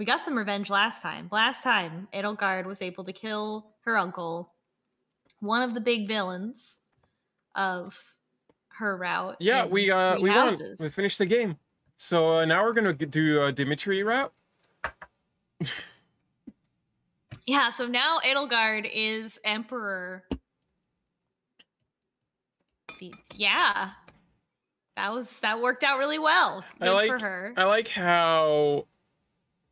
We got some revenge last time. Last time, Edelgard was able to kill her uncle, one of the big villains of her route. Yeah, we won. We finished the game. So now we're gonna do Dimitri route. Yeah, so now Edelgard is emperor. Yeah, that worked out really well. Good for her. I like how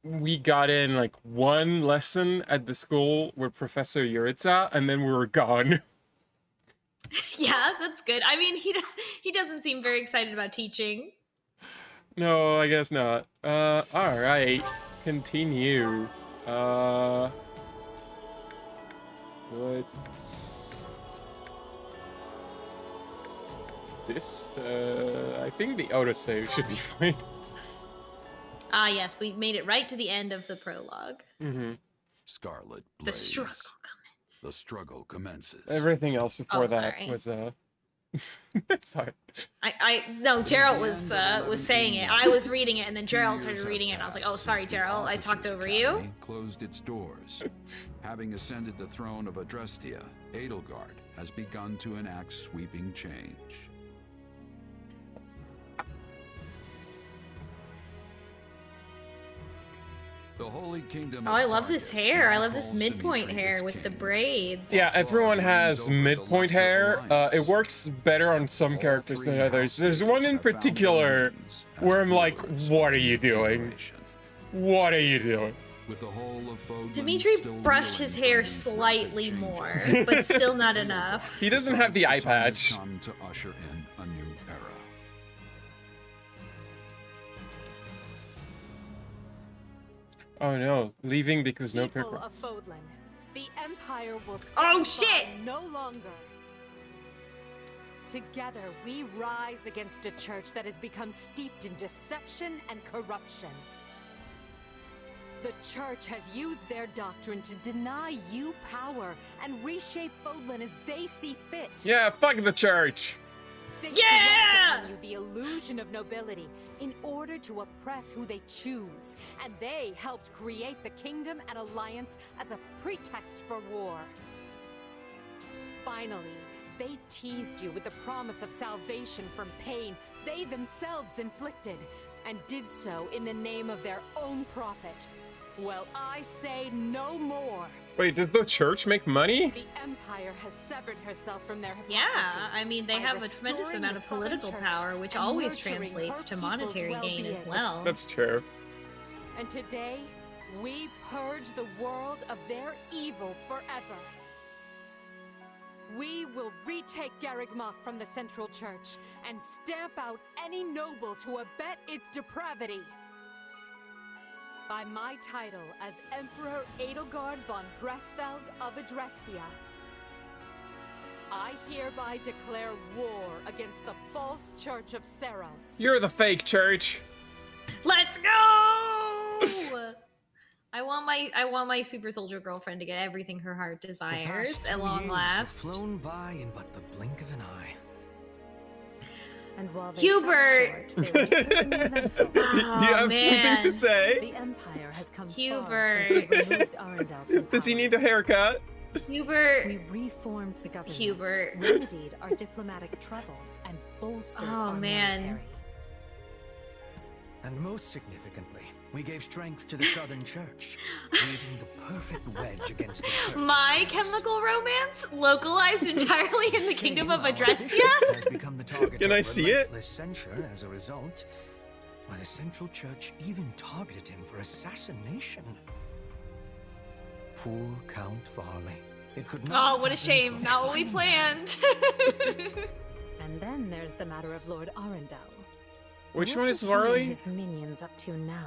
we got in like one lesson at the school with Professor Yuritsa, and then we were gone. Yeah, that's good. I mean, he doesn't seem very excited about teaching. No, I guess not. All right, continue. What's this? I think the autosave should be fine. Ah, yes, we made it right to the end of the prologue. Mm-hmm. Scarlet Blaze. The struggle commences. The struggle commences. Everything else before that was sorry. No, Gerald was saying it. I was reading it, and then Gerald started reading it, and I was like, "Oh, sorry, Gerald, I talked over you." Closed its doors. Having ascended the throne of Adrestia, Edelgard has begun to enact sweeping change. The Holy Kingdom. Oh, I love this hair. I love this midpoint hair with the braids. Yeah, everyone has midpoint hair. It works better on some characters than others. There's one in particular where I'm like, what are you doing? What are you doing? Dimitri brushed his hair slightly more, but still not enough. He doesn't have the eye patch. To usher in a new era. Oh no, leaving because no People of purpose. Fodlan, the Empire will stand Oh shit! no longer. Together, we rise against a church that has become steeped in deception and corruption. The church has used their doctrine to deny you power and reshape Fodlan as they see fit. Yeah, fuck the church. They Yeah! thrust upon you the illusion of nobility in order to oppress who they choose, and they helped create the kingdom and alliance as a pretext for war. Finally, they teased you with the promise of salvation from pain they themselves inflicted, and did so in the name of their own profit. Well, I say no more. Wait, does the church make money? The Empire has severed herself from their hypocrisy. Yeah, I mean, they have a tremendous amount of political power, which always translates to monetary gain as well. That's true. And today, we purge the world of their evil forever. We will retake Garrigmok from the Central Church and stamp out any nobles who abet its depravity. By my title as Emperor Edelgard von Gresfeld of Adrestia, I hereby declare war against the false Church of Seros. You're the fake church. Let's go! I want my super soldier girlfriend to get everything her heart desires at long last. Flown by in but the blink of an eye. And while they Hubert! fell short, they were certainly eventful. Do you have something to say? The Empire has come Hubert. far since we removed Arendelle from Does he power. need a haircut? Hubert. We reformed the government, Hubert. remedied our diplomatic troubles, and bolstered our man. military. And most significantly, we gave strength to the Southern Church, creating the perfect wedge against the church. My Chemical Romance localized entirely in the kingdom of Adrestia? Has become the target Can of I see it? relentless censure as a result. Why, the Central Church even targeted him for assassination. Poor Count Varley. It could not Oh, have what a happened shame. to a Not what we fine planned. And then there's the matter of Lord Arendelle. Which What one was is he and Varley? his minions up to now?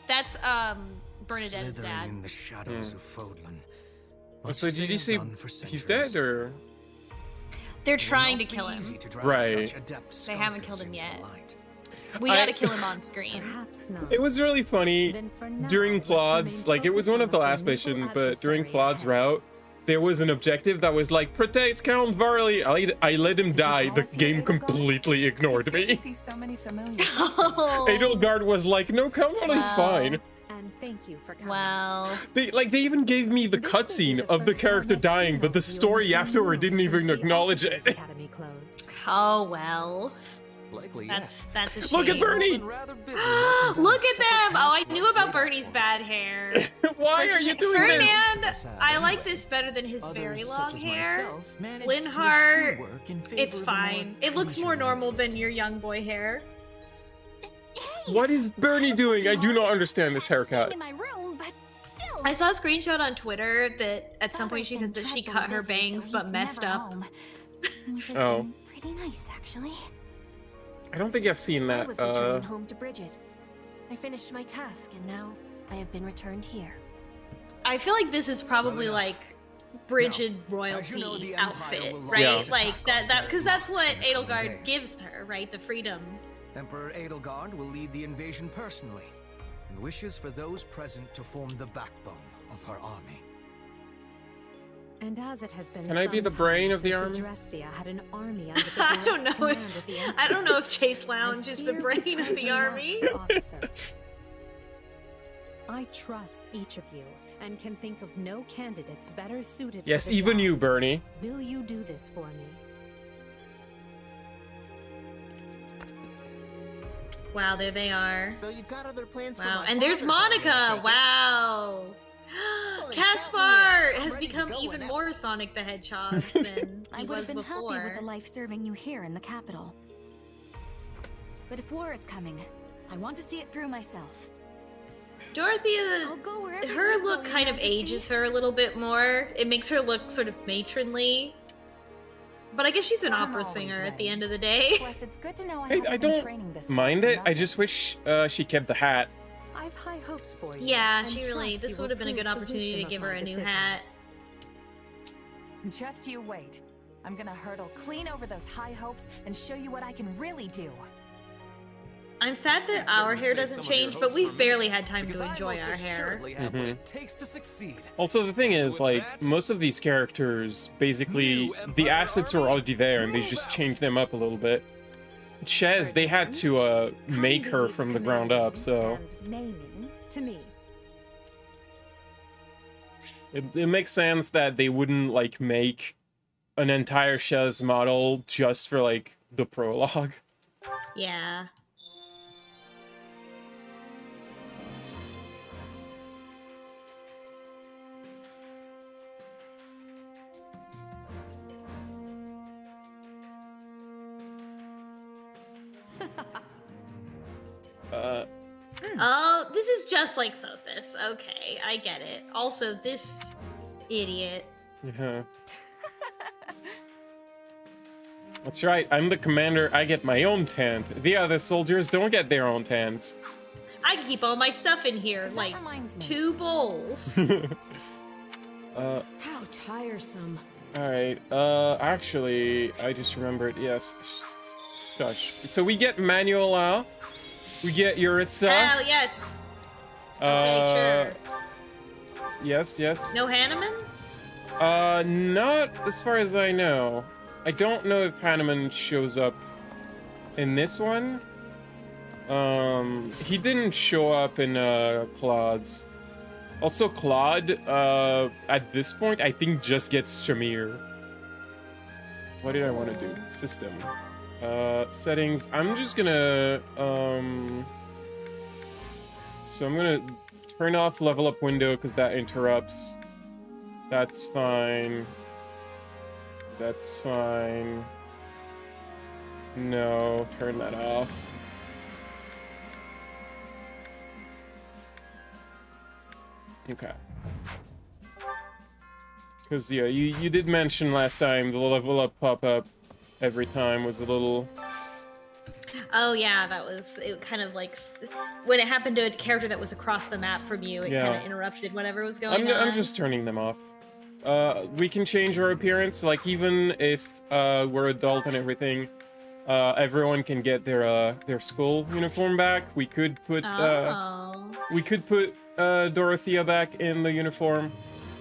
That's, Bernadette's Slithering dad. in the shadows of Fodlan. Oh, so did you say he's dead or? They're trying to kill him. Right. They haven't killed him yet. We gotta kill him on screen. Perhaps not. It was really funny Then for now, during let's Claude's, remain like it was focused one on of the the last formidable mission, but during adversary Claude's ahead. route, there was an objective that was like, protect Count Varley. I let him die. The game completely ignored me. See so many familiar Oh. Edelgard was like, no, Count Varley's Wow. fine. And Thank you for coming. Well, They even gave me the cutscene of the character dying, but the story afterward didn't even acknowledge it. Academy closed. oh well. Likely, That's a shame. Look at Bernie! Look Look at them! Oh, I knew about Bernie's bad hair. Why are you doing this? Ferdinand, I like this better than his very long hair. Linhart, it's fine. It looks more normal than your young boy hair. What is Bernie doing? I do not understand this haircut. In my room, but still. I saw a screenshot on Twitter that at some point she says that she cut her bangs but messed up. Which has Oh. been pretty nice, actually. I don't think I've seen I that. was returning home to Bridget. I finished my task, and now I have been returned here. I feel like this is probably like Bridget Now, royalty as you know, the Empire outfit, will right? launch Like attack that on because that's what Berlin in the coming Edelgard days. gives her, right? The freedom. Emperor Edelgard will lead the invasion personally, and wishes for those present to form the backbone of her army. And as it has been Can I be some the brain time of the since army? Adrestia had an army under the I don't direct know command of if the I don't know if Chase I Lounge is the fear brain we of have the enough army. officers. I trust each of you and can think of no candidates better suited Yes, for the even job. you, Bernie. Will you do this for me? Wow, there they are. So you've got other plans for Wow, my and there's father's army, I Monica. take it? Wow. Holy Caspar cow, yeah. I'm has ready to become go even whenever. more Sonic the Hedgehog than I he would was have been happy with before. a life serving you here in the capital. But if war is coming, I want to see it through myself. Dorothea, I'll go wherever her you look go, kind Your of Majesty. ages her a little bit more. It makes her look sort of matronly. But I guess she's an I'm opera always singer at the ready. end of the day. Plus, it's good to know I Hey, haven't I been don't training this mind hard it. for I nothing. just wish she kept the hat. I've high hopes for you. Yeah, and she really. trust This you would will have been a prove good the opportunity to wisdom give of her my a new decision. hat. Just you wait. I'm gonna hurdle clean over those high hopes and show you what I can really do. I'm sad that our hair doesn't change, but we've barely had time to enjoy our hair. Have what it takes to succeed. Also, the thing is, With like, that, most of these characters, basically, new the Empire assets were army, already there, and they move just out. changed them up a little bit. Chez, they had to make her from the ground up, so And naming to me. it makes sense that they wouldn't, like, make an entire Chez model just for, like, the prologue. Yeah. Oh, this is just like Sothis. Okay, I get it. Also, this idiot. Yeah. That's right, I'm the commander, I get my own tent. The other soldiers don't get their own tent. I can keep all my stuff in here, That like reminds me. 2 bowls. How tiresome. Alright, actually, I just remembered, yes. Gosh. So we get Manuela, we get Yuritsa. Hell yes. Okay, sure. Yes, yes. No Hanneman? Not as far as I know. I don't know if Hanneman shows up in this one. He didn't show up in, Claude's. Also, Claude, at this point, I think just gets Shamir. What did I want to do? System. Settings. I'm just gonna, so I'm gonna turn off level up window because that interrupts. That's fine. That's fine. No, turn that off. Okay. Because, yeah, you did mention last time the level up pop-up every time was a little... Oh yeah, that was it. Kind of like when it happened to a character that was across the map from you, it Yeah. kind of interrupted whatever was going on. I'm just turning them off. We can change our appearance, like even if we're adult and everything, everyone can get their school uniform back. We could put Dorothea back in the uniform.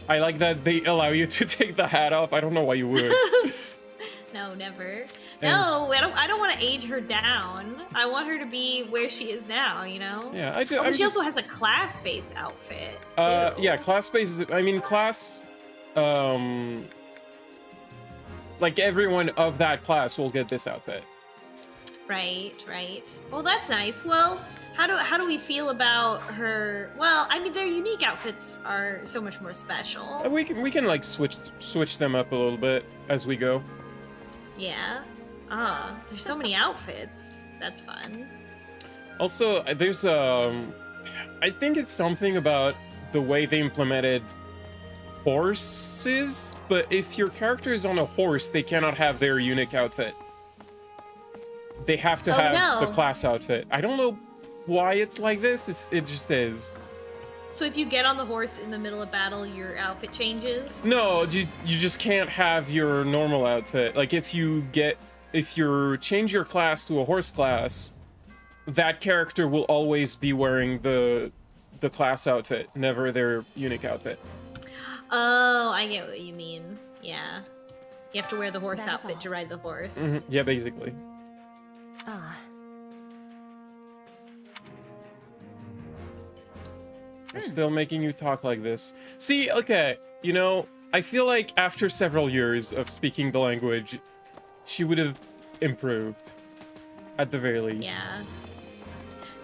I like that they allow you to take the hat off. I don't know why you would. No, never. And- No, I don't want to age her down. I want her to be where she is now, you know? Yeah, Oh, but she also has a class-based outfit, too. Yeah, class-based, I mean, class, like, everyone of that class will get this outfit. Right, right. Well, that's nice. Well, how do we feel about her? Well, I mean, their unique outfits are so much more special. We can like switch them up a little bit as we go. Yeah. Ah, there's so many outfits. That's fun. Also, there's I think it's something about the way they implemented horses, but if your character is on a horse, they cannot have their unique outfit. They have to have the class outfit. I don't know why it's like this. It just is. So if you get on the horse in the middle of battle, your outfit changes? No, you just can't have your normal outfit. Like if you change your class to a horse class, that character will always be wearing the class outfit, never their unique outfit. Oh, I get what you mean. Yeah. You have to wear the horse outfit to ride the horse. Mm-hmm. Yeah, basically. I'm still making you talk like this. See, okay, you know, I feel like after several years of speaking the language, she would have improved, at the very least. Yeah.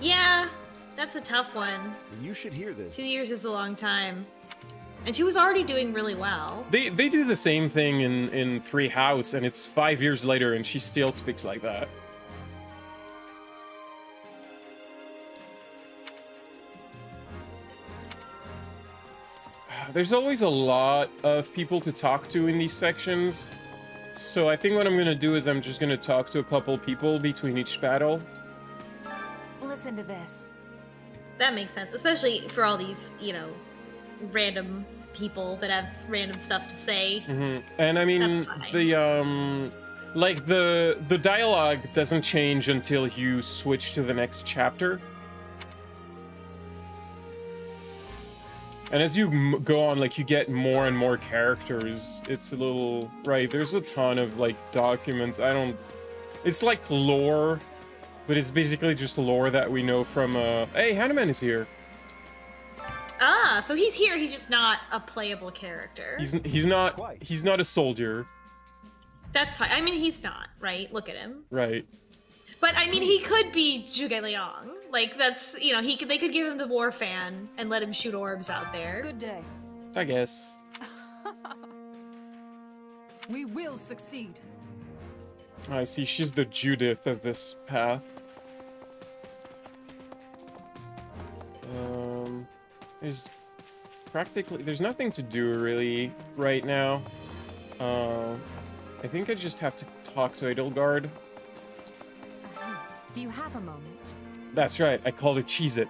Yeah, that's a tough one. You should hear this. 2 years is a long time. And she was already doing really well. They do the same thing in Three House, and it's 5 years later, and she still speaks like that. There's always a lot of people to talk to in these sections, so I think what I'm gonna do is I'm just gonna talk to a couple people between each battle. Listen to this. That makes sense, especially for all these, you know, random people that have random stuff to say. Mm-hmm. And I mean, the dialogue doesn't change until you switch to the next chapter. And as you go on, like, you get more and more characters. It's a little... Right, there's a ton of, like, documents. It's like lore, but it's basically just lore that we know from, Hey, Hanuman is here. Ah, so he's here, he's just not a playable character. He's not a soldier. That's fine. I mean, he's not, right? Look at him. Right. But, I mean, he could be Zhuge Liang. Like, that's, you know, they could give him the war fan and let him shoot orbs out there. Good day. I guess. We will succeed. I see, she's the Judith of this path. There's nothing to do really right now. I think I just have to talk to Edelgard. Do you have a moment? That's right, I called her Cheez-It.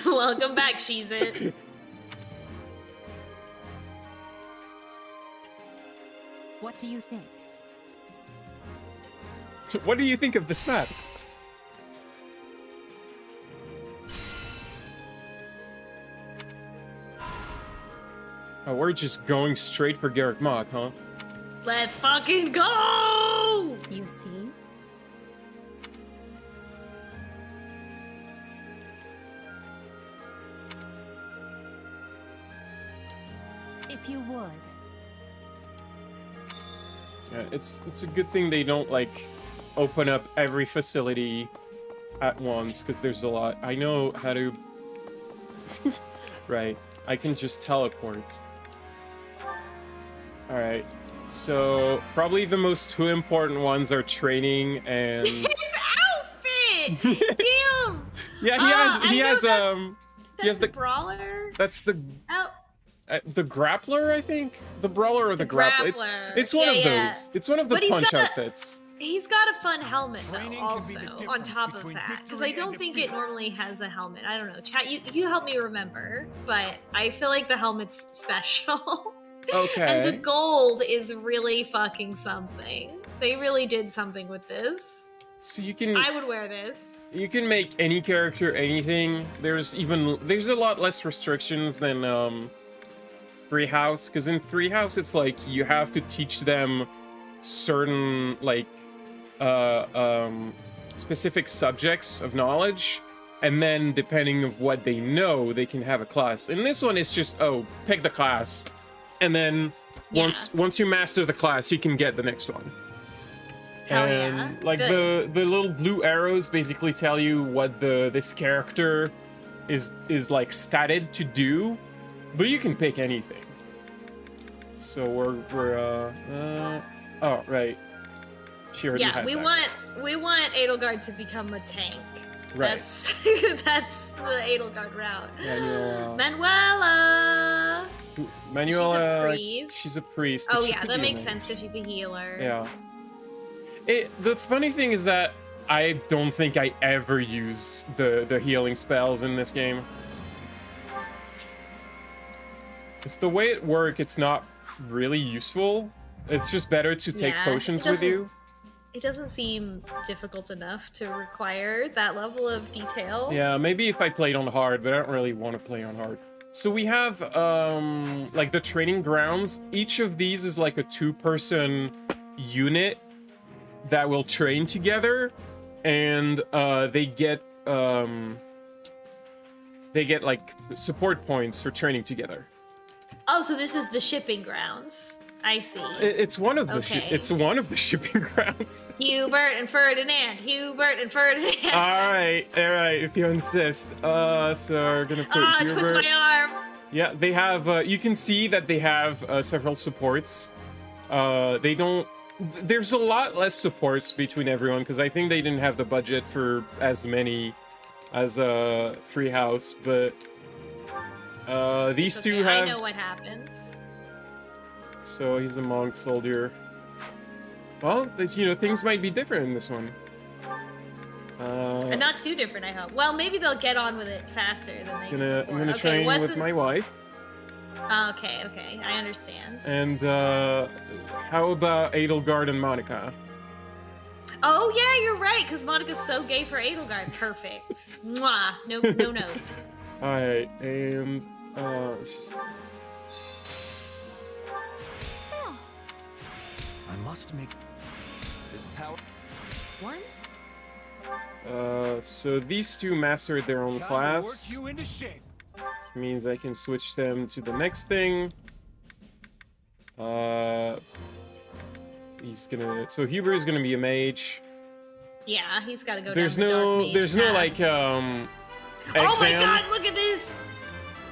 Welcome back, Cheez-It. What do you think? What do you think of this map? Oh, we're just going straight for Garrick Mach, huh? Let's fucking go! You see? If you would. Yeah, it's a good thing they don't, like, open up every facility at once, because there's a lot. I know how to... Right, I can just teleport. Alright, so probably the most two important ones are training and... His outfit! Damn! Yeah, he has the brawler? That's the... the grappler, I think? The brawler or the grappler? It's one of those. It's one of the punch outfits. He's got a fun helmet, though, also, on top of that. Because I don't think it normally has a helmet. I don't know. Chat, you help me remember. But I feel like the helmet's special. Okay. And the gold is really fucking something. They really did something with this. So you can... I would wear this. You can make any character anything. There's a lot less restrictions than, Three House. Because in Three House, it's like, you have to teach them certain like specific subjects of knowledge, and then depending of what they know, they can have a class. In this one, it's just, oh, pick the class, and then once you master the class, you can get the next one. Hell And yeah. like Good. the little blue arrows basically tell you what this character is like statted to do, but you can pick anything. So we're oh right, she already has we that. want Edelgard to become a tank. Right. That's the Edelgard route. Manuela. Manuela. She's She's a priest. a priest. Oh but she yeah, could that be a makes mage. sense because she's a healer. Yeah. The funny thing is that I don't think I ever use the healing spells in this game. It's the way it works, it's not really useful. It's just better to take potions with you. It doesn't seem difficult enough to require that level of detail. Yeah, maybe if I played on hard, but I don't really want to play on hard. So we have, like the training grounds. Each of these is like a 2-person unit that will train together, and they get like support points for training together. Oh, so this is the shipping grounds. I see. It's one of the Okay. it's one of the shipping grounds. Hubert and Ferdinand. Hubert and Ferdinand. All right, if you insist. So we're gonna put Twist Hubert. my arm. Yeah, they have. You can see that they have several supports. They don't. There's a lot less supports between everyone because I think they didn't have the budget for as many as Three House, but these two have. I know what happens. So he's a monk soldier. Well, things might be different in this one. And not too different, I hope. Well, maybe they'll get on with it faster than they did before. I'm gonna train with my wife. Okay, I understand. And how about Edelgard and Monica? Oh yeah, you're right, because Monica's so gay for Edelgard. Perfect. Mwah. No notes. All right, and it's just. I must make this power Once? So these two mastered their own class, you into shape. which means I can switch them to the next thing. So Huber is gonna be a mage. Yeah, he's got to go There's down the dark mage there's no path. like Oh my exam. god, look at this!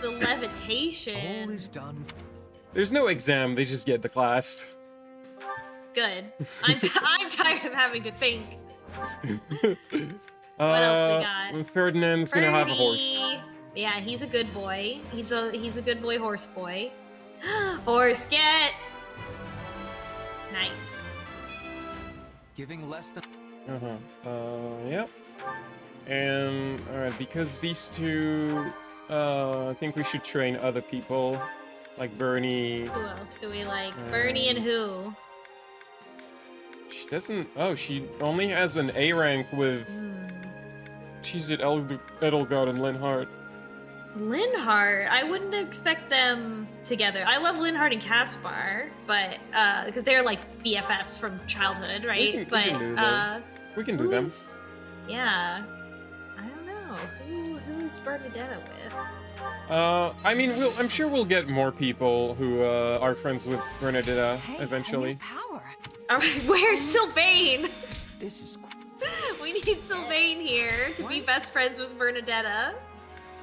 The levitation. All is done. There's no exam. They just get the class. Good. I'm tired of having to think. What else we got? Ferdinand's gonna have a horse. Ferdy. Yeah, he's a good boy. He's a good boy, horse boy. Horse get. Nice. Giving less than Yep. And alright, because these two, I think we should train other people, like Bernie. Who else do we like? Bernie and who? She doesn't. Oh, she only has an A rank with. She's at Edelgard and Linhardt. Linhardt. I wouldn't expect them together. I love Linhardt and Caspar, but because they're like BFFs from childhood, right? We can do them. Yeah. I don't know. Who is Bernadetta with? I mean, I'm sure we'll get more people who are friends with Bernadetta eventually. Power. All right, where's Sylvain? this is We need Sylvain here to be best friends with Bernadetta.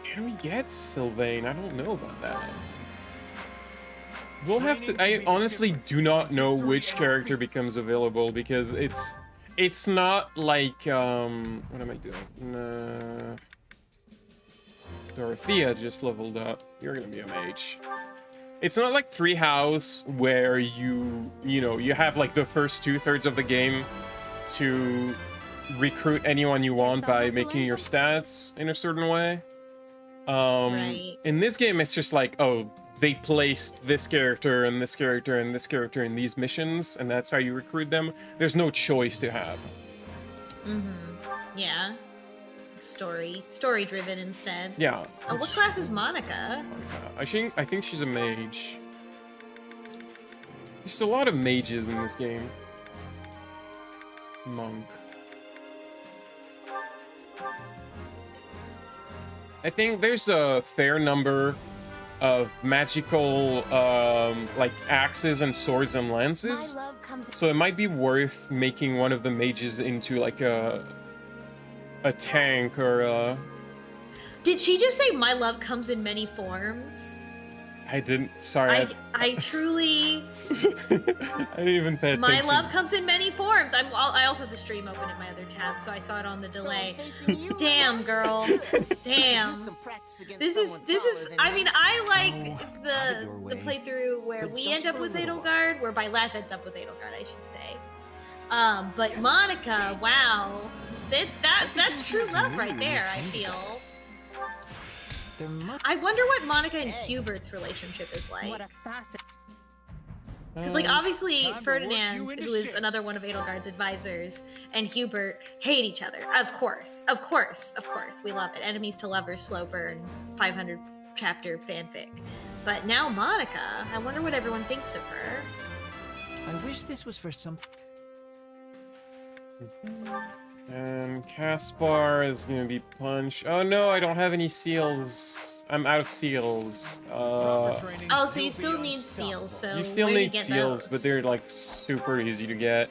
Can we get Sylvain? I don't know about that. We'll have to. I honestly do not know which character becomes available because it's not like what am I doing? Dorothea just leveled up. You're gonna be a mage. It's not like Three House where you have like the first 2/3 of the game to recruit anyone you want by making your stats in a certain way. Right. In this game, it's just like, oh, they placed this character and this character and this character in these missions, and that's how you recruit them. There's no choice to have. Yeah. Story driven instead. Yeah. Oh, what class is Monica? I think she's a mage. There's a lot of mages in this game. Monk. I think there's a fair number of magical, like axes and swords and lances. So it might be worth making one of the mages into like a tank or a... Did she just say my love comes in many forms? I didn't. Sorry. I truly. I didn't even pay attention. My love comes in many forms. I also have the stream open in my other tab, so I saw it on the delay. Damn, girl. Damn. This is. I mean, I like the playthrough where we end up with Edelgard, where Byleth ends up with Edelgard, I should say. But Monica, wow, that's true love right there. I feel. I wonder what Monica and Hubert's relationship is like. What a fascinating. Because, like, obviously Ferdinand, who is another one of Edelgard's advisors, and Hubert hate each other. Of course. We love it. Enemies to lovers, slow burn, 500 chapter fanfic. But now Monica, I wonder what everyone thinks of her. I wish this was for some... And Caspar is gonna be punched. Oh no, I don't have any seals. I'm out of seals. Oh, so you still need seals, so you still where do need you get seals, those? but they're like super easy to get.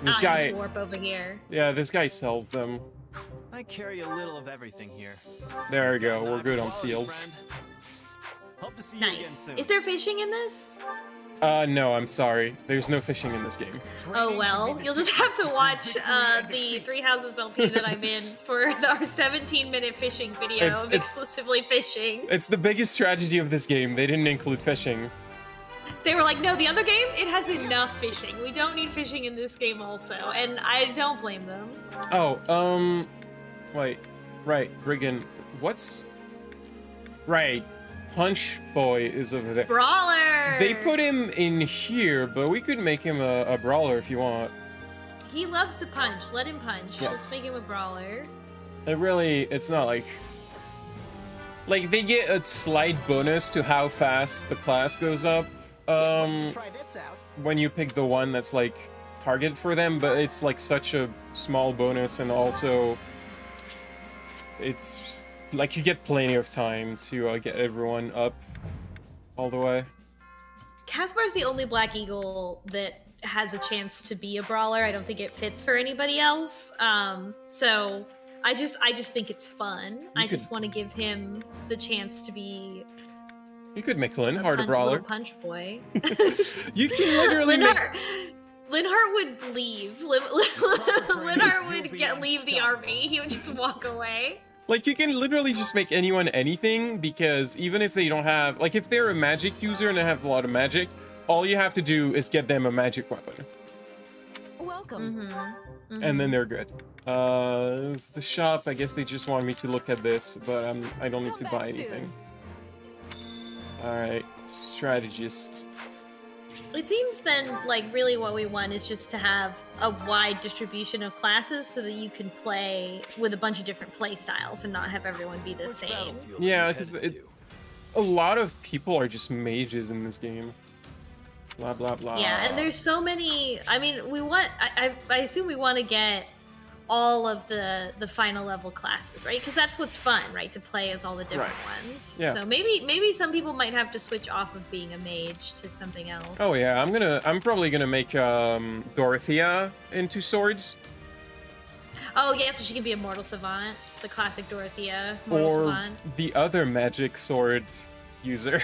This you guy, just warp over here. yeah, this guy sells them. I carry a little of everything here. There we go. We're good on seals. Hope to see you again Nice. soon. Is there fishing in this? No, I'm sorry. There's no fishing in this game. Oh well, you'll just have to watch the Three Houses LP that I'm in for our 17-minute fishing video of exclusively fishing. It's the biggest tragedy of this game. They didn't include fishing. They were like, no, the other game, it has enough fishing. We don't need fishing in this game also, and I don't blame them. Oh, wait. Right, Brigand. What's... Right. Punch Boy is over there. Brawler! They put him in here, but we could make him a brawler if you want. He loves to punch. Let him punch. Yes. Let's make him a brawler. It's not like... Like, they get a slight bonus to how fast the class goes up. When you pick the one that's, like, target for them, but it's, like, such a small bonus, and also... It's... Like, you get plenty of time to get everyone up all the way. Caspar's the only Black Eagle that has a chance to be a brawler. I don't think it fits for anybody else. So I just think it's fun. I just want to give him the chance to be... You could make Linhardt a brawler. Punch boy. You can literally Linhardt would leave. Linhardt would leave the army. He would just walk away. Like, you can literally just make anyone anything, because even if they don't have... Like, if they're a magic user and they have a lot of magic, all you have to do is get them a magic weapon. Welcome. And then they're good. It's the shop. I guess they just want me to look at this, but I don't need to buy anything. Alright, strategist. It seems then, like, really what we want is just to have a wide distribution of classes so that you can play with a bunch of different play styles and not have everyone be the same. Yeah, because a lot of people are just mages in this game. Blah, blah, blah. Yeah, and there's so many... I mean, we want... I assume we want to get all of the final level classes, right? Because that's what's fun, right? To play as all the different ones. Yeah. So maybe some people might have to switch off of being a mage to something else. Oh yeah, I'm probably gonna make Dorothea into swords. Oh yeah, so she can be a mortal savant, the classic Dorothea mortal savant. The other magic sword user.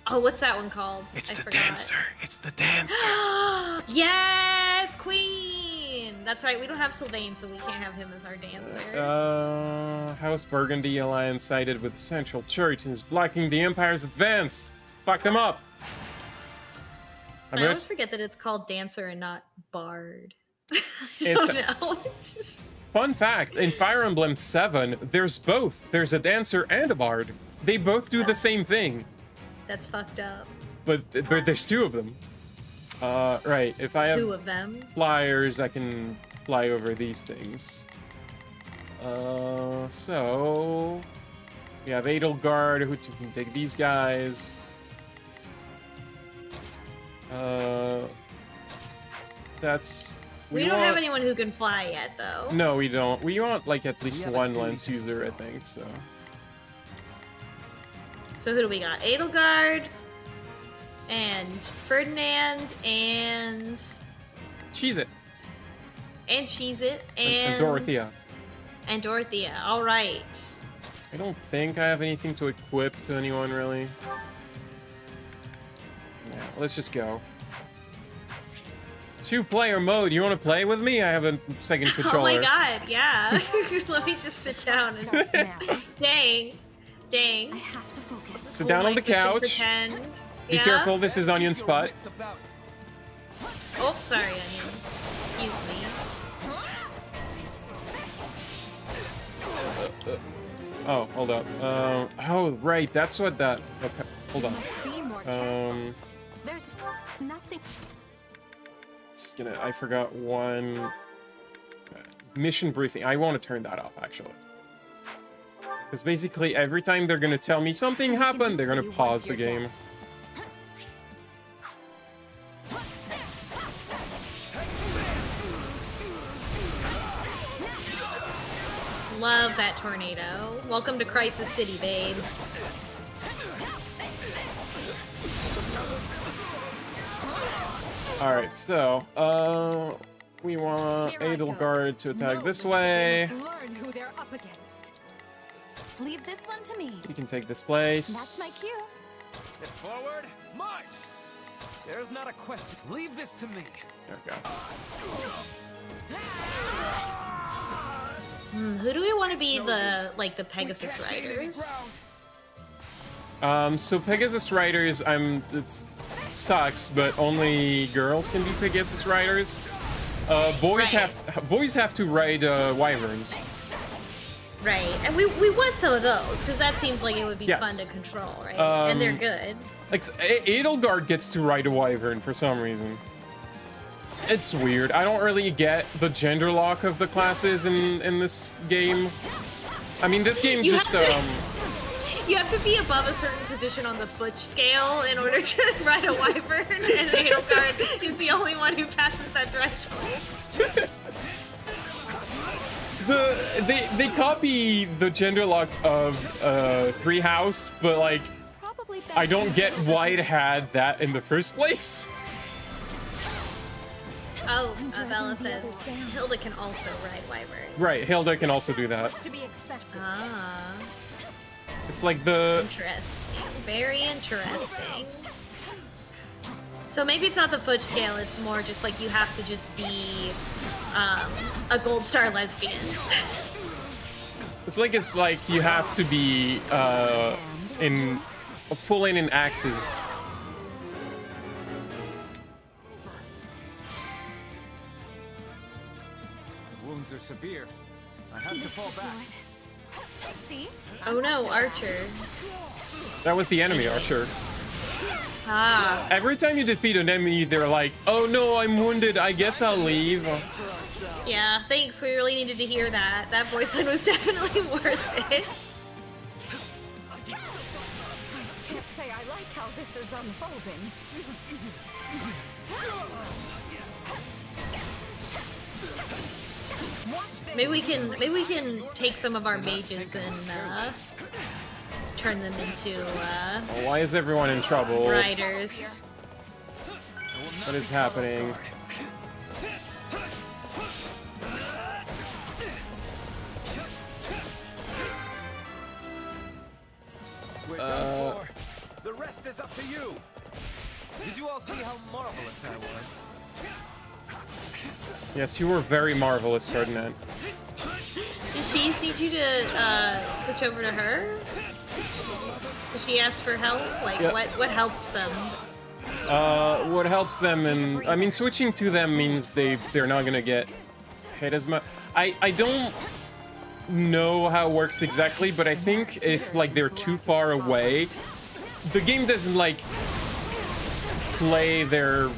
Oh, what's that one called? It's the dancer. It's the dancer. Yes, Queen. That's right. We don't have Sylvain, so we can't have him as our dancer. House Burgundy alliance sided with the Central Church and is blocking the Empire's advance. Fuck them up. I always forget that it's called dancer and not bard. Fun fact: in Fire Emblem 7, there's both. There's a dancer and a bard. They both do the same thing. That's fucked up. But there's two of them. Right. If I have two of them flyers, I can fly over these things. So we have Edelgard, which you can take these guys. That's... We don't have anyone who can fly yet, though. No, we don't. We want, like, at least one lance user, I think, so... So who do we got? Edelgard, and Ferdinand, and... Cheez-It. And Cheez-It, And Dorothea. And Dorothea, alright. I don't think I have anything to equip to anyone, really. Yeah, let's just go. 2-player mode. You want to play with me? I have a second controller. Oh my god, yeah. Let me just sit down and... Dang. Dang. I have to focus. Sit down on the couch. Be careful, this is Onion's spot. Oh, sorry, Onion. Excuse me. Oh, hold up. Oh, right, that's what that... Okay, hold on. There's nothing. Just gonna... I forgot one... Mission briefing. I want to turn that off, actually. Because basically, every time they're gonna tell me something happened, they're gonna pause the game. Love that tornado. Welcome to Crisis City, babes. Alright, so, we want Edelgard to attack this way. Learn who they're up against. Leave this one to me. You can take this place. That's my cue. Step forward, march! There's not a question. Leave this to me. There we go. Who do we want to be the Pegasus Riders? So Pegasus Riders, it sucks, but only girls can be Pegasus Riders. Boys have to ride Wyverns. Right, and we want some of those because that seems like it would be fun to control, right? And they're good. Like Edelgard gets to ride a Wyvern for some reason. It's weird. I don't really get the gender lock of the classes in this game. I mean, this game You have to be above a certain position on the foot scale in order to ride a Wyvern, and Edelgard is the only one who passes that threshold. They copy the gender lock of Treehouse, but like I don't get why it had that in the first place. Oh, Bella says Hilda can also ride Wyverns. Right, Hilda can also do that. To be expected. Ah. It's like the... Interesting. Very interesting. So maybe it's not the foot scale, it's more just like you have to just be a gold star lesbian. It's like you have to be full in axes. Wounds are severe. I have to fall back. See? Oh no, Archer. That was the enemy Archer. Ah. Every time you defeat an enemy, they're like, "Oh no, I'm wounded. I guess I'll leave." Yeah, thanks. We really needed to hear that. That voice line was definitely worth it. I can't say I like how this is unfolding. Maybe we can take some of our mages and turn them into Why is everyone in trouble? riders. What is happening? We're done for. The rest is up to you. Did you all see how marvelous I was? Yes, you were very marvelous, Ferdinand. Did she need you to switch over to her? Did she ask for help? Like, yeah. what helps them? What helps them, and I mean, switching to them means they're not gonna get hit as much. I don't know how it works exactly, but I think if like they're too far away, the game doesn't like play their.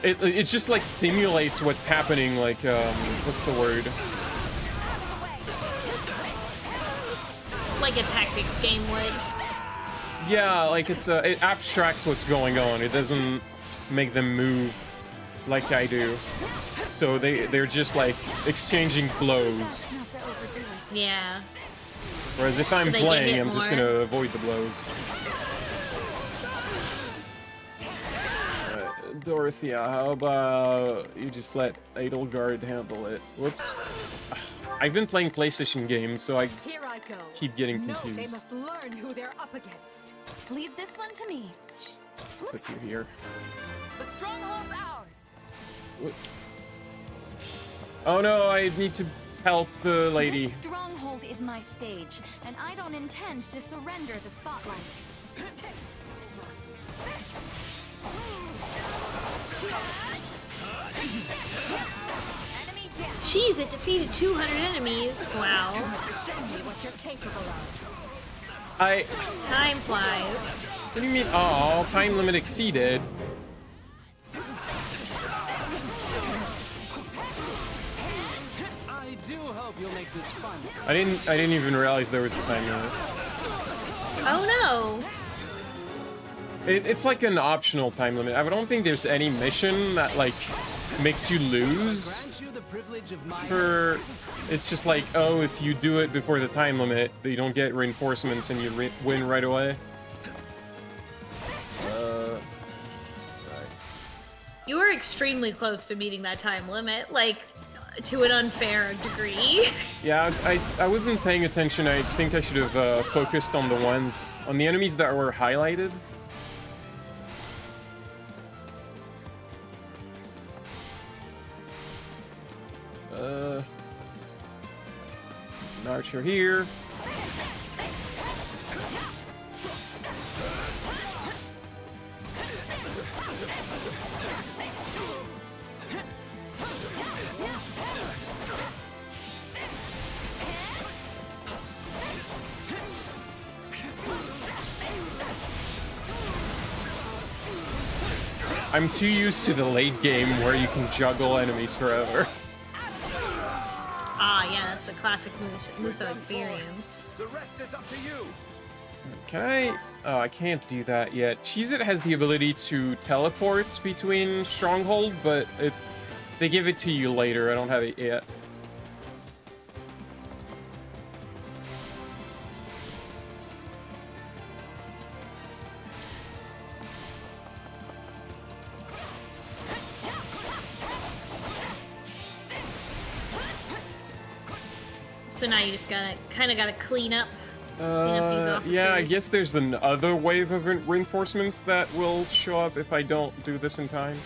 It just like simulates what's happening. Like what's the word? Like a tactics game would. Yeah, like it abstracts what's going on. It doesn't make them move like I do. So they're just like exchanging blows. Yeah. Whereas if I'm So playing, I'm just gonna avoid the blows. Dorothea, how about you just let Edelgard handle it? Whoops. I've been playing PlayStation games, so I keep getting confused. No, they must learn who they're up against. Leave this one to me. Put you here. The stronghold's ours. Oh no, I need to help the lady. This stronghold is my stage, and I don't intend to surrender the spotlight. Jeez, it defeated 200 enemies. Wow. Time flies. What do you mean? Oh, time limit exceeded. I do hope you'll make this fun. I didn't even realize there was a time limit. Oh no. It's like an optional time limit. I don't think there's any mission that like makes you lose. It's just like, oh, if you do it before the time limit, you don't get reinforcements and you win right away. Right. You were extremely close to meeting that time limit, like to an unfair degree. Yeah, I wasn't paying attention. I think I should have focused on the enemies that were highlighted. There's an archer here. I'm too used to the late game where you can juggle enemies forever. Ah, yeah, that's a classic Muso experience. The rest is up to you. Can I? Oh, I can't do that yet. Cheez-It has the ability to teleport between Stronghold, but they give it to you later. I don't have it yet. So now you just kind of gotta clean up these officers. Yeah, I guess there's another wave of reinforcements that will show up if I don't do this in time.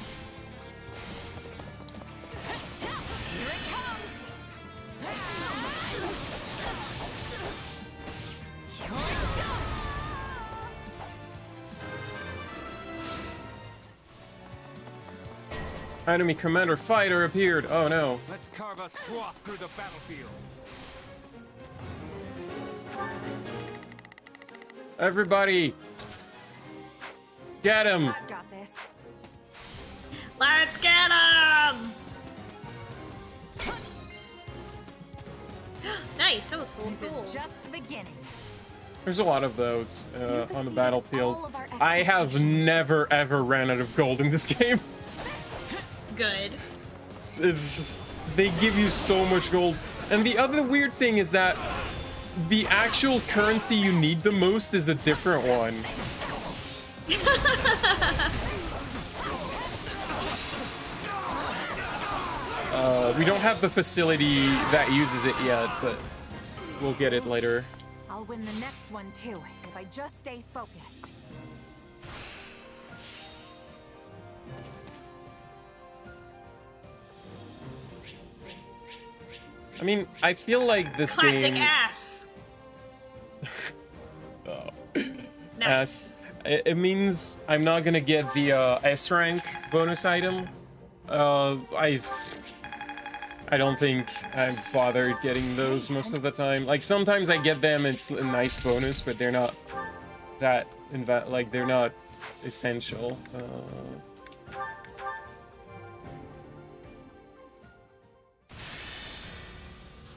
Enemy commander fighter appeared. Oh no. Let's carve a swath through the battlefield. Everybody, get him! I've got this. Let's get him! Nice, that was full of This gold. is just the beginning. There's a lot of those on the exceeded battlefield. all of our I have expectations. never ever ran out of gold in this game. Good. It's just, they give you so much gold. And the other weird thing is that the actual currency you need the most is a different one. We don't have the facility that uses it yet, but we'll get it later. I'll win the next one too, if I just stay focused. I mean, I feel like this Classic game... ass. Oh. Nice. It means I'm not gonna get the S rank bonus item. I don't think I'm bothered getting those most of the time. Like sometimes I get them, it's a nice bonus, but they're not that like they're not essential.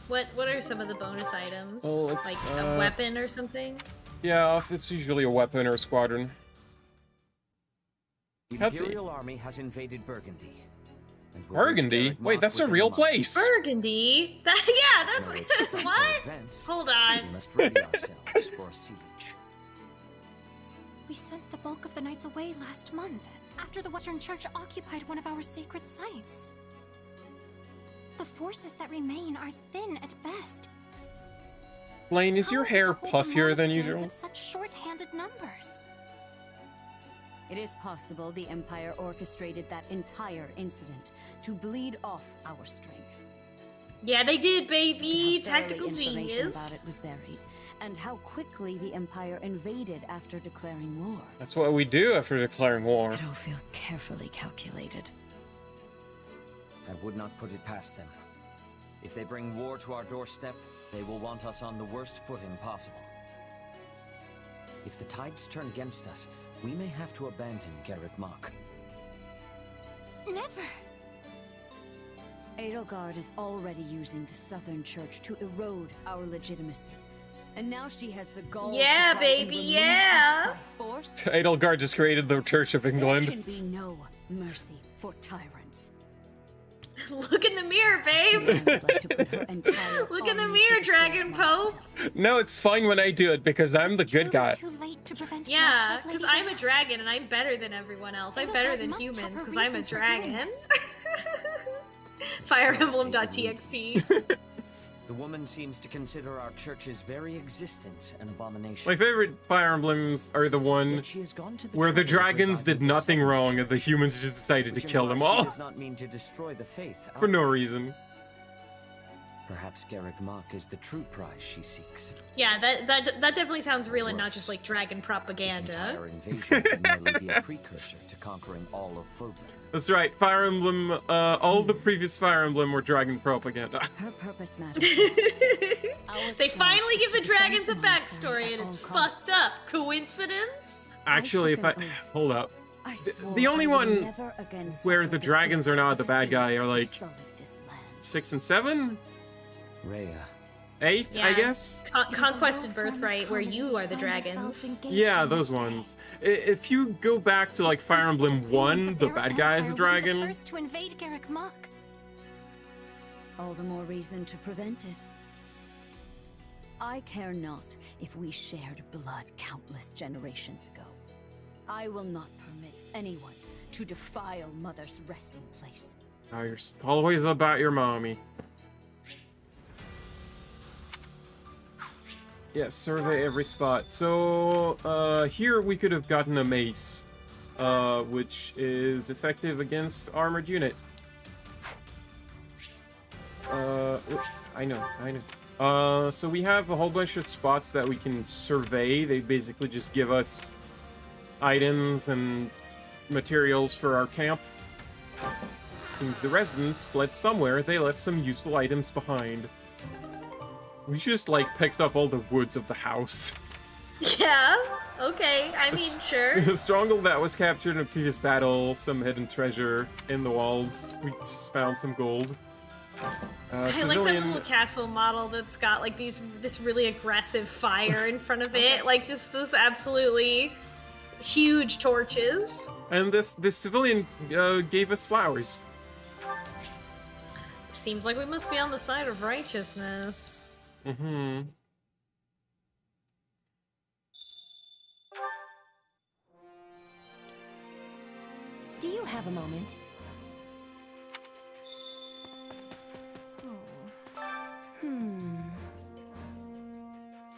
What are some of the bonus items? Well, it's, like a weapon or something? Yeah, it's usually a weapon or a squadron. The Imperial army has invaded Burgundy. and we'll reach Burgundy? Garreg Wait, Mach that's a within real month. place. Burgundy? Yeah, that's Where it's time for what? events, Hold on. we must ready ourselves for a siege. We sent the bulk of the knights away last month, after the Western Church occupied one of our sacred sites. The forces that remain are thin at best. Blaine, is your How hair to hold the puffier than monastery usual? with such short-handed numbers? It is possible the Empire orchestrated that entire incident to bleed off our strength. Yeah, they did, baby. But how thoroughly Tactical information genius. about it was buried, and how quickly the Empire invaded after declaring war. That's what we do after declaring war. It all feels carefully calculated. I would not put it past them. If they bring war to our doorstep, they will want us on the worst footing possible. If the tides turn against us, we may have to abandon Garreg Mach. Never. Edelgard is already using the Southern Church to erode our legitimacy. And now she has the gall Yeah, to try baby, and remove yeah. us by force. Edelgard just created the Church of There England. can be no mercy for tyrants. Look in the mirror, I babe. would like to put her entire Look in the army mirror, to the Dragon sword Pope. myself. No, it's fine when I do it because I'm Is the it good truly guy. Too late to prevent Yeah, bloodshed, because Lady I'm a Gaga? dragon and I'm better than everyone else. I'm Edelgard better than must have humans her because I'm a reasons for doing dragon. this. Fire Sorry, Emblem.txt. The woman seems to consider our church's very existence an abomination. My favorite Fire Emblems are the one Yet she has gone to where the trouble of dragons did reviving the nothing Southern wrong and the Church, humans just decided to which kill them implies she all does not mean to destroy the faith for no outright. reason. Perhaps Garreg Mach is the true prize she seeks. Yeah, that definitely sounds real and not Worse, just like dragon This propaganda. entire invasion could merely be a precursor to conquering all of Fogland. That's right, Fire Emblem, all the previous Fire Emblem were dragon propaganda. Her purpose matters. They finally give the dragons a backstory and it's fucked up. Coincidence? Actually, if I... took an oath. Hold up. I swore The only I would one never again where suffer the dragons are not the bad guy Phoenix are to like sully this land. 6 and 7? Rhea, 8, I Yeah. guess? Conquest and Birthright, where you are the dragons. Yeah, those ones. If you go back to like Fire Emblem 1, the bad guy is a The dragon. first to invade Garreg Mach. All the more reason to prevent it. I care not if we shared blood countless generations ago. I will not permit anyone to defile Mother's resting place. Oh, you're always about your mommy. Yes, survey every spot. So, here we could have gotten a mace, which is effective against armored unit. I know. So we have a whole bunch of spots that we can survey. They basically just give us items and materials for our camp. Since the residents fled somewhere, they left some useful items behind. We just, like, picked up all the woods of the house. Yeah, okay, I mean, sure. The stronghold that was captured in a previous battle, some hidden treasure in the walls. We just found some gold. I like that little castle model that's got, like, this really aggressive fire in front of it. Like, just this absolutely huge torches. And this civilian gave us flowers. Seems like we must be on the side of righteousness. Mm-hmm. Do you have a moment?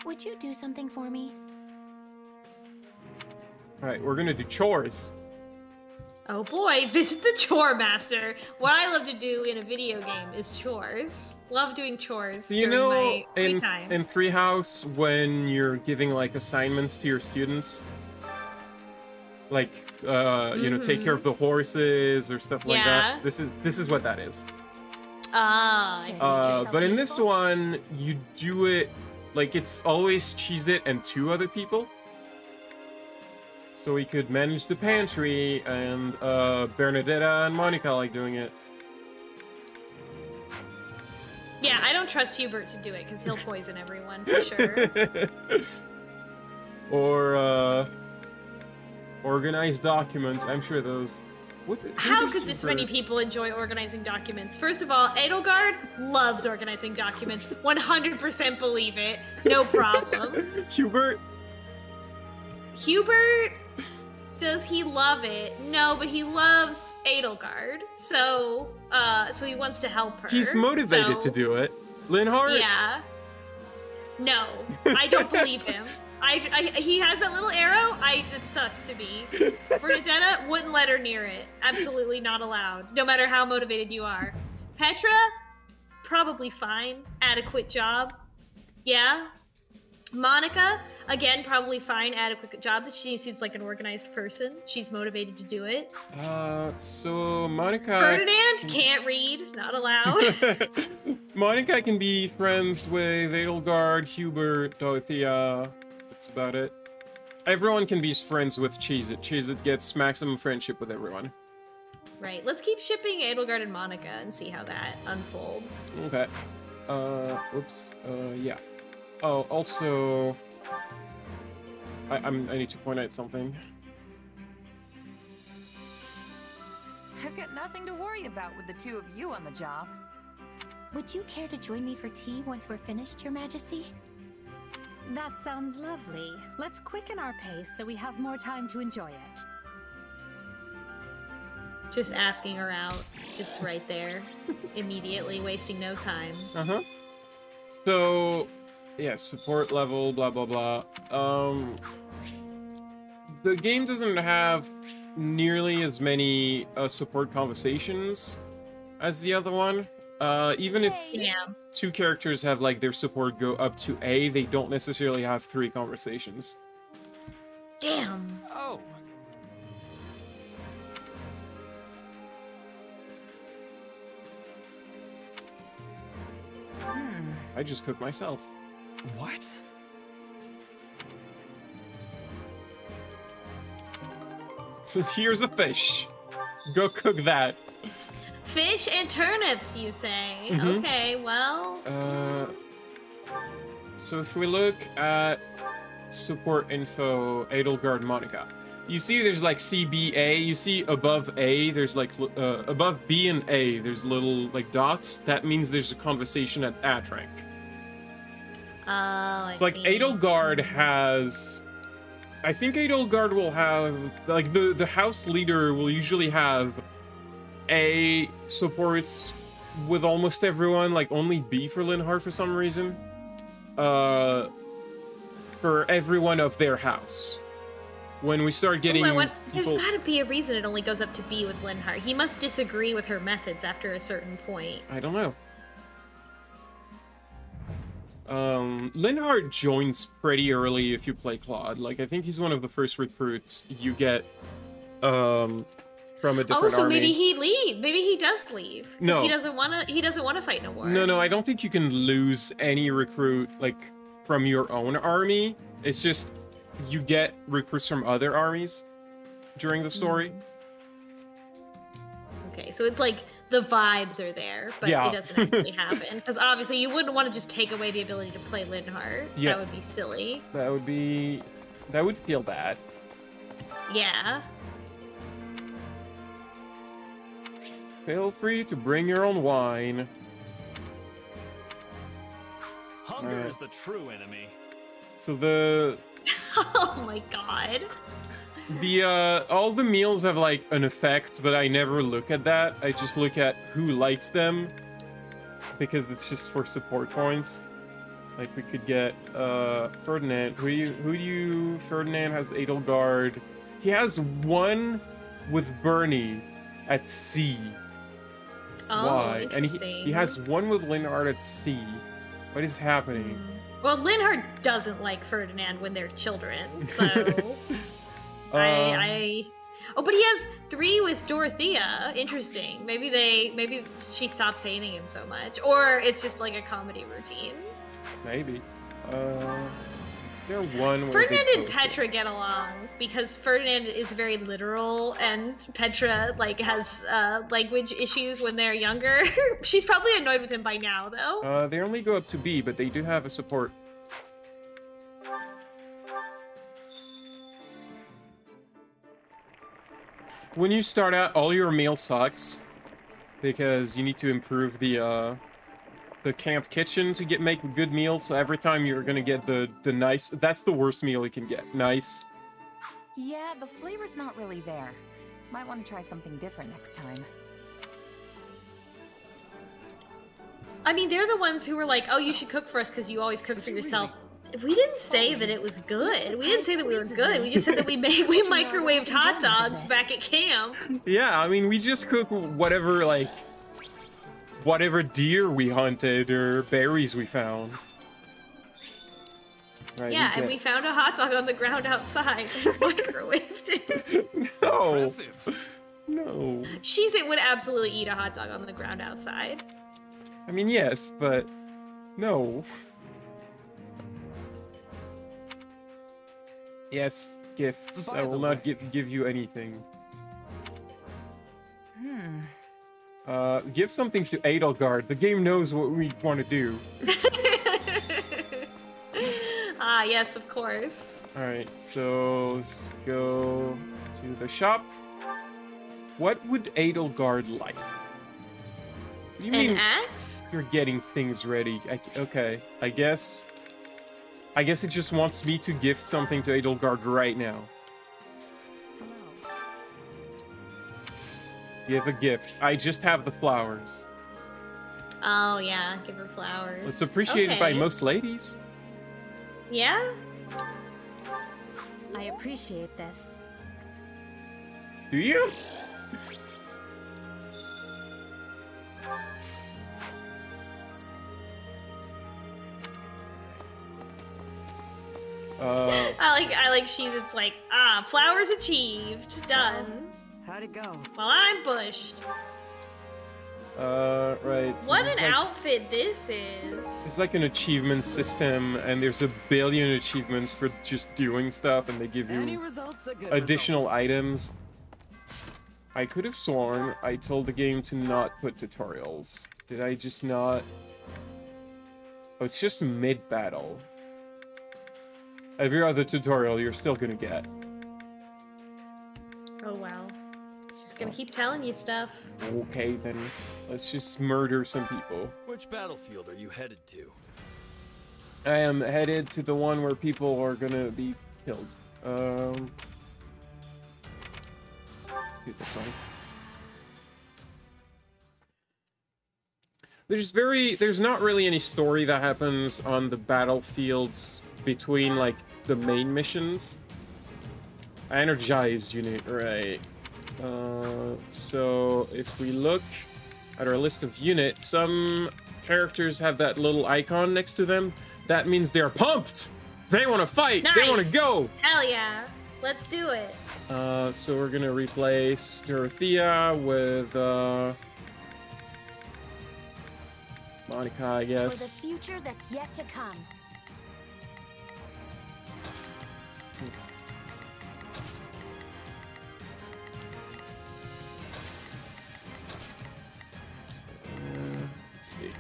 Would you do something for me? Alright, we're gonna do chores. Oh boy, visit the chore master. What I love to do in a video game is chores. Love doing chores You during know, my free in time. Treehouse, when you're giving, like, assignments to your students, like, you know, take care of the horses or stuff like that. This is what that is. Ah, I see. But in this one, you do it, like, it's always Cheese It and 2 other people. So we could manage the pantry, and Bernadetta and Monica like doing it. Yeah, I don't trust Hubert to do it because he'll poison everyone for sure. Or organize documents. I'm sure those How could this many people enjoy organizing documents? First of all, Edelgard loves organizing documents. 100% believe it. No problem. Hubert? Hubert, does he love it? No, but he loves Edelgard. So he wants to help her. He's motivated to do it. Linhardt? Yeah. No, I don't believe him. He has that little arrow. It's sus to me. Bernadetta wouldn't let her near it. Absolutely not allowed. No matter how motivated you are. Petra, probably fine. Adequate job. Yeah. Monica, again, probably fine. Adequate job. That she seems like an organized person. She's motivated to do it. So Monica. Ferdinand can't read. Not allowed. Monica can be friends with Edelgard, Hubert, Dorothea. That's about it. Everyone can be friends with Cheez-It. Cheez-It gets maximum friendship with everyone. Right. Let's keep shipping Edelgard and Monica and see how that unfolds. Okay. Whoops. Yeah. Oh, also... I need to point out something. I've got nothing to worry about with the two of you on the job. Would you care to join me for tea once we're finished, Your Majesty? That sounds lovely. Let's quicken our pace so we have more time to enjoy it. Just asking her out. Just right there. Immediately, wasting no time. Uh-huh. So, yeah, support level, blah, blah, blah. The game doesn't have nearly as many support conversations as the other one. Even if two characters have like their support go up to A, they don't necessarily have 3 conversations. Damn. Oh. I just cooked myself. What? So here's a fish. Go cook that. Fish and turnips, you say? Mm-hmm. Okay, well... So if we look at support info, Edelgard Monica, you see there's like CBA, you see above A, there's like, above B and A, there's little like dots. That means there's a conversation at rank. Oh, I so like see. Edelgard has... I think Edelgard will have, like the house leader will usually have A supports with almost everyone, like only B for Linhardt for some reason. For everyone of their house. When we start getting There's gotta be a reason it only goes up to B with Linhardt. He must disagree with her methods after a certain point. I don't know. Linhardt joins pretty early if you play Claude. Like, I think he's one of the first recruits you get, from a different army. Maybe Maybe he does leave. No. He doesn't wanna fight no war. No, I don't think you can lose any recruit, like, from your own army. It's just, you get recruits from other armies during the story. Okay, so it's like, the vibes are there, but Yeah. it doesn't actually happen. Because obviously you wouldn't want to just take away the ability to play Linhardt. Yeah. That would be silly. That would feel bad. Yeah. Feel free to bring your own wine. Hunger is the true enemy. So the Oh my god. all the meals have like an effect, but I never look at that. I just look at who likes them because it's just for support points. Like we could get Ferdinand. Ferdinand has Edelgard. He has one with Bernie at C. Oh, Why? And interesting. he has one with Linhardt at C. What is happening? Well, Linhardt doesn't like Ferdinand when they're children, so but he has 3 with Dorothea. Interesting. Maybe she stops hating him so much, or it's just like a comedy routine. Maybe. They're one. Ferdinand and Petra get along because Ferdinand is very literal, and Petra like has language issues when they're younger. She's probably annoyed with him by now, though. They only go up to B, but they do have a support. When you start out, all your meal sucks because you need to improve the camp kitchen to make good meals. So every time you're gonna get the nice, that's the worst meal you can get. Nice. Yeah, the flavor's not really there. Might want to try something different next time. I mean, they're the ones who were like, oh, you should cook for us because you always cook for yourself. We didn't say that it was good. We didn't say that we were good. We just said that we microwaved hot dogs back at camp. Yeah, I mean, we just cook whatever, like, whatever deer we hunted or berries we found. Right, yeah, and we found a hot dog on the ground outside and microwaved it. No. Impressive. No. She's would absolutely eat a hot dog on the ground outside. I mean, yes, but no. Yes, gifts. I will not give you anything. Give something to Edelgard. The game knows what we want to do. Ah, yes, of course. Alright, so let's go to the shop. What would Edelgard like? What do you mean? An axe? You're getting things ready. Okay, I guess it just wants me to gift something to Edelgard right now. Give a gift. I just have the flowers. Oh, yeah, give her flowers. It's appreciated by most ladies. Yeah? I appreciate this. Do you? I like she's, it's like, flowers achieved, done. How'd it go? Well, I'm bushed. Right. So what an outfit this is. It's like an achievement system, and there's a billion achievements for just doing stuff, and they give you additional items. I could have sworn I told the game to not put tutorials. Did I just not? Oh, it's just mid-battle. Every other tutorial you're still gonna get. Oh, wow. She's gonna keep telling you stuff. Okay, then let's just murder some people. Which battlefield are you headed to? I am headed to the one where people are gonna be killed. Let's do this one. There's not really any story that happens on the battlefields between, like, the main missions. Energized unit, right. So if we look at our list of units, some characters have that little icon next to them. That means they're pumped! They want to fight! Nice. They want to go! Hell yeah! Let's do it! So we're gonna replace Dorothea with, Monica, I guess. For the future that's yet to come. Let's see.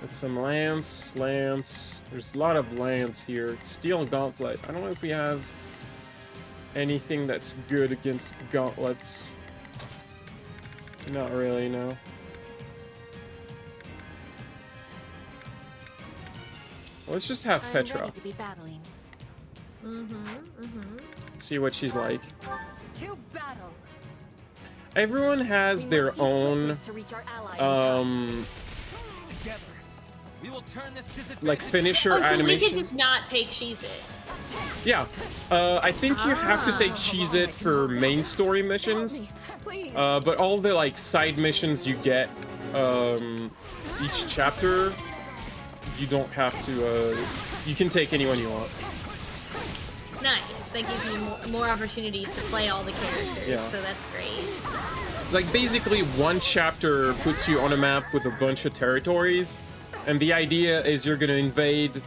Got some lance. There's a lot of lance here. Steel gauntlet. I don't know if we have anything that's good against gauntlets. Not really, no. Let's just have Petra. To be battling. See what she's like. To battle. Everyone has their own Together, we will turn this like finisher so animation. we could just not take Cheez-It. Yeah, I think you have to take Cheez-It for main story missions, but all the like side missions you get each chapter, you don't have to. You can take anyone you want. Nice. That gives you more opportunities to play all the characters. Yeah. So that's great. It's like basically one chapter puts you on a map with a bunch of territories, and the idea is you're gonna invade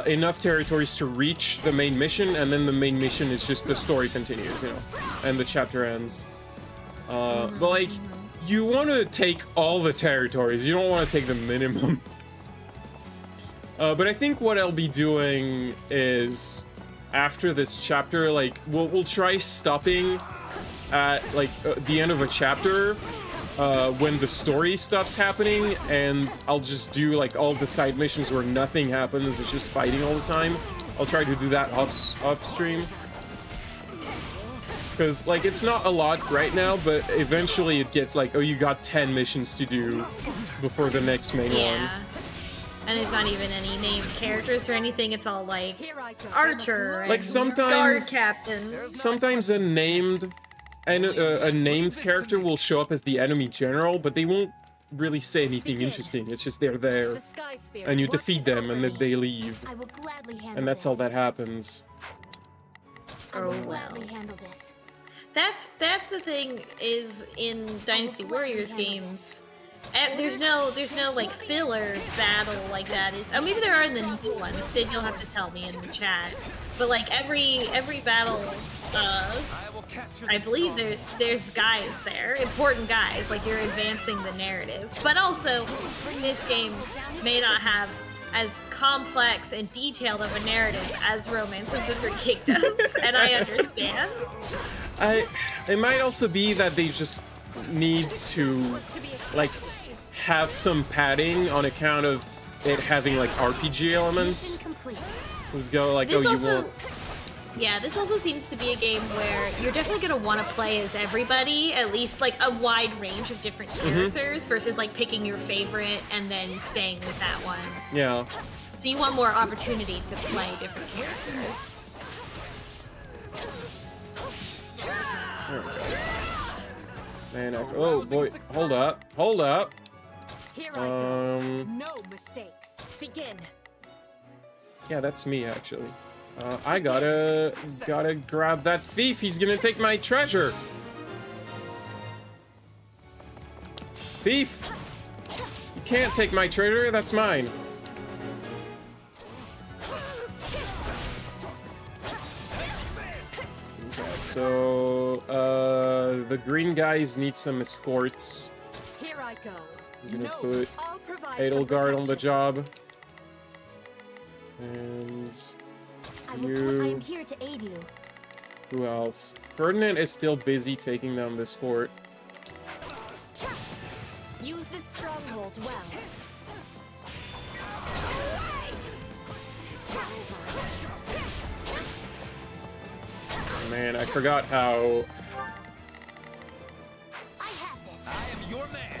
enough territories to reach the main mission, and then the main mission is just the story continues, you know, and the chapter ends. But like, you want to take all the territories. You don't want to take the minimum. But I think what I'll be doing is after this chapter, like, we'll try stopping at, like, the end of a chapter when the story stops happening, and I'll just do, like, all the side missions where nothing happens, it's just fighting all the time. I'll try to do that off stream. Because, like, it's not a lot right now, but eventually it gets like, oh, you got 10 missions to do before the next main one. And there's not even any named characters or anything. It's all like Archer, like and sometimes Guard Captain. Sometimes a named character will show up as the enemy general, but they won't really say anything interesting. It's just they're there, and you defeat them, and then they leave, and that's all that happens. Oh well. That's the thing is in Dynasty Warriors games. There's no like filler battle like that. Oh, maybe there are in the new ones. Sid, you'll have to tell me in the chat. But like every battle, I believe there's guys there, important guys. Like you're advancing the narrative. But also, this game may not have as complex and detailed of a narrative as Romance of the Three Kingdoms, and I understand. It might also be that they just need to, like, have some padding on account of it having, like, RPG elements. Let's go, like, this oh, also, you won't... Yeah, this also seems to be a game where you're definitely going to want to play as everybody, at least, like, a wide range of different characters, versus, like, picking your favorite and then staying with that one. Yeah. So you want more opportunity to play different characters. Man, oh boy, hold up. Here I go. No mistakes. Begin. Yeah, that's me actually. I gotta grab that thief. He's gonna take my treasure. Thief! You can't take my treasure. That's mine. So, the green guys need some escorts. Here I go. I'm gonna put Edelgard on the job. And I'm here to aid you. Who else? Ferdinand is still busy taking down this fort. Use this stronghold well. Man, I forgot how... I have this. I am your man.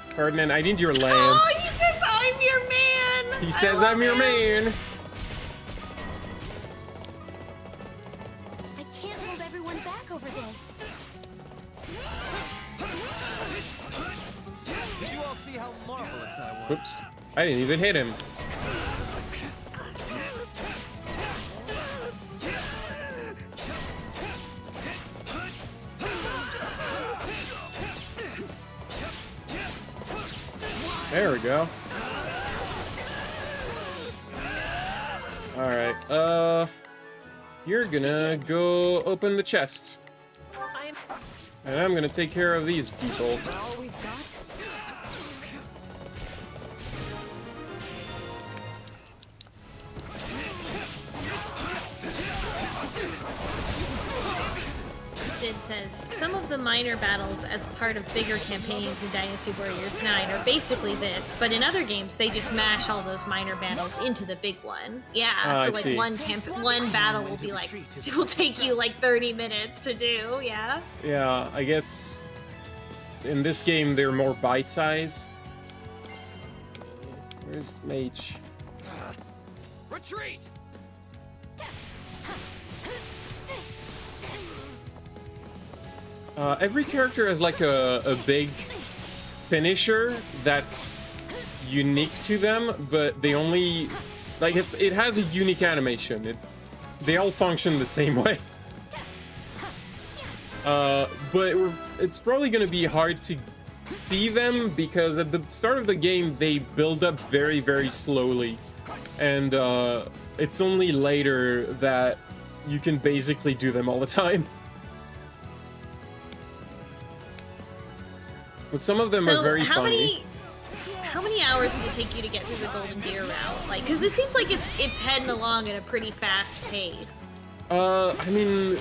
Ferdinand, I need your lance. Oh, he says I'm your man! He says I'm your man! I can't hold everyone back over this. Did you all see how marvelous I was? Whoops. I didn't even hit him. There we go. Alright, you're gonna go open the chest. And I'm gonna take care of these people. Sid says, some of the minor battles as part of bigger campaigns in Dynasty Warriors 9 are basically this, but in other games they just mash all those minor battles into the big one. Yeah, so like one battle will be like, will take you like 30 minutes to do, yeah? Yeah, I guess in this game they're more bite-sized. Where's Mage? Retreat! Every character has like a big finisher that's unique to them, but they only like it has a unique animation. They all function the same way. But it's probably gonna be hard to see them because at the start of the game they build up very, very slowly, and it's only later that you can basically do them all the time. But some of them are very funny. How many many hours did it take you to get through the Golden Deer route? Like, because this seems like it's heading along at a pretty fast pace. I mean,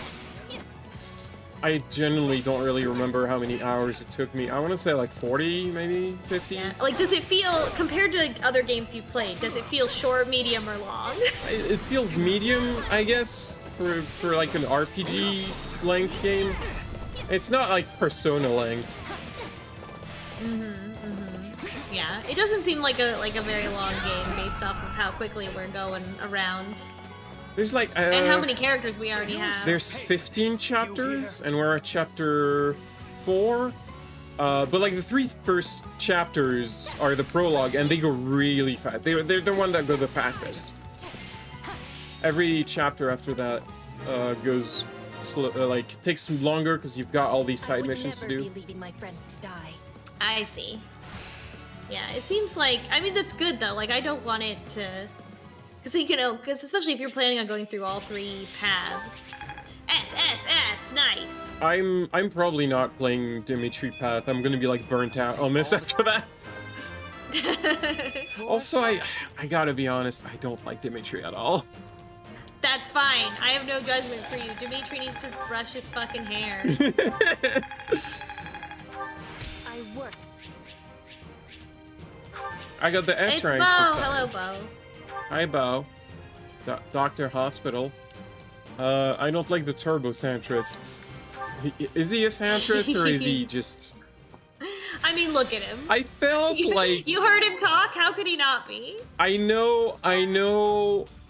I genuinely don't really remember how many hours it took me. I want to say like 40, maybe 50. Yeah. Like, does it feel, compared to other games you've played, does it feel short, medium, or long? It feels medium, I guess, for like an RPG length game. It's not like Persona length. Yeah, it doesn't seem like a very long game based off of how quickly we're going around. There's like and how many characters we already have. There's 15 chapters, and we're at chapter 4. But like the 3 first chapters are the prologue, and they go really fast. They're the one that go the fastest. Every chapter after that goes slow, like takes longer because you've got all these side missions to do. Be leaving my friends to die. I see. Yeah, it seems like, I mean, that's good though. Like, I don't want it to, because you know, because especially if you're planning on going through all 3 paths. Nice. I'm probably not playing Dimitri Path. I'm gonna be like burnt out on this after that. Also, I gotta be honest, I don't like Dimitri at all. That's fine. I have no judgment for you. Dimitri needs to brush his fucking hair. I work. I got the S it's rank. Bo. This time. Hello, Bo. Hi, Bo. Dr. Hospital. I don't like the turbo centrists. Is he a centrist or is he just... I mean, look at him. I felt like... You heard him talk? How could he not be? I know,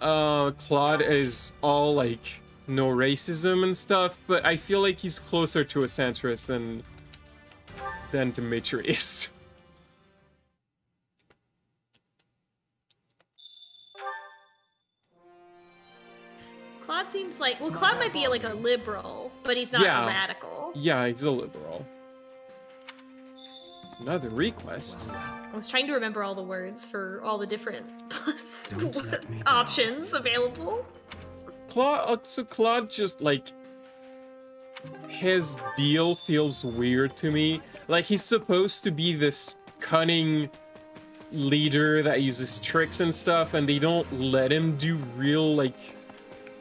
Claude is all, like, no racism and stuff, but I feel like he's closer to a centrist than Dimitri is. Claude seems like... Well, Claude might be like a liberal, but he's not a radical. Yeah, he's a liberal. Another request. I was trying to remember all the words for all the different options available. Claude just, like... His deal feels weird to me. Like, he's supposed to be this cunning leader that uses tricks and stuff, and they don't let him do real, like...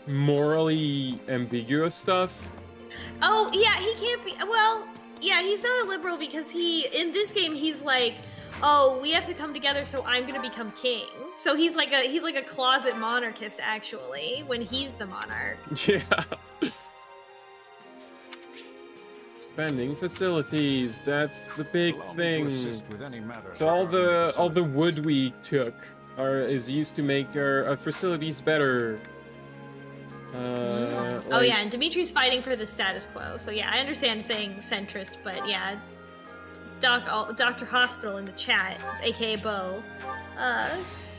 morally ambiguous stuff. Oh, yeah, he can't be... Well, yeah, he's not a liberal because in this game, he's like, oh, we have to come together so I'm gonna become king. So he's like a closet monarchist, actually, when he's the monarch. Yeah. Spending facilities, that's the big thing. So all the wood we took is used to make our facilities better. Oh yeah, and Dimitri's fighting for the status quo. So yeah, I understand saying centrist, but yeah, Dr. Hospital in the chat, aka Bo,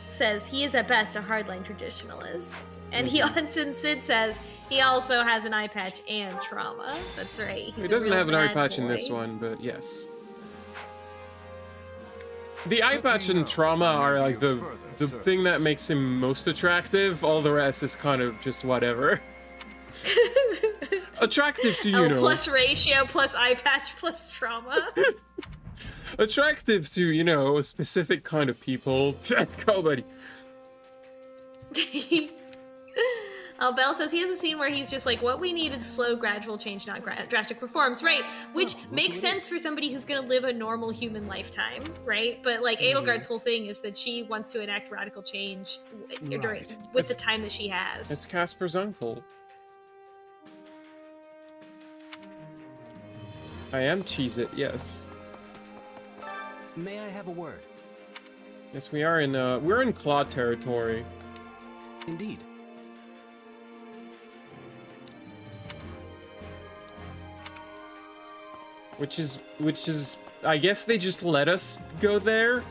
says he is at best a hardline traditionalist, and Sid says he also has an eye patch and trauma. That's right. He doesn't have an eye patch in this one, but yes. The eye patch and trauma are like the thing that makes him most attractive. All the rest is kind of just whatever. Attractive to, you know. Plus ratio, plus eye patch, plus trauma. Attractive to, you know, a specific kind of people. Go, buddy. Oh, Belle says he has a scene where he's just like, what we need is slow, gradual change, not drastic reforms. Right, which makes sense for somebody who's going to live a normal human lifetime, right? But, like, Edelgard's whole thing is that she wants to enact radical change with the time that she has. It's Casper's uncle. I am Cheez-It, yes. May I have a word? Yes, we are in, we're in Claude territory. Indeed. Which is, I guess they just let us go there.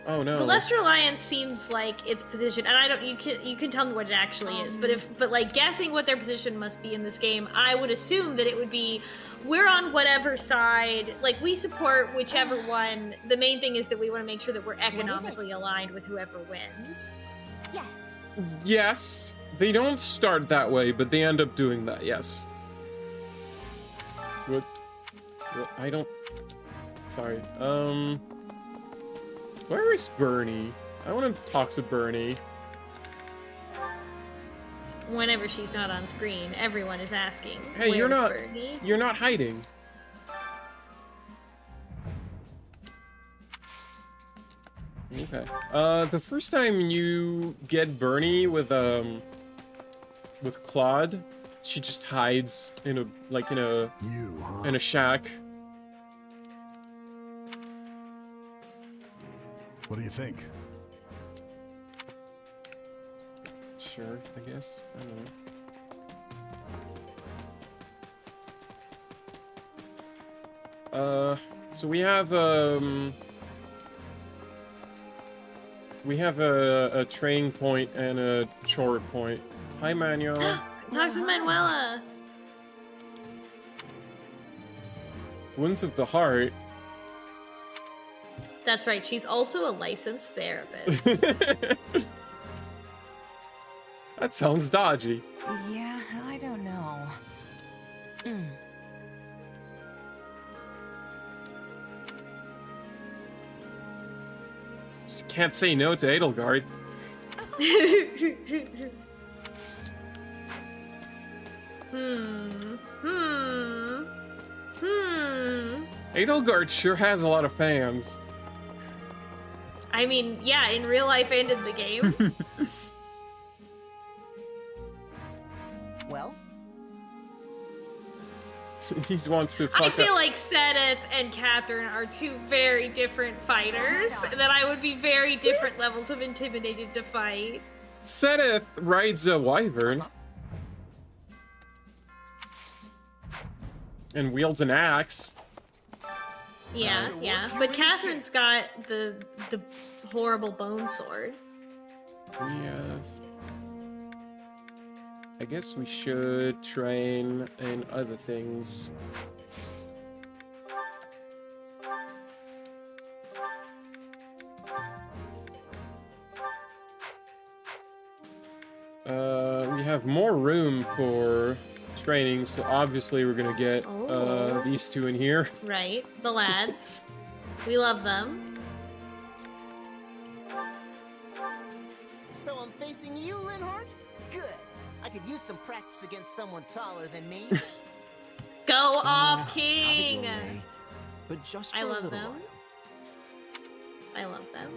Oh no. The Lester Alliance seems like its position, and I don't. You can tell me what it actually is, but like guessing what their position must be in this game, I would assume that it would be, we're on whatever side. Like we support whichever one. The main thing is that we want to make sure that we're economically aligned with whoever wins. Yes. Yes. They don't start that way, but they end up doing that. Yes. I don't... Sorry. Where is Bernie? I want to talk to Bernie. Whenever she's not on screen, everyone is asking, Hey, where's you're not... Bernie? You're not hiding. Okay. The first time you get Bernie with Claude, she just hides in a in a shack. What do you think? Sure, I guess. I don't know. So we have a training point and a chore point. Hi, Manuel. Talk to Manuela. Wounds of the heart. That's right. She's also a licensed therapist. That sounds dodgy. Yeah, I don't know. Can't say no to Edelgard. Edelgard sure has a lot of fans. I mean, yeah, in real life and in the game. Well? He wants to fuck I feel up. like Sedith and Catherine are two very different fighters that I would be very different levels of intimidated to fight. Sedith rides a wyvern. And wields an axe. Yeah, yeah. But Catherine's got the horrible bone sword. Yeah. I guess we should train in other things. We have more room for training, so obviously we're gonna get these two in here. Right, the lads. We love them. So I'm facing you, Linhardt? Good. I could use some practice against someone taller than me. Go off, King! But just for I a love little them. while. I love them.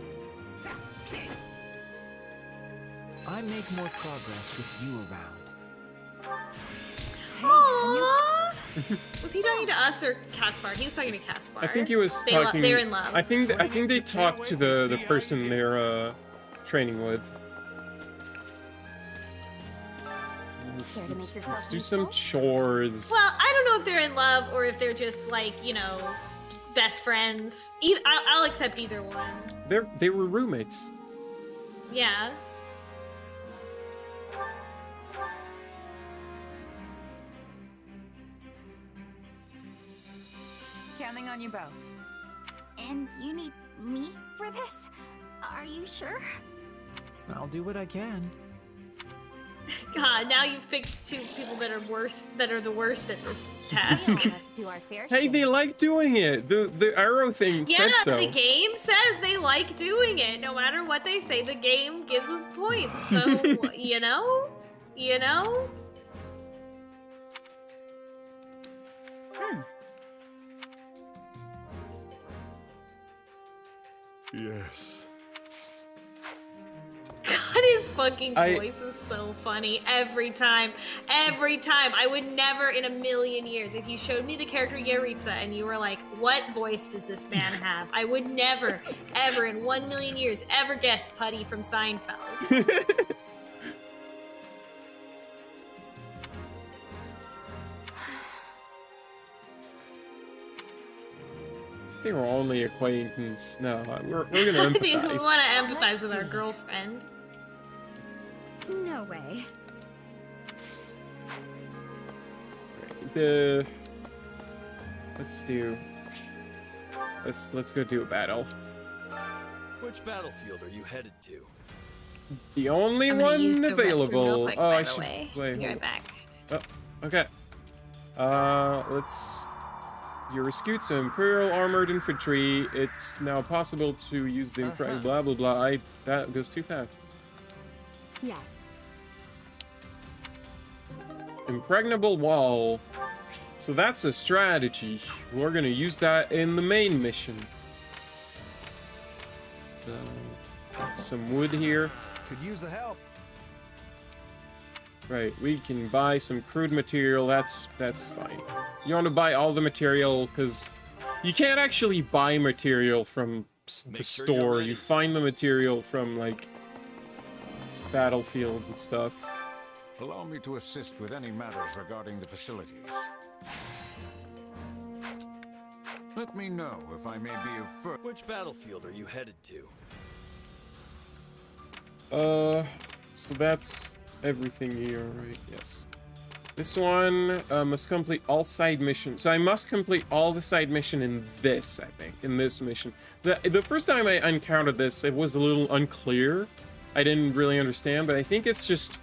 I make more progress with you around. Aww. Was he talking to us or Caspar? He was talking to Caspar. I think he was talking. They're in love. I think they talked to the person they're training with. Let's do some chores. Well, I don't know if they're in love or if they're just like, you know, best friends. I'll accept either one. They were roommates. Yeah. Counting on you both. And you need me for this? Are you sure? I'll do what I can. God, now you've picked two people that are worse, that are the worst at this task. Hey, they like doing it. The arrow thing said so. The game says they like doing it. No matter what they say, the game gives us points. So, you know? Yes. God, his fucking voice is so funny every time. Every time. I would never in a million years, if you showed me the character Yaritza and you were like, what voice does this man have? I would never, ever in 1 million years ever guess Putty from Seinfeld. They were only acquaintance. No, we're gonna empathize. We want to empathize with our girlfriend. No way. Let's go do a battle. Which battlefield are you headed to? The only I'm gonna use one the restroom real available. quick, Oh, by I the should way. wait. Be right back. Oh, okay. Let's. You rescued some Imperial armored infantry. It's now possible to use the blah blah blah. That goes too fast. Yes. Impregnable wall. So that's a strategy. We're gonna use that in the main mission. Some wood here. Could use the help. Right, we can buy some crude material. That's fine. You want to buy all the material because you can't actually buy material from the store. You find the material from like battlefields and stuff. Allow me to assist with any matters regarding the facilities. Let me know if I may be of further. Which battlefield are you headed to? So that's everything here, right? Yes. This one must complete all side missions. So I must complete all the side mission in this, I think, in this mission. The first time I encountered this, it was a little unclear. I didn't really understand, but I think it's just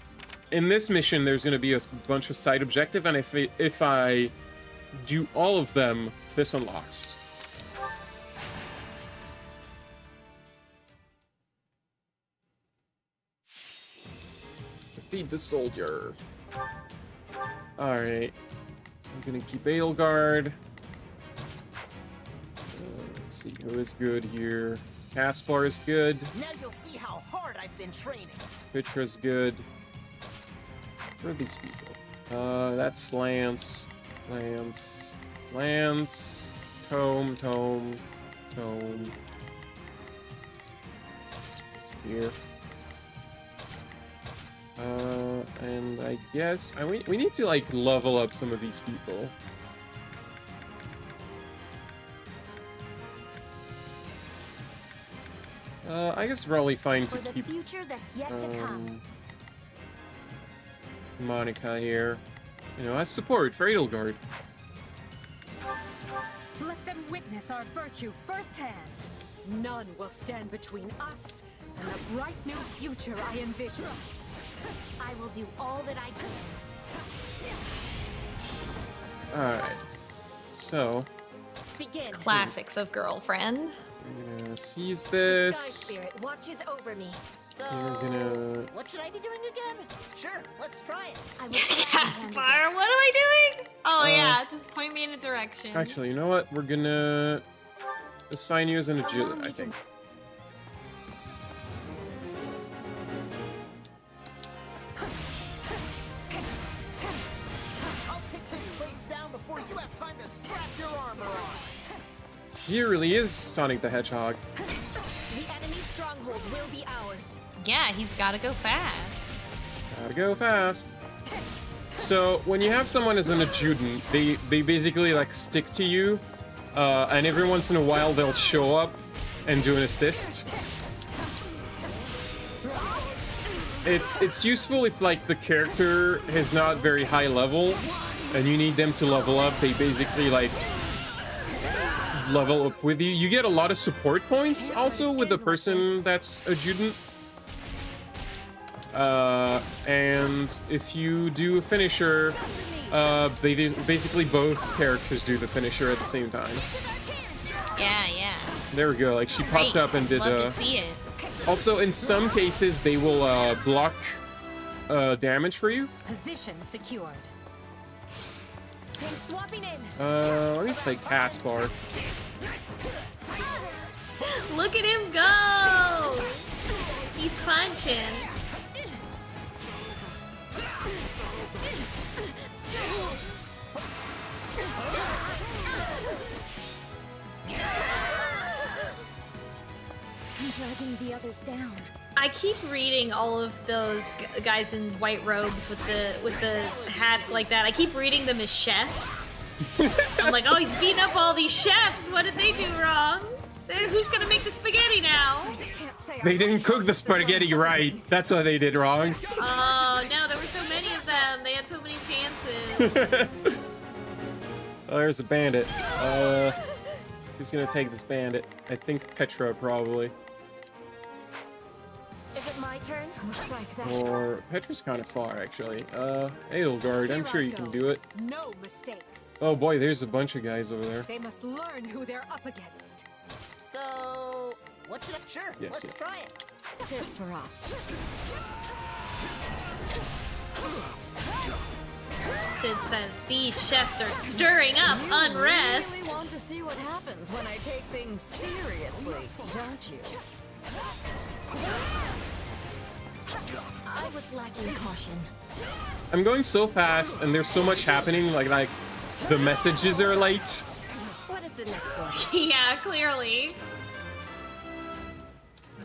in this mission there's going to be a bunch of side objective, and if I do all of them, this unlocks. Defeat the soldier. Alright. I'm gonna keep Edelgard. Let's see who is good here. Caspar is good. Now you'll see how hard I've been training. Petra's good. Where are these people? That's Lance. Lance. Tome. Here. And I guess we need to like level up some of these people. I guess probably fine to keep future that's yet to come. Monica here, you know, as support for Edelgard. Let them witness our virtue firsthand. None will stand between us and the bright new future I envision. I will do all that I can. Alright. So. Begin. Classics of girlfriend. We're gonna seize this. Sky Spirit watches over me. So, We're gonna... what should I be doing again? Sure, let's try it. Caspar, what am I doing? Oh yeah, just point me in a direction. Actually, you know what? We're gonna assign you as an agility, I think. I'll take this place down before you have time to strap your armor on. He really is Sonic the Hedgehog. The enemy's stronghold will be ours. Yeah, he's gotta go fast. Gotta go fast. So when you have someone as an adjutant, they basically like stick to you, and every once in a while they'll show up and do an assist. It's useful if like the character is not very high level and you need them to level up. They basically like level up with you. You get a lot of support points also with the person that's adjutant. And if you do a finisher, basically both characters do the finisher at the same time. Yeah. There we go. Like she popped up and did. Love to see it. Also, in some cases, they will block damage for you. Position secured. I'm swapping in. Let me play Caspar. Look at him go! He's punching. I'm dragging the others down. I keep reading all of those guys in white robes with the hats like that. I keep reading them as chefs. I'm like, oh, he's beating up all these chefs. What did they do wrong? Who's gonna make the spaghetti now? They didn't cook the spaghetti right. That's what they did wrong. Oh no, there were so many of them. They had so many chances. Oh, there's a bandit. Who's gonna take this bandit? I think Petra probably. Is it my turn? Looks like that. Or Petra's kind of far actually. Edelgard, I'm sure you can do it. No mistakes. Oh boy, there's a bunch of guys over there. They must learn who they're up against. So, what should I? Sure, Yes, let's try it. That's it for us. Sid says these chefs are stirring up unrest. You really want to see what happens when I take things seriously, don't you? I was lacking caution. I'm going so fast, and there's so much happening. Like the messages are late. What is the next one? Yeah, clearly.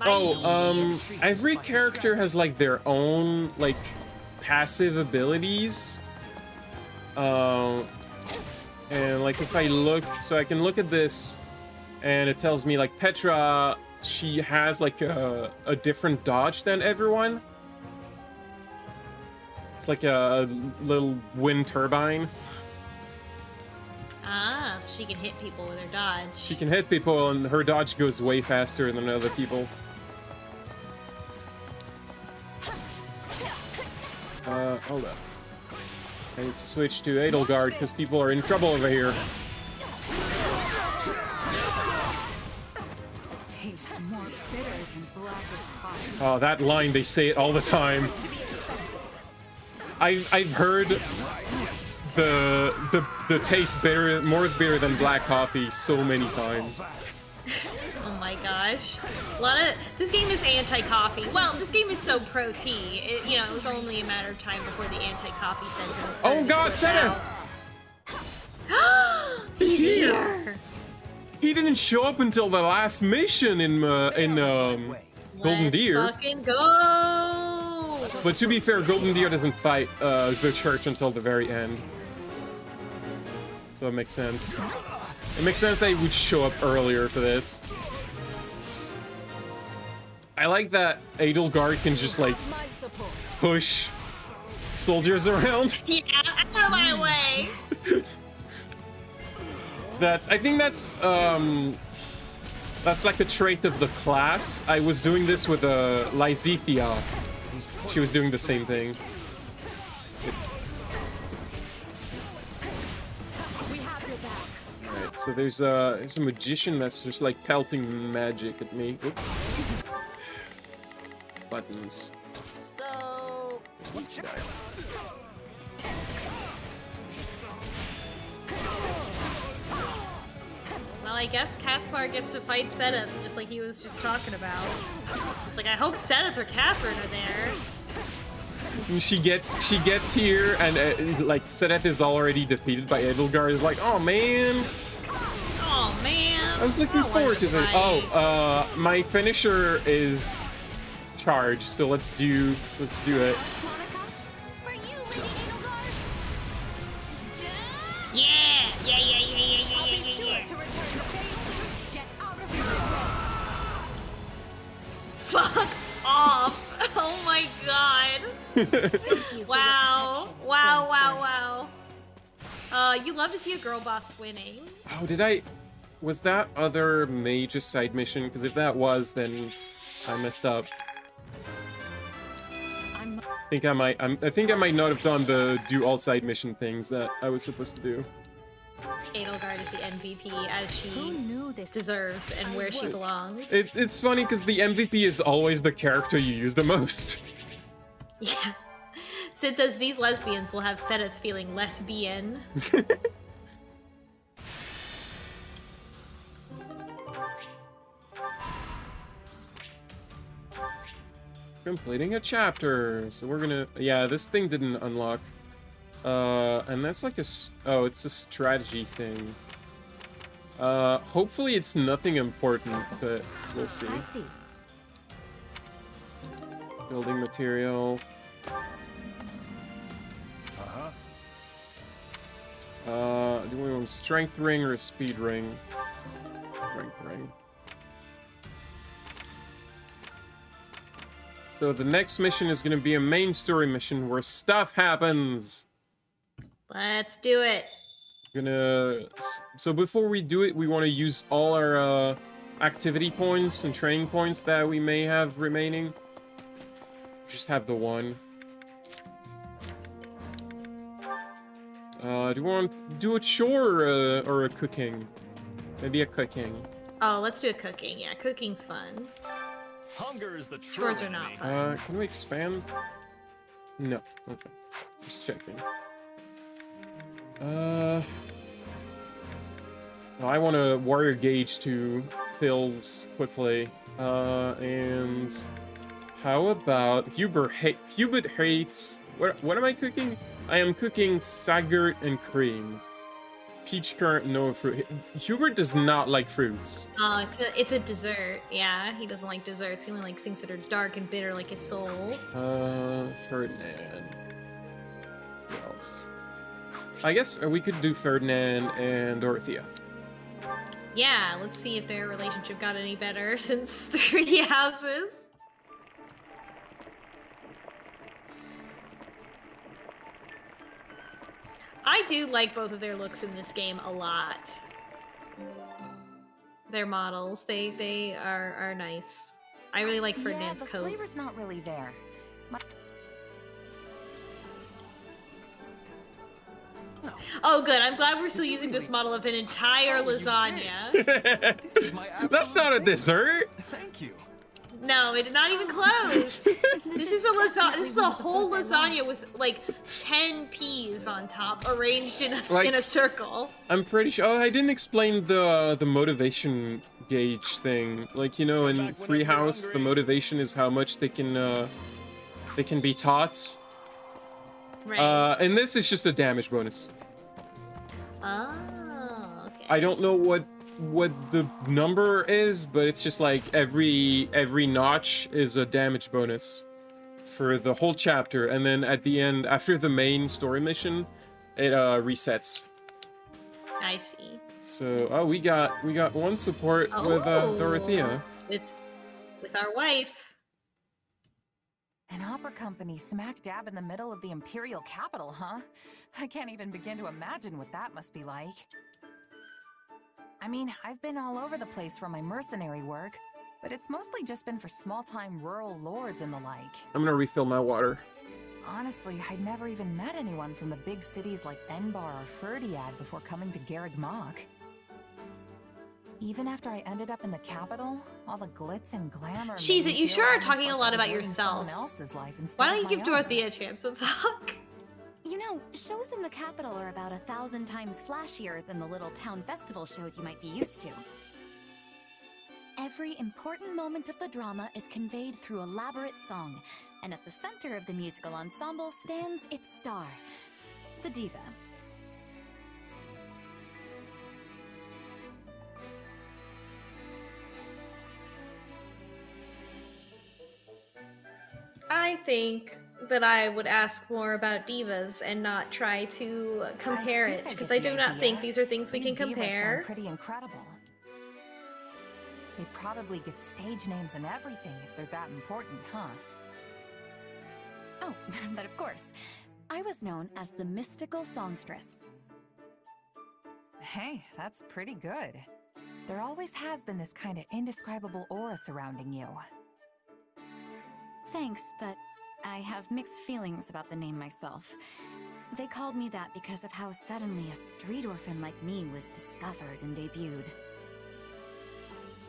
Oh, every character has like their own like passive abilities. And like if I look, so I can look at this, and it tells me like Petra, she has like a different dodge than everyone. It's like a little wind turbine. Ah, so she can hit people with her dodge. She can hit people, and her dodge goes way faster than other people. Hold up. I need to switch to Edelgard because people are in trouble over here. Oh, that line, they say it all the time. I've heard the taste bitter, more bitter than black coffee so many times. Oh my gosh. This game is anti-coffee. Well, this game is so pro-tea. It was only a matter of time before the anti-coffee sentiment started. Oh god, Senna! He's here! He didn't show up until the last mission in Golden Deer. Let's fucking go! But to be fair, Golden Deer doesn't fight the church until the very end. So it makes sense. It makes sense that he would show up earlier for this. I like that Edelgard can just like push soldiers around. Yeah, out of my way. I think that's like a trait of the class. I was doing this with Lysithia. She was doing the same thing. Alright, so there's a magician that's just like pelting magic at me. Oops. Buttons. So, what should I? Well, I guess Caspar gets to fight Sedith, just like he was just talking about. It's like, I hope Sedith or Catherine are there. She gets here, and like Sedith is already defeated by Edelgard. Is like, oh man. Oh man. I was looking forward to this. Oh, my finisher is charged, so let's do it. Yeah. Fuck off. Oh my god. Wow. Wow. You love to see a girl boss winning. Oh, was that other major side mission? Because if that was, then I messed up. I think I might not have done the do all side mission things that I was supposed to do. Edelgard is the MVP as she deserves and where she belongs. It's funny because the MVP is always the character you use the most. Yeah. Sid says these lesbians will have Sedith feeling lesbian. Completing a chapter. So we're gonna... Yeah, this thing didn't unlock. And that's like it's a strategy thing. Hopefully it's nothing important, but we'll see. I see. Building material. Do we want a strength ring or a speed ring? Strength ring. So the next mission is going to be a main story mission where stuff happens. Let's do it. So before we do it, we want to use all our activity points and training points that we may have remaining. Just have the one. Do you want to do a chore or a cooking? Maybe a cooking. Oh, let's do a cooking. Yeah, cooking's fun. Hunger is the chores are not fun. Can we expand? No. Okay. Just checking. I want a warrior gauge to fills quickly. And how about Hubert hates. What am I cooking? I am cooking sagert and cream. Peach currant, no fruit. Hubert does not like fruits. Oh, it's a dessert. Yeah, he doesn't like desserts. He only likes things that are dark and bitter like his soul. Ferdinand. Who else? I guess we could do Ferdinand and Dorothea. Yeah, let's see if their relationship got any better since 3 houses. I do like both of their looks in this game a lot. Their models, they are nice. I really like Ferdinand's coat. The flavor's not really there. Oh, good. I'm glad we're still using this model of an entire lasagna. This is my That's not a dessert. Thank you. No, it did not even close. This is a lasagna. This is a whole lasagna with like 10 peas on top, arranged in a circle. I'm pretty sure. Oh, I didn't explain the motivation gauge thing. Like, you know, in Free House, the motivation is how much they can be taught. Right. And this is just a damage bonus. Oh, okay. I don't know what the number is, but it's just like every notch is a damage bonus for the whole chapter, and then at the end, after the main story mission, it resets. I see. So, oh, we got one support with Dorothea. With our wife. An opera company smack dab in the middle of the imperial capital, huh? I can't even begin to imagine what that must be like. I mean, I've been all over the place for my mercenary work, but it's mostly just been for small-time rural lords and the like. I'm gonna refill my water. Honestly, I'd never even met anyone from the big cities like Enbar or Ferdiad before coming to Garreg Mach. Even after I ended up in the capital, all the glitz and glamour. She's it. You sure are talking a lot about yourself. Life Why don't you give Dorothea a chance to talk? You know, shows in the capital are about 1,000 times flashier than the little town festival shows you might be used to. Every important moment of the drama is conveyed through elaborate song, and at the center of the musical ensemble stands its star, the diva. I think that I would ask more about divas and not try to compare it, because I do not think these are things we can compare. Sound pretty incredible. They probably get stage names and everything if they're that important, huh? Oh, but of course. I was known as the mystical songstress. Hey, that's pretty good. There always has been this kind of indescribable aura surrounding you. Thanks, but I have mixed feelings about the name myself. They called me that because of how suddenly a street orphan like me was discovered and debuted.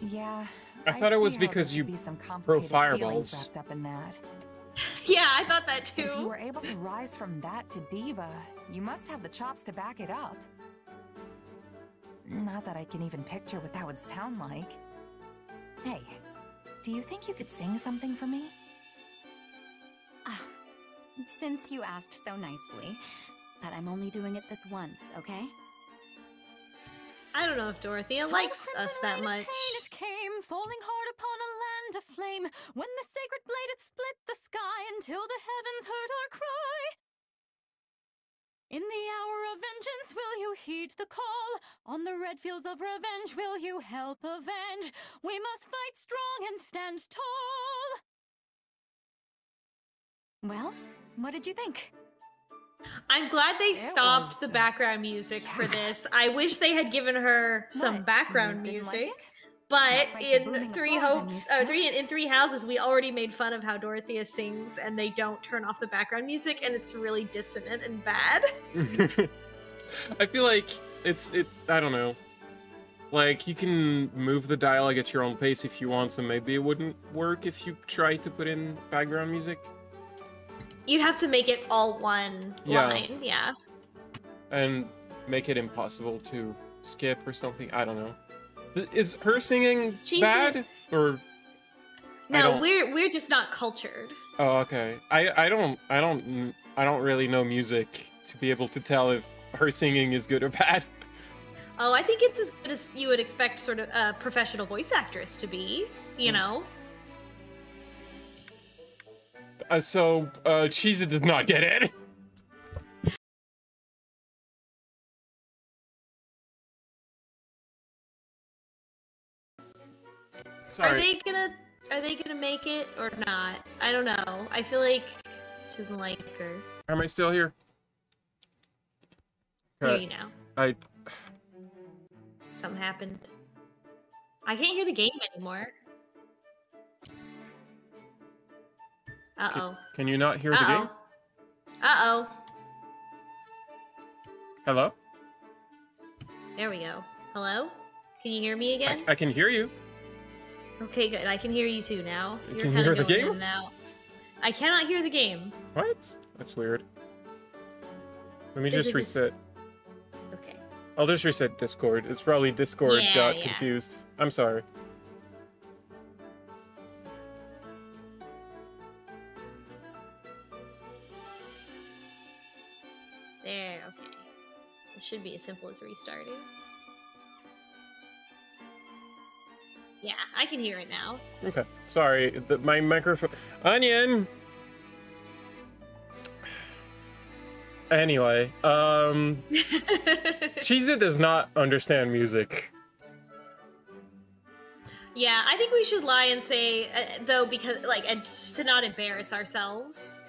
Yeah, I thought it was because you throw fireballs. Wrapped up in that. Yeah, I thought that too. If you were able to rise from that to diva, you must have the chops to back it up. Not that I can even picture what that would sound like. Hey, do you think you could sing something for me? Since you asked so nicely, but I'm only doing it this once, okay? I don't know if Dorothea likes us that much. It came, falling hard upon a land aflame, when the sacred blade it split the sky until the heavens heard our cry. In the hour of vengeance will you heed the call? On the red fields of revenge will you help avenge? We must fight strong and stand tall. Well, what did you think? I'm glad they stopped the background music for this. I wish they had given her some background music. But in Three Houses, we already made fun of how Dorothea sings and they don't turn off the background music, and it's really dissonant and bad. I feel like it's I don't know. Like, you can move the dialogue at your own pace if you want, so maybe it wouldn't work if you tried to put in background music. You'd have to make it all one line, yeah. And make it impossible to skip or something. I don't know. Is her singing bad? Or no, we're just not cultured. Oh, okay. I don't really know music to be able to tell if her singing is good or bad. Oh, I think it's as good as you would expect sort of a professional voice actress to be, you know? So, Cheesa does not get it. Sorry. Are they gonna make it or not? I don't know. I feel like she doesn't like her. Am I still here? Hear you now. Something happened. I can't hear the game anymore. Uh-oh. Can you not hear the game? Uh-oh. Hello? There we go. Hello? Can you hear me again? I can hear you. Okay, good. I can hear you too now. You're can you hear the game? Now. I cannot hear the game. What? That's weird. Let me just reset. Okay. I'll just reset Discord. It's probably Discord got confused. I'm sorry. There, okay. It should be as simple as restarting. Yeah, I can hear it now. Okay. Sorry, my microphone... Onion! Anyway, Cheesa does not understand music. Yeah, I think we should lie and say, though, because, like, and just to not embarrass ourselves.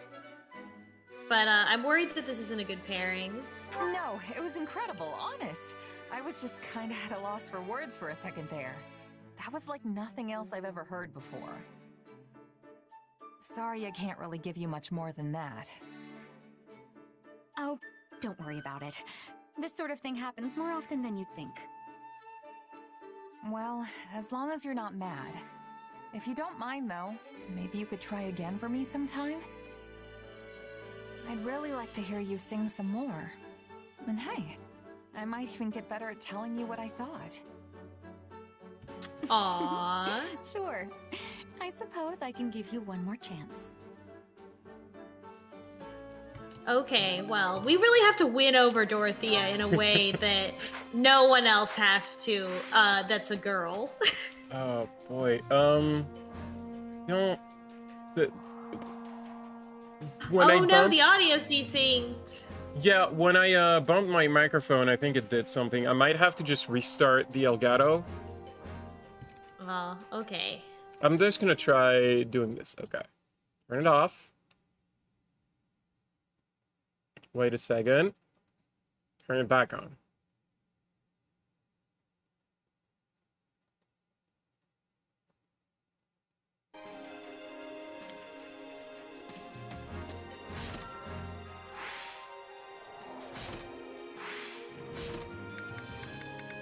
But, I'm worried that this isn't a good pairing. No, it was incredible, honest. I was just kinda at a loss for words for a second there. That was like nothing else I've ever heard before. Sorry I can't really give you much more than that. Oh, don't worry about it. This sort of thing happens more often than you'd think. Well, as long as you're not mad. If you don't mind, though, maybe you could try again for me sometime? I'd really like to hear you sing some more. And hey, I might even get better at telling you what I thought. Aww. Sure. I suppose I can give you one more chance. Okay, well, we really have to win over Dorothea in a way that no one else has to, that's a girl. Oh, boy, no, the audio's desynced. Yeah, when I, bumped my microphone, I think it did something. I might have to just restart the Elgato. Oh, okay. I'm just gonna try doing this, okay. Turn it off. Wait a second. Turn it back on.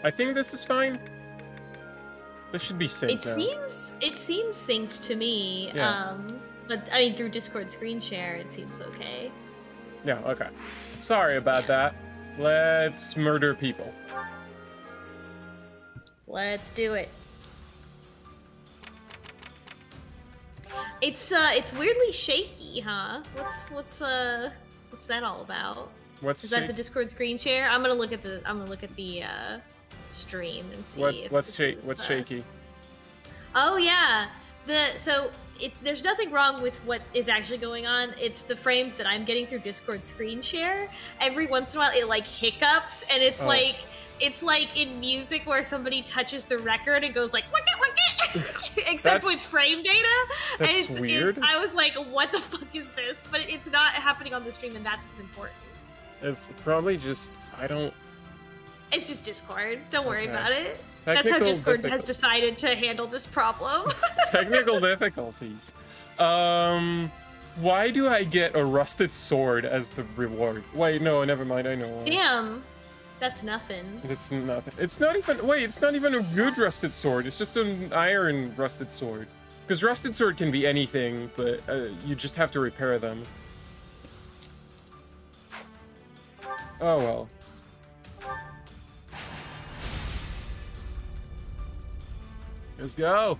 I think this is fine. This should be synced now. It seems synced to me. Yeah. But I mean through Discord screen share it seems okay. Yeah, okay. Sorry about that. Let's murder people. Let's do it. It's weirdly shaky, huh? What's that all about? Is that the Discord screen share? I'm gonna look at the stream and see what's shaky. Oh yeah. There's nothing wrong with what is actually going on. It's the frames that I'm getting through Discord screen share. Every once in a while it like hiccups and it's like in music where somebody touches the record and goes like except with frame data. That's and weird. I was like, what the fuck is this? But it's not happening on the stream and that's what's important. It's probably just It's just Discord. Don't worry about it. Technical That's how Discord has decided to handle this problem. Technical difficulties. Why do I get a rusted sword as the reward? Wait, no, never mind. I know. Damn. That's nothing. It's nothing. It's not even. Wait, it's not even a good rusted sword. It's just an iron rusted sword. Because rusted sword can be anything, but you just have to repair them. Oh well. Let's go.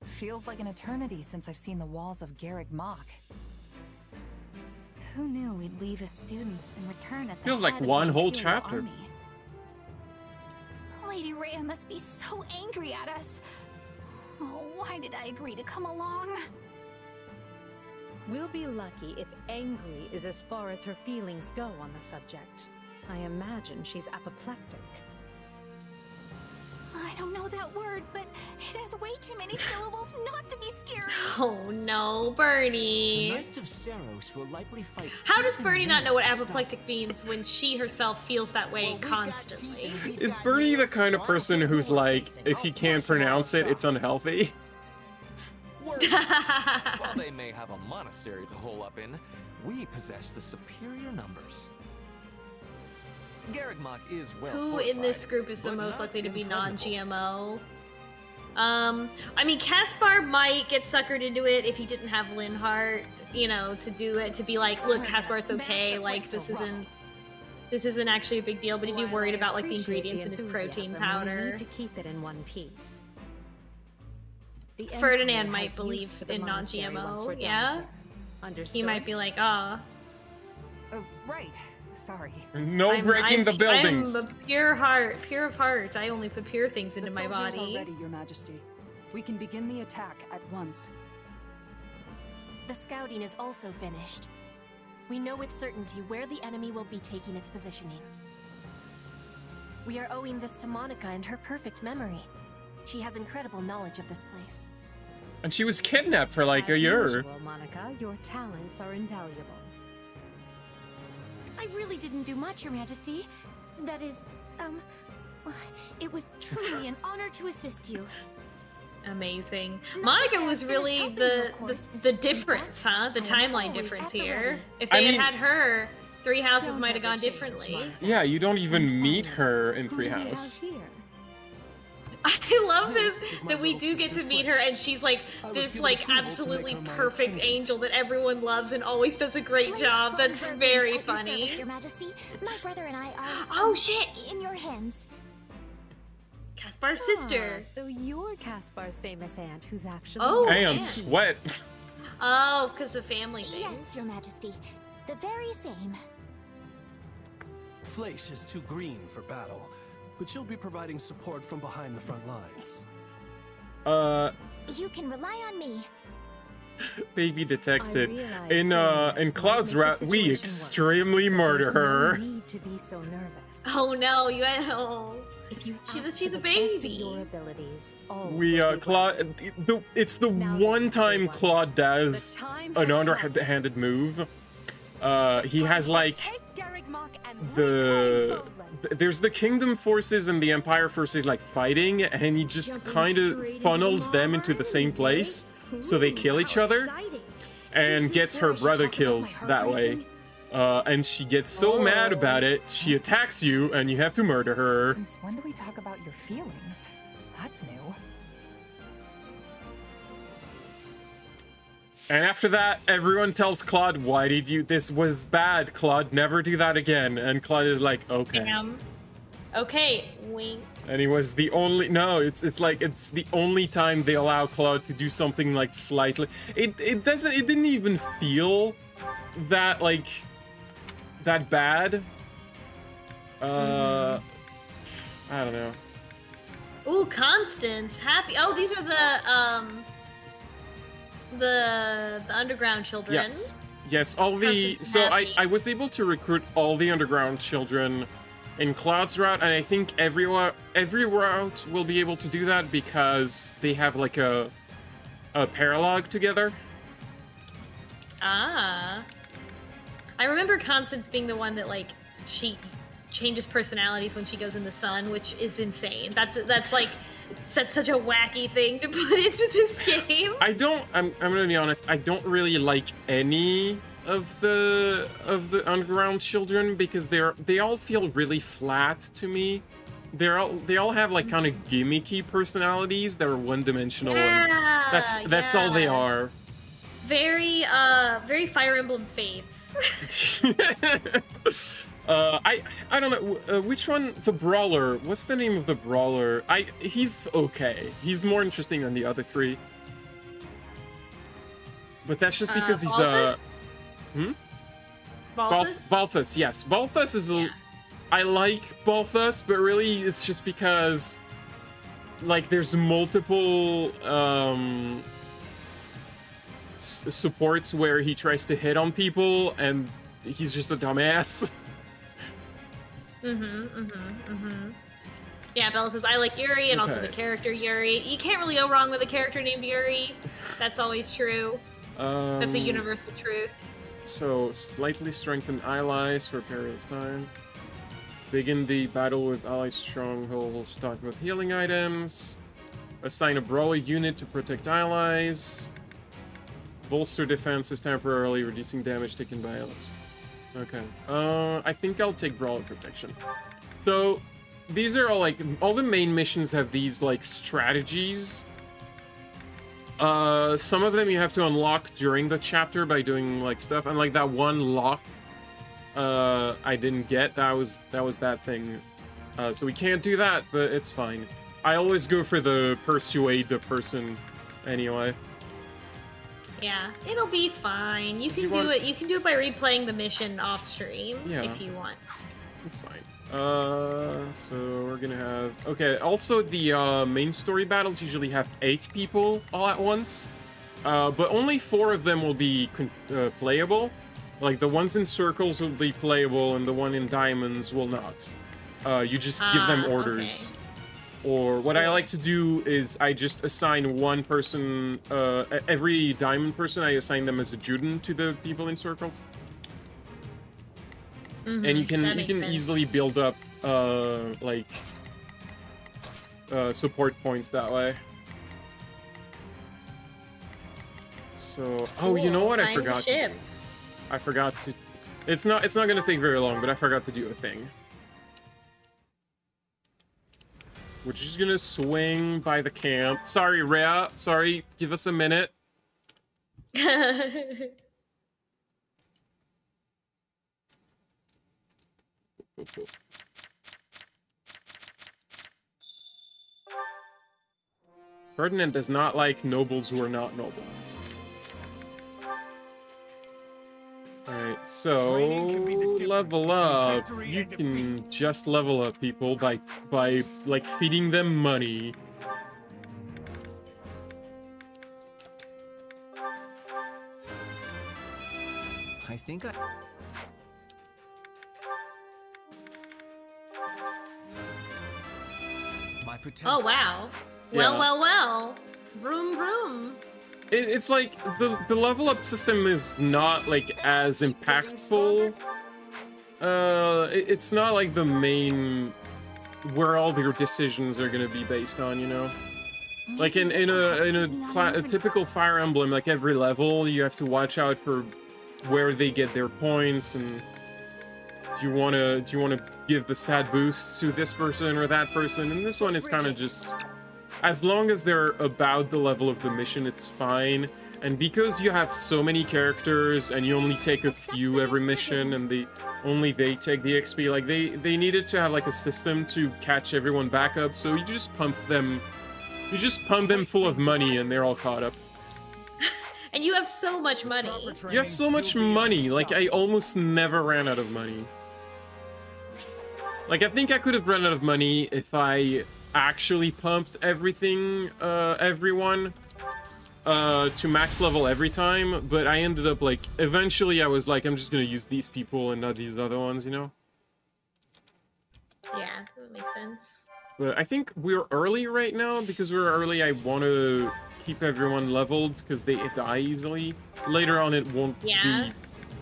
Feels like an eternity since I've seen the walls of Garrick Mach. Who knew we'd leave as students and return at the Feels like head of one the whole Imperial chapter. Army? Lady Rhea must be so angry at us. Oh, why did I agree to come along? We'll be lucky if angry is as far as her feelings go on the subject. I imagine she's apoplectic. I don't know that word, but it has way too many syllables not to be scary. Oh no, The Bernie. Knights of Seros will likely fight. How does tooth and Bernie not know what nail to apoplectic stop us. means when she herself feels that way constantly? Is Bernie the kind of person who's like, if he can't pronounce it, it's unhealthy? While they may have a monastery to hole up in, we possess the superior numbers. Garrick Mach is well Who in this group is the most likely to be non-GMO? I mean, Caspar might get suckered into it if he didn't have Linhart, you know, to do it, to be like, look, Caspar, it's okay, like, this isn't actually a big deal, but he'd be worried about, like, the ingredients in his protein We powder. need to keep it in one piece. The Ferdinand Emperor might has believe use for the in monastery once we're non-GMO, done yeah? here. Understood? He might be like, ah. Right. Sorry. No breaking the buildings. I'm a pure of heart. I only put pure things into The my soldiers body. are ready, Your Majesty. We can begin the attack at once. The scouting is also finished. We know with certainty where the enemy will be taking its positioning. We are owing this to Monica and her perfect memory. She has incredible knowledge of this place. And she was kidnapped for like a As year. usual, Monica, your talents are invaluable. I really didn't do much, Your Majesty. That is, it was truly an honor to assist you. Amazing. Not Monica to say I was finished really helping you, the of course. difference, huh? The I am timeline always difference at the here. ready. If I they mean- had her, Three Houses Don't might have ever gone change, differently. Monica. Yeah, you don't even meet her in Who do we have Treehouse. here? I love This this is my that we little do get to sister meet her, and Flex. she's like I was this given like approval to absolutely make her my perfect attendant. angel that everyone loves and always does a great Flash job. von That's Bergman's very at your funny. service, Your Majesty. My brother and I are. Oh, shit! In your hands. Caspar's sister. Ah, so you're Caspar's famous aunt who's actually... Oh, And aunt. sweat. Oh, because of family things. Yes, Your Majesty. The very same. Fleisch is too green for battle, but she'll be providing support from behind the front lines. You can rely on me. Baby detected. realize In saying this Cloud's might make rat, the we situation worse, extremely but murder there's no her. need to be so nervous. Oh no, you oh. If you She act was- to she's the a best of baby. your abilities, all We will be Claude. It's the Now one then, time everyone. Claude does The time an has underhanded move. He has like Take Garrick Mach and the reclaim Bodland. there's the Kingdom forces and the Empire forces like fighting, and he just Jumping kind of straight into funnels the them into the same mines, eh? place, so they kill each How other, exciting. and Is this gets where her I should brother talk about killed my heart that way. racing? And she gets so mad about it, she attacks you, and you have to murder her. Since when do we talk about your feelings? That's new. And after that, everyone tells Claude, "Why did you? This was bad, Claude. Never do that again." And Claude is like, "Okay." Damn. Okay, wink. And he was the only. No, it's like it's the only time they allow Claude to do something like slightly. It didn't even feel that like that bad. I don't know. Ooh, Constance, happy. Oh, these are the underground children. Yes. All the Constance so happy. I was able to recruit all the underground children in Cloud's route, and I think every route will be able to do that because they have like a paralog together. Ah. I remember Constance being the one that, like, she changes personalities when she goes in the sun, which is insane. That's such a wacky thing to put into this game. I'm gonna be honest, I don't really like any of the underground children because they all feel really flat to me. They all have like kind of gimmicky personalities that are one-dimensional, and that's all they are. Very Fire Emblem Fates. I don't know which one. The brawler. What's the name of the brawler? He's okay. He's more interesting than the other three. But that's just because he's Balthus? Balthus, yes. Balthus is I like Balthus, but really it's just because like there's multiple supports where he tries to hit on people and he's just a dumbass. Yeah, Bella says, I like Yuri and also the character Yuri. You can't really go wrong with a character named Yuri. That's always true. That's a universal truth. So, slightly strengthen allies for a period of time. Begin the battle with allies stronghold stocked with healing items. Assign a brawler unit to protect allies. Bolster defenses temporarily, reducing damage taken by allies. Okay. I think I'll take brawler protection. So, these are all like, all the main missions have these like strategies. Some of them you have to unlock during the chapter by doing like stuff, and like that one lock I didn't get, that was that thing. So we can't do that, but it's fine. I always go for the persuade the person anyway. Yeah, it'll be fine. You can do it. You can do it by replaying the mission off stream if you want. It's fine. So we're gonna have... Okay, also the main story battles usually have 8 people all at once. But only 4 of them will be playable. Like, the ones in circles will be playable and the one in diamonds will not. You just give them orders. Okay. Or what I like to do is I just assign one person, every diamond person, I assign them as adjutant to the people in circles. And you can easily build up like support points that way. So cool. Oh, you know what? I forgot to, it's not gonna take very long, but I forgot to do a thing. We're just gonna swing by the camp. Sorry, Rhea. Sorry, give us a minute. Ferdinand does not like nobles who are not nobles. Alright, so level up. You can just level up people by like feeding them money. I think Oh wow. Well. Vroom vroom. It's like the level up system is not like as impactful. It's not like the main where all your decisions are gonna be based on, you know. Like in a typical Fire Emblem, like every level you have to watch out for where they get their points, and do you wanna give the stat boosts to this person or that person? And this one is kind of just, as long as they're about the level of the mission, it's fine. And because you have so many characters and you only take a few every mission, and they take the XP, like they needed to have like a system to catch everyone back up. So you just pump them full of money and they're all caught up. And you have so much money. You have so much money. Like, I almost never ran out of money. Like, I think I could have run out of money if I actually pumped everything, everyone, to max level every time, but I ended up, like, eventually I was like, I'm just gonna use these people and not these other ones, you know? Yeah, that makes sense. But I think we're early right now. Because we're early, I want to keep everyone leveled, because they die easily. Later on, it won't be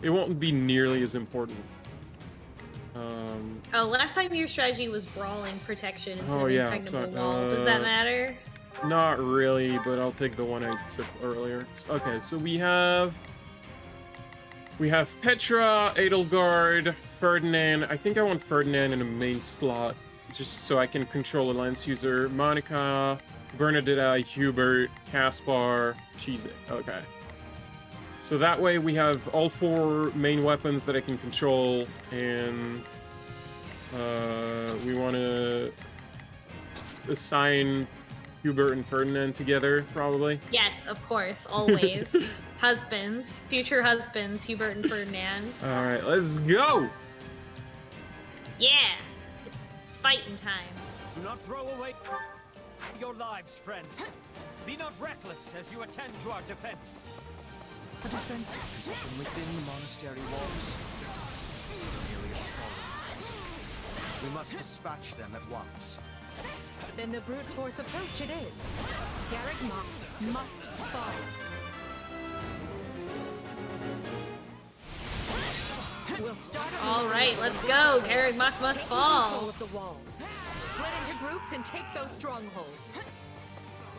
it won't be nearly as important. Oh, last time your strategy was brawling protection instead Oh of yeah, impregnable wall. Does that matter? Not really, but I'll take the one I took earlier. Okay, so we have Petra, Edelgard, Ferdinand. I think I want Ferdinand in a main slot, just so I can control a lance user. Monica, Bernadetta, Hubert, Caspar, Cheese-It. Okay. So that way we have all 4 main weapons that I can control, and we want to assign Hubert and Ferdinand together, probably. Yes, of course, always. Husbands, future husbands, Hubert and Ferdinand. All right, let's go. Yeah, it's fighting time. Do not throw away your lives, friends. Be not reckless as you attend to our defense. A defensive position within the monastery walls. This is merely a stalling tactic. We must dispatch them at once. Then the brute force approach it is. Garrick Mach must fall. We'll start. All right, let's go. Garrick Mach must fall. Of the walls. Split into groups and take those strongholds.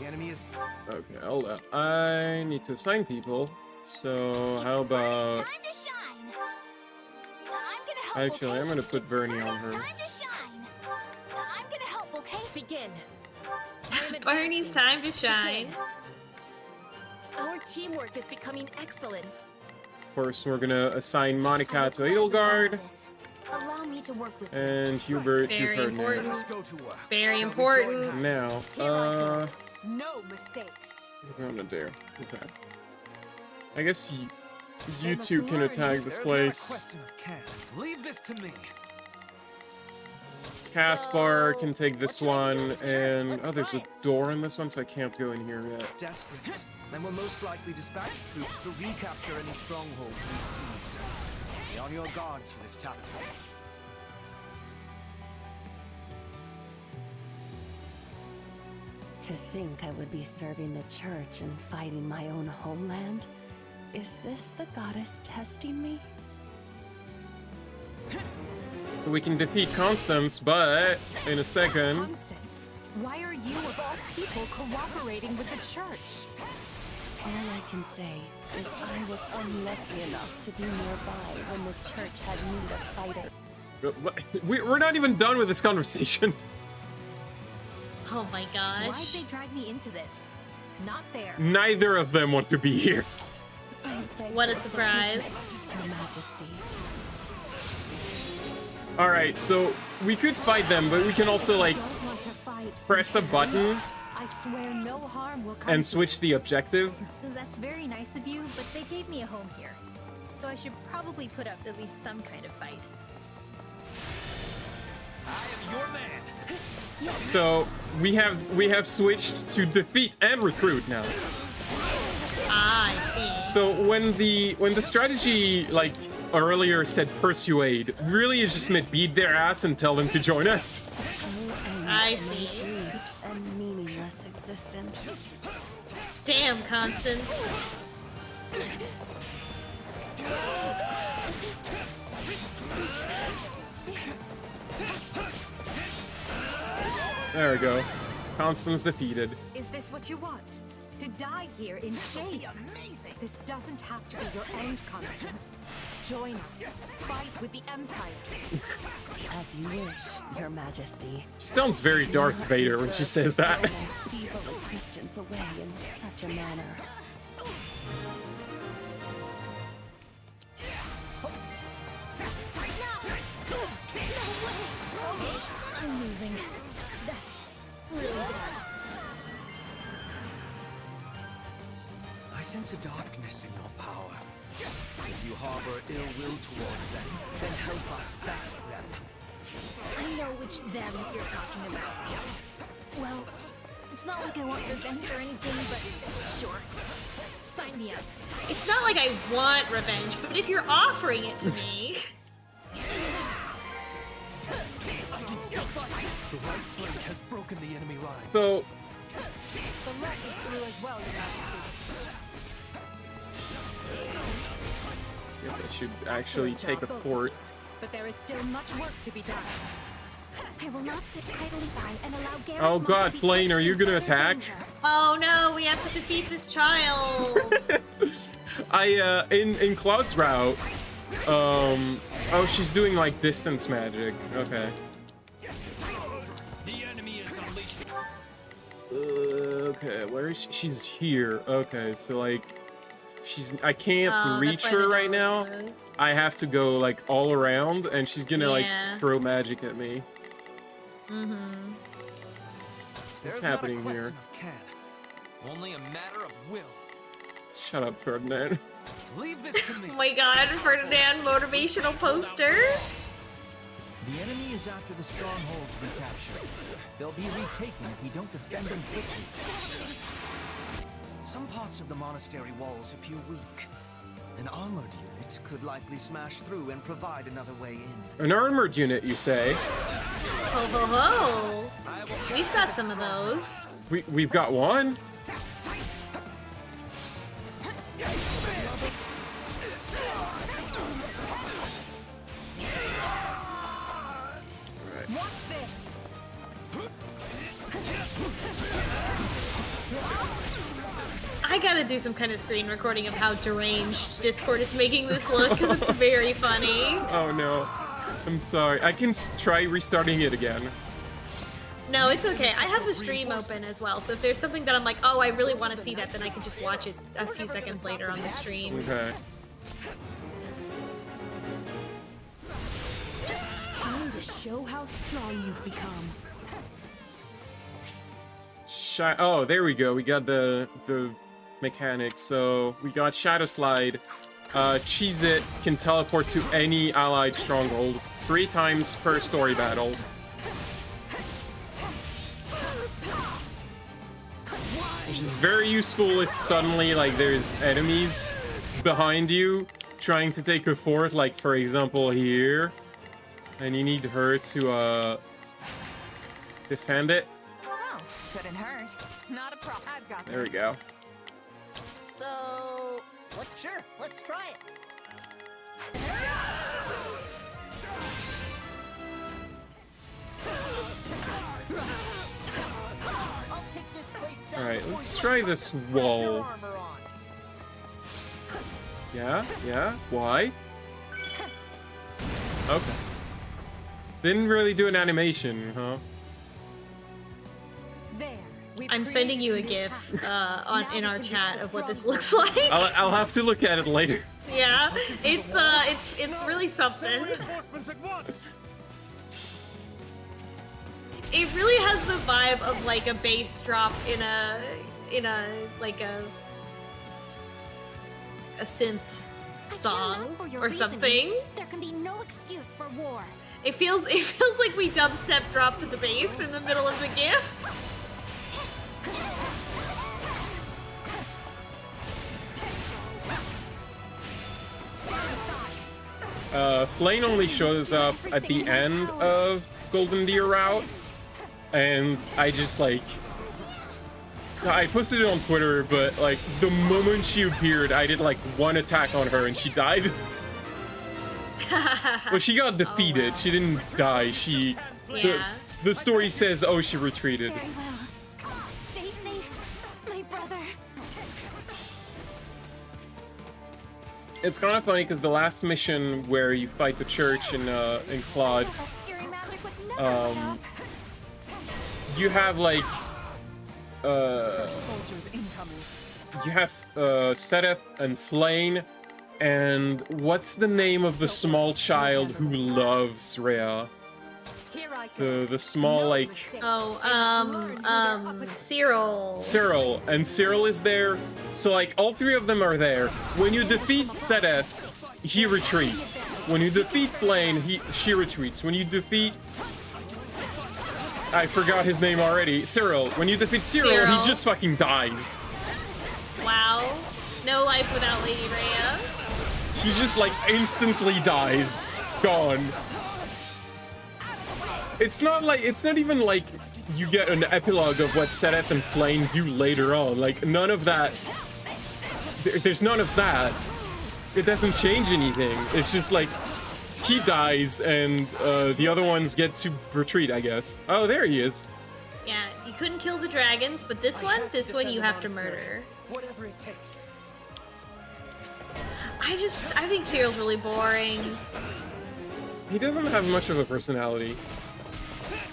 The enemy is. Okay, hold up. I need to assign people. So how about? Actually, I'm gonna put Bernie on her. I'm gonna help, okay? Begin. Bernie's time to shine. Our teamwork is becoming excellent. Of course, we're gonna assign Monica to Edelgard. Allow me to work with And Hubert to Very Ferdinand. important. Let's go to work. Very important. Now, No mistakes. what am I gonna do? Okay. I guess you two can attack this place. Question of can. Leave this to me. Caspar can take this one, and oh, there's a door in this one, so I can't go in here yet. Desperate. Then we'll most likely dispatch troops to recapture any strongholds we seize. Be on your guards for this tactic. To think I would be serving the church and fighting my own homeland? Is this the goddess testing me? We can defeat Constance, but in a second. Constance, why are you of all people cooperating with the church? All I can say is I was unlucky enough to be nearby when the church had need of fighter. We're not even done with this conversation. Oh my gosh. Why'd they drag me into this? Not fair. Neither of them want to be here. What a surprise. Your Majesty. Alright, so we could fight them, but we can also, like, press a button I swear no harm will come and to switch the objective. That's very nice of you, but they gave me a home here. So I should probably put up at least some kind of fight. I am your man. So we have switched to defeat and recruit now. Ah, I see. So when the strategy, like, earlier said persuade, really is just meant beat their ass and tell them to join us. I see. And meaningless existence. Damn, Constance. There we go. Constance defeated. Is this what you want? To die here in shame? Amazing. This doesn't have to be your end, Constance. Join us. Fight with the Empire. As you wish, Your Majesty. She sounds very Darth Vader when she says that. Feeble existence away in such a manner. I'm losing. That's really bad. I sense a darkness in your power. If you harbor ill will towards them, then help us battle them. I know which them you're talking about. Well, it's not like I want revenge or anything, but sure. Sign me up. It's not like I want revenge, but if you're offering it to me... The right flank has broken the enemy line. So The left is through as well, Your Majesty. Guess I should actually take a fort. But there is still much work to be done. I will not sit idly by and allow Garrett Oh Moss god, to be Flame, are placed you in gonna further attack? danger. Oh no, we have to defeat this child. In Cloud's route, oh, she's doing like distance magic. Okay. The enemy is unleashed. Okay, where is she? She's here. Okay, so like, I can't reach her right now. I have to go like all around, and she's gonna like throw magic at me. Mm-hmm. What's happening here? Only a matter of will. Shut up, Ferdinand. Leave this to me. Oh my god, Ferdinand motivational poster. The enemy is after the strongholds we captured. They'll be retaken if we don't defend them quickly. Some parts of the monastery walls appear weak. An armored unit could likely smash through and provide another way in. An armored unit, you say? Ho ho ho! We've got some of those. We've got one. Watch this. I gotta do some kind of screen recording of how deranged Discord is making this look, because it's very funny. Oh no. I'm sorry. I can try restarting it again. No, it's okay. I have the stream open as well, so if there's something that I'm like, oh, I really want to see that, then I can just watch it a few seconds later on the stream. Okay. Time to show how strong you've become. Oh, there we go. We got the mechanics. So we got Shadow Slide. Cheese It can teleport to any allied stronghold 3 times per story battle. Which is very useful if suddenly like there's enemies behind you trying to take a fort, like for example here, and you need her to defend it. Oh, couldn't hurt. Not a problem. I've got this. There we go. So, what? Sure, let's try it. I'll take this place down. All right, before let's you try try this to strap wall. your armor on. Yeah? Why? Okay. Didn't really do an animation, huh? I'm sending you a GIF in our chat of what this looks like. I'll have to look at it later. Yeah, it's really something. It really has the vibe of like a bass drop in a like a synth song or something. There can be no excuse for war. It feels like we dubstep dropped the bass in the middle of the GIF. Flame only shows up at the end of Golden Deer route, and I just like I posted it on Twitter, but like the moment she appeared, I did like 1 attack on her and she died. Well, she got defeated. Oh, wow. She didn't die. She the story says, oh, she retreated. Very well. Stay safe, my brother. It's kind of funny because the last mission where you fight the church in Claude, you have like you have Sedeth and Flane, and what's the name of the small child who loves Rhea? The small like Cyril, and Cyril is there, so like all 3 of them are there. When you defeat Sedeth, he retreats. When you defeat Flane, she retreats. When you defeat I forgot his name already. Cyril. When you defeat Cyril, he just fucking dies. Wow. No life without Lady Rhea. He just like instantly dies. Gone. It's not even like you get an epilogue of what Sedeth and Flame do later on. Like none of that. There's none of that. it doesn't change anything. It's just like he dies and the other ones get to retreat, I guess. Oh, there he is. Yeah, you couldn't kill the dragons, but this one you have to murder. Whatever it takes. I think Cyril's really boring. He doesn't have much of a personality.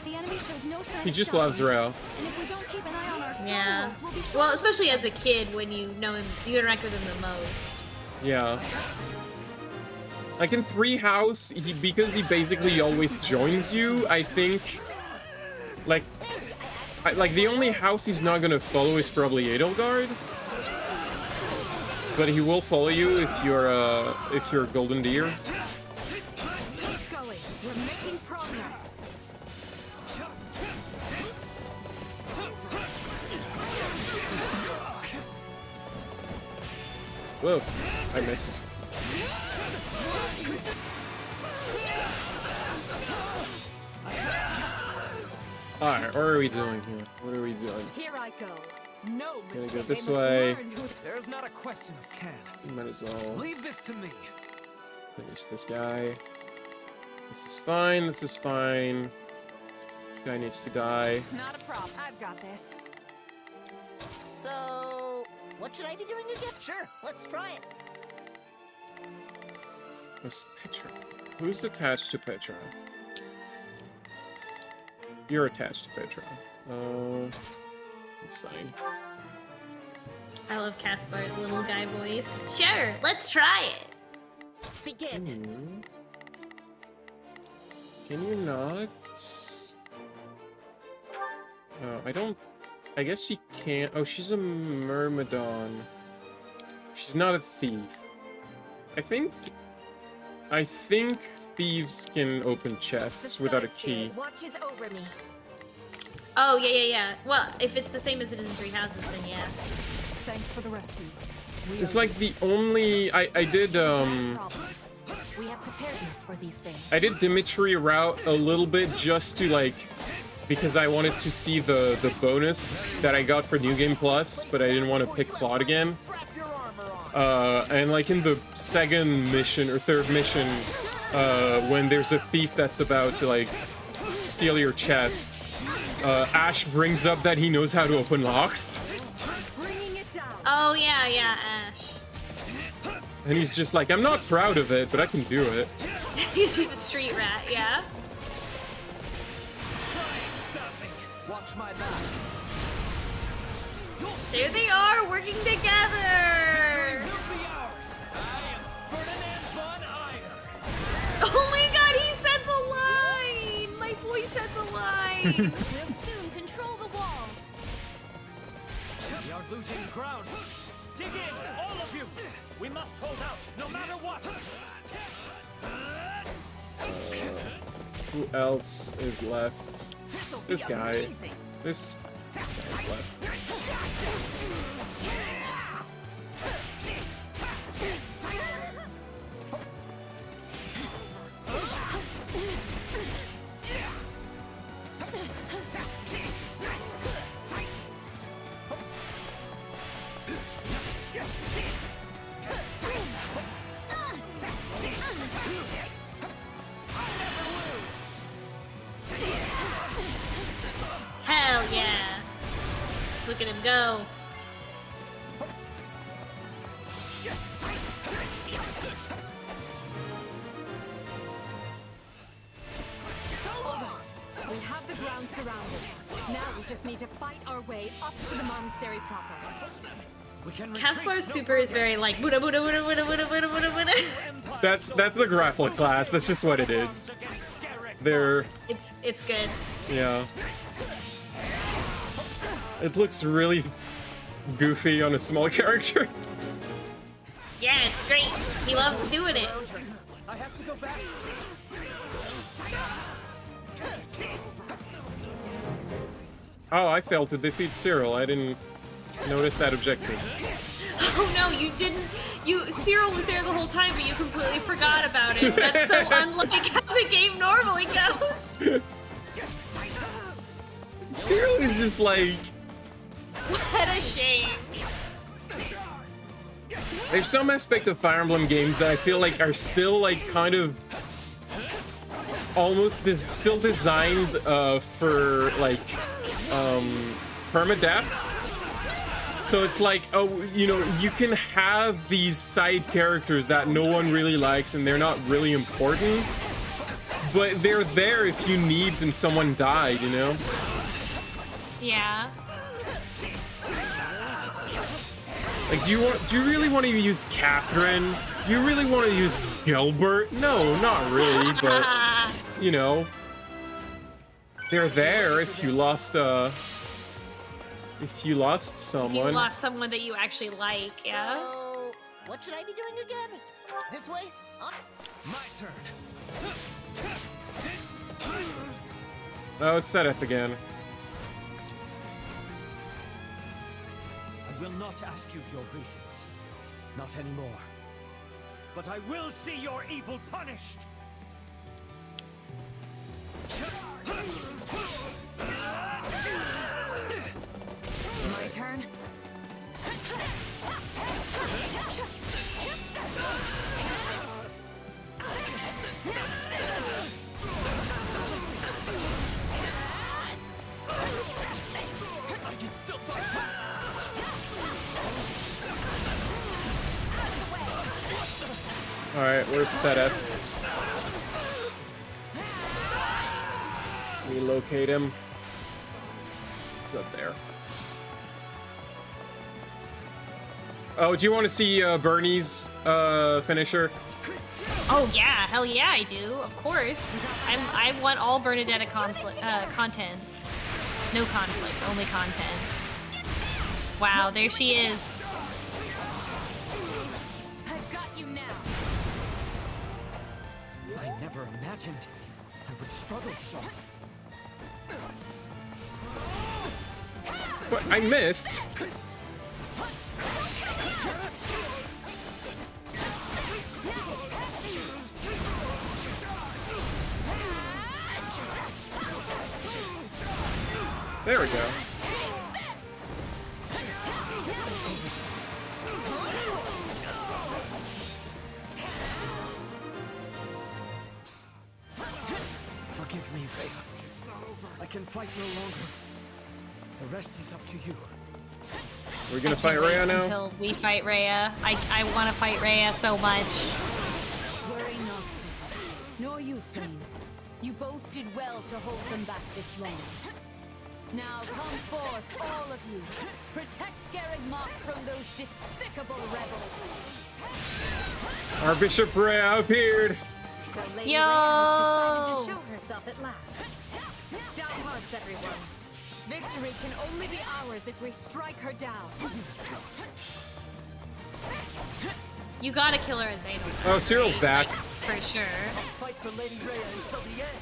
The enemy shows no sign He of just stopping. loves Rao. And if we don't keep an eye on our Yeah. strongholds, we'll be Well, especially as a kid when you know him, you interact with him the most. Yeah. Like in Three House, because he basically always joins you, I think, like the only house he's not gonna follow is probably Edelgard. But he will follow you if you're Golden Deer. Keep going. We're making progress. Whoa, I missed. Alright, what are we doing here? What are we doing? Here I go. No Gonna mistake. go this They must way. learn who- There's not a question of can. You might as well Leave this to me. finish this guy. This is fine, this is fine. This guy needs to die. Not a problem. I've got this. So, what should I be doing again? Sure, let's try it. What's Petra? Who's attached to Petra? You're attached to Petra. Sign. I love Caspar's little guy voice. Sure, let's try it. Begin. Can you not? I don't. I guess she can't. Oh, she's a Myrmidon. She's not a thief. I think thieves can open chests without a key. Watches over me. Oh, yeah. Well, if it's the same as it is in Three Houses, then yeah. Thanks for the rescue. It's like the only I did We have preparedness for these things. I did Dimitri route a little bit just to like because I wanted to see the bonus that I got for New Game Plus, but I didn't want to pick Claude again. And like in the second mission or third mission, when there's a thief that's about to like steal your chest, Ash brings up that he knows how to open locks. Oh, yeah, Ash. And he's just like, I'm not proud of it, but I can do it. He's a street rat, yeah. Watch my back. There they are, working together. Oh my god, he said the line! My boy said the line! We'll soon control the walls. We are losing ground. Dig in, all of you. We must hold out, no matter what. Who else is left? This guy. This guy's left. Hell yeah! Look at him go. We have the ground surrounded. Now we just need to fight our way up to the monastery proper. Caspar's super is very like Buddha. That's the grappler class. That's just what it is. They're It's good. yeah. It looks really goofy on a small character. Yeah, it's great. He loves doing it. I have to go back. Oh, I failed to defeat Cyril. I didn't notice that objective. Oh no, you didn't. Cyril was there the whole time, but you completely forgot about it. That's so unlike how the game normally goes. Cyril is just like... What a shame. There's some aspect of Fire Emblem games that I feel like are still like kind of almost still designed for like permadeath. So it's like, oh, you know, you can have these side characters that no one really likes and they're not really important, but they're there if you need and someone died, you know? Yeah. Like, do you really want to use Catherine? Do you really want to use Gilbert? No, not really, but, you know, they're there if you lost, someone. If you lost someone that you actually like, yeah? So, what should I be doing again? This way? My turn. Oh, it's Seteth again. I will not ask you your reasons. Not anymore. But I will see your evil punished! My turn. I can still fight. All right, where's Seteth? We locate him. It's up there. Oh, do you want to see Bernie's finisher? Oh yeah, hell yeah, I do. Of course, I want all Bernadetta content. No conflict, only content. Wow, there she is. I've got you now. I never imagined I would struggle so. What? I missed. There we go. Forgive me, Rhea. I can fight no longer. The rest is up to you. We're gonna fight Rhea now? Until we fight Rhea. I want to fight Rhea so much. Worry not, Sif. Nor you, Flame. You both did well to hold them back this long. Now come forth, all of you. Protect Garreg Mach from those despicable rebels. Our Bishop Rhea appeared. So Lady Yo! Rhea has decided to show herself at last. Stout hearts, everyone. Victory can only be ours if we strike her down. You gotta kill her as Adel. Oh, Cyril's back. For sure. Fight for Lady Rhea until the end.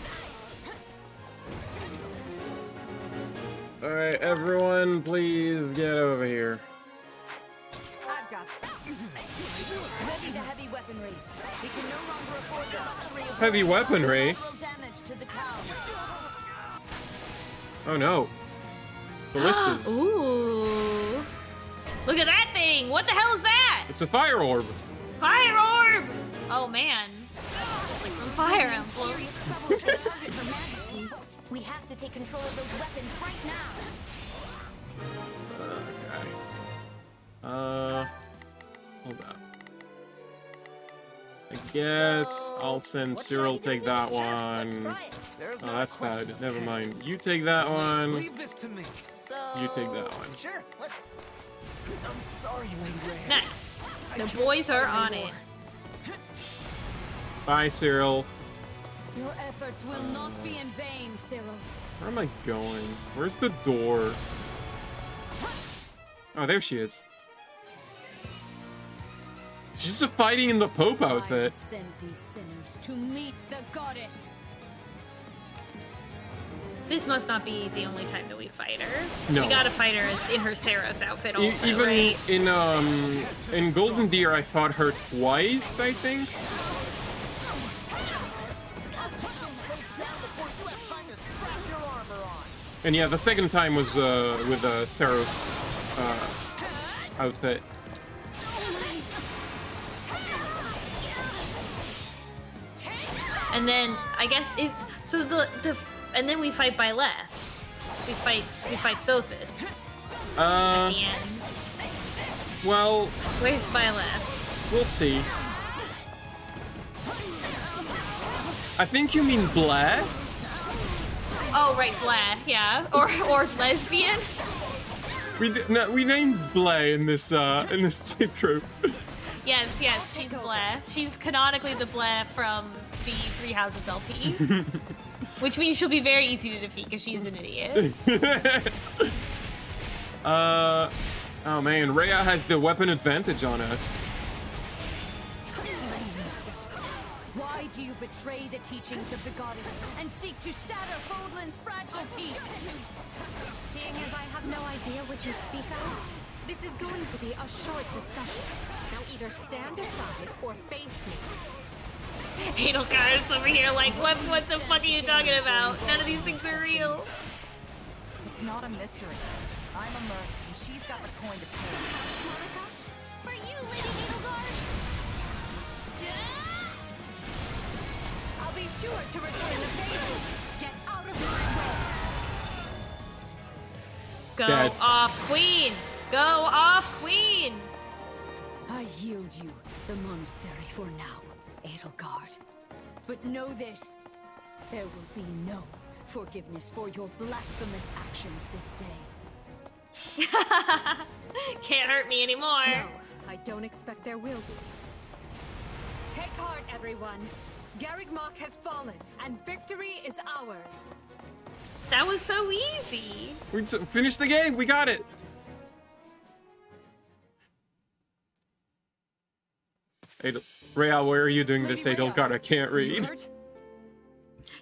All right, everyone, please get over here. I've got it. Ready the heavy weaponry. We can no longer afford the luxury of Heavy weaponry? damage to the town. Oh no. Ballistas. Ooh. Look at that thing! What the hell is that? It's a fire orb. Fire orb! Oh man. It's like from Fire Emblem. Serious trouble if we target Her Majesty. We have to take control of those weapons right now. Okay. Hold on. I guess I'll send Cyril take that one. Oh, that's bad. Never mind. You take that one. Leave this to me. You take that one. Sure. I'm sorry, Lady Rhea. Nice. The boys are on it. Bye, Cyril. Your efforts will not be in vain, Cyril. Where am I going? Where's the door? Oh, there she is. She's just fighting in the Pope outfit. Send these sinners to meet the goddess. This must not be the only time that we fight her. No. We gotta fight her as in her Saros outfit also, Even right? in Golden Deer, I fought her twice, I think. And yeah, the second time was with a Saros outfit. And then I guess it's so and then we fight Byleth. We fight Sothis. At the end. Well, where's Byleth? We'll see. I think you mean Blair? Oh right, Blair, yeah. Or lesbian? We named Blair in this playthrough. Yes, she's Blair. She's canonically the Blair from the Three Houses LP. Which means she'll be very easy to defeat because she's an idiot. Oh man, Rhea has the weapon advantage on us. Why do you betray the teachings of the goddess and seek to shatter Fodlan's fragile peace? Seeing as I have no idea what you speak of, this is going to be a short discussion. Now either stand aside or face me. Edelgard's over here like, what the fuck are you talking about? None of these things are real. It's not a mystery. I'm a merc, and she's got the coin to pay. Monica, for you, Lady Edelgard. I'll be sure to return the favor. Get out of my way. Go Dead. off, Queen! Go off, Queen! I yield you the monastery for now, Edelgard. But know this, there will be no forgiveness for your blasphemous actions this day. Can't hurt me anymore. No, I don't expect there will be. Take heart, everyone. Garreg Mach has fallen, and victory is ours. That was so easy. We finished the game. We got it. Rhea, where are you doing this, Edelgard? I can't read.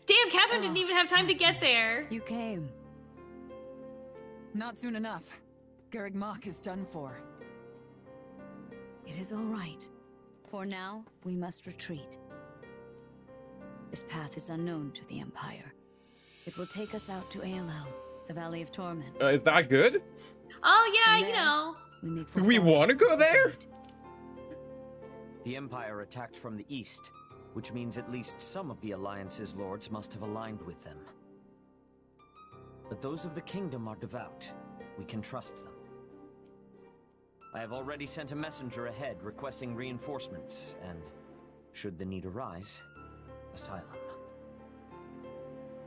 Damn, Catherine didn't even have time to get there. You came. Not soon enough. Garreg Mach is done for. It is all right. For now, we must retreat. This path is unknown to the Empire. It will take us out to ALL, the Valley of Torment. Is that good? Oh yeah, you know. Do we want to go there? The Empire attacked from the east, which means at least some of the Alliance's lords must have aligned with them. But those of the kingdom are devout. We can trust them. I have already sent a messenger ahead requesting reinforcements, and, should the need arise, asylum.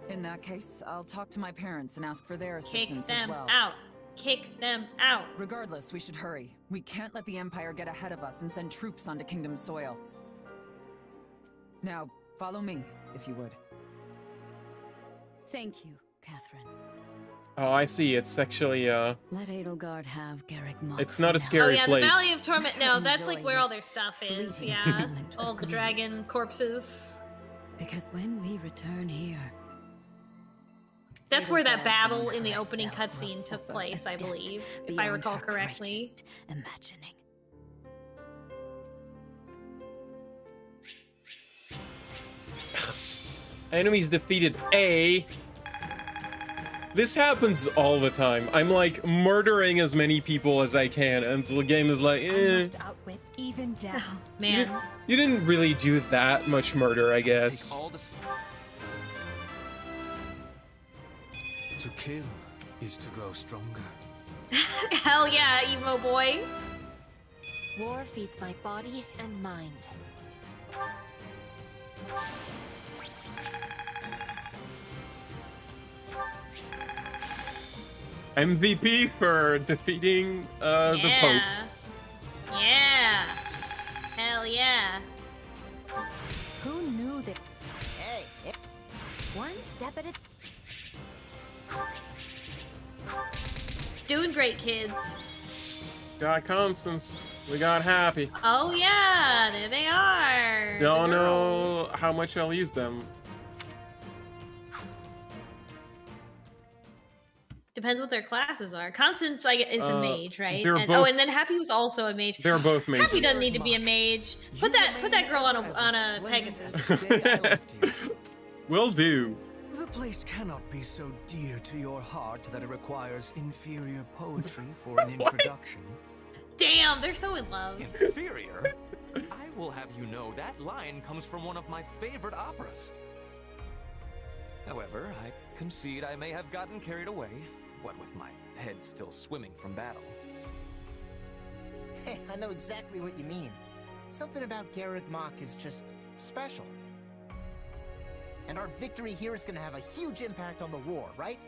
In that case, I'll talk to my parents and ask for their assistance Kick as them well. out. Kick them out. Regardless, we should hurry. We can't let the Empire get ahead of us and send troops onto Kingdom soil. Now, follow me, if you would. Thank you, Catherine. Oh, I see. It's actually Let Edelgard have Garreg Mach. It's not a scary Oh yeah, place. the Valley of Torment. No, that's like Enjoy where all this their stuff is. fleeting Yeah, moment all of the glee. dragon corpses. Because when we return here, That's where that Edelgard battle and in the her opening spell will cutscene took suffer place, a I death believe, if I beyond recall her correctly. greatest imagining. Enemies defeated A. This happens all the time. I'm like murdering as many people as I can, and the game is like, eh. Outwit even down. Man. You didn't really do that much murder, I guess. To kill is to grow stronger. Hell yeah, emo boy. War feeds my body and mind. MVP for defeating the Pope. Yeah. Hell yeah. Who knew that? Hey, one step at a Doing great, kids. Got Constance. We got Happy. Oh yeah, there they are. Don't The know girls. how much I'll use them. Depends what their classes are. Constance is a mage, right? they're And, both- and then Happy was also a mage. They're both mages. Happy doesn't need to be a mage. Put that girl on a Pegasus. Will do. The place cannot be so dear to your heart that it requires inferior poetry for an introduction. Damn, they're so in love. Inferior? I will have you know that line comes from one of my favorite operas. However, I concede I may have gotten carried away, what with my head still swimming from battle. Hey, I know exactly what you mean. Something about Garreg Mach is just special. And our victory here is gonna have a huge impact on the war, right?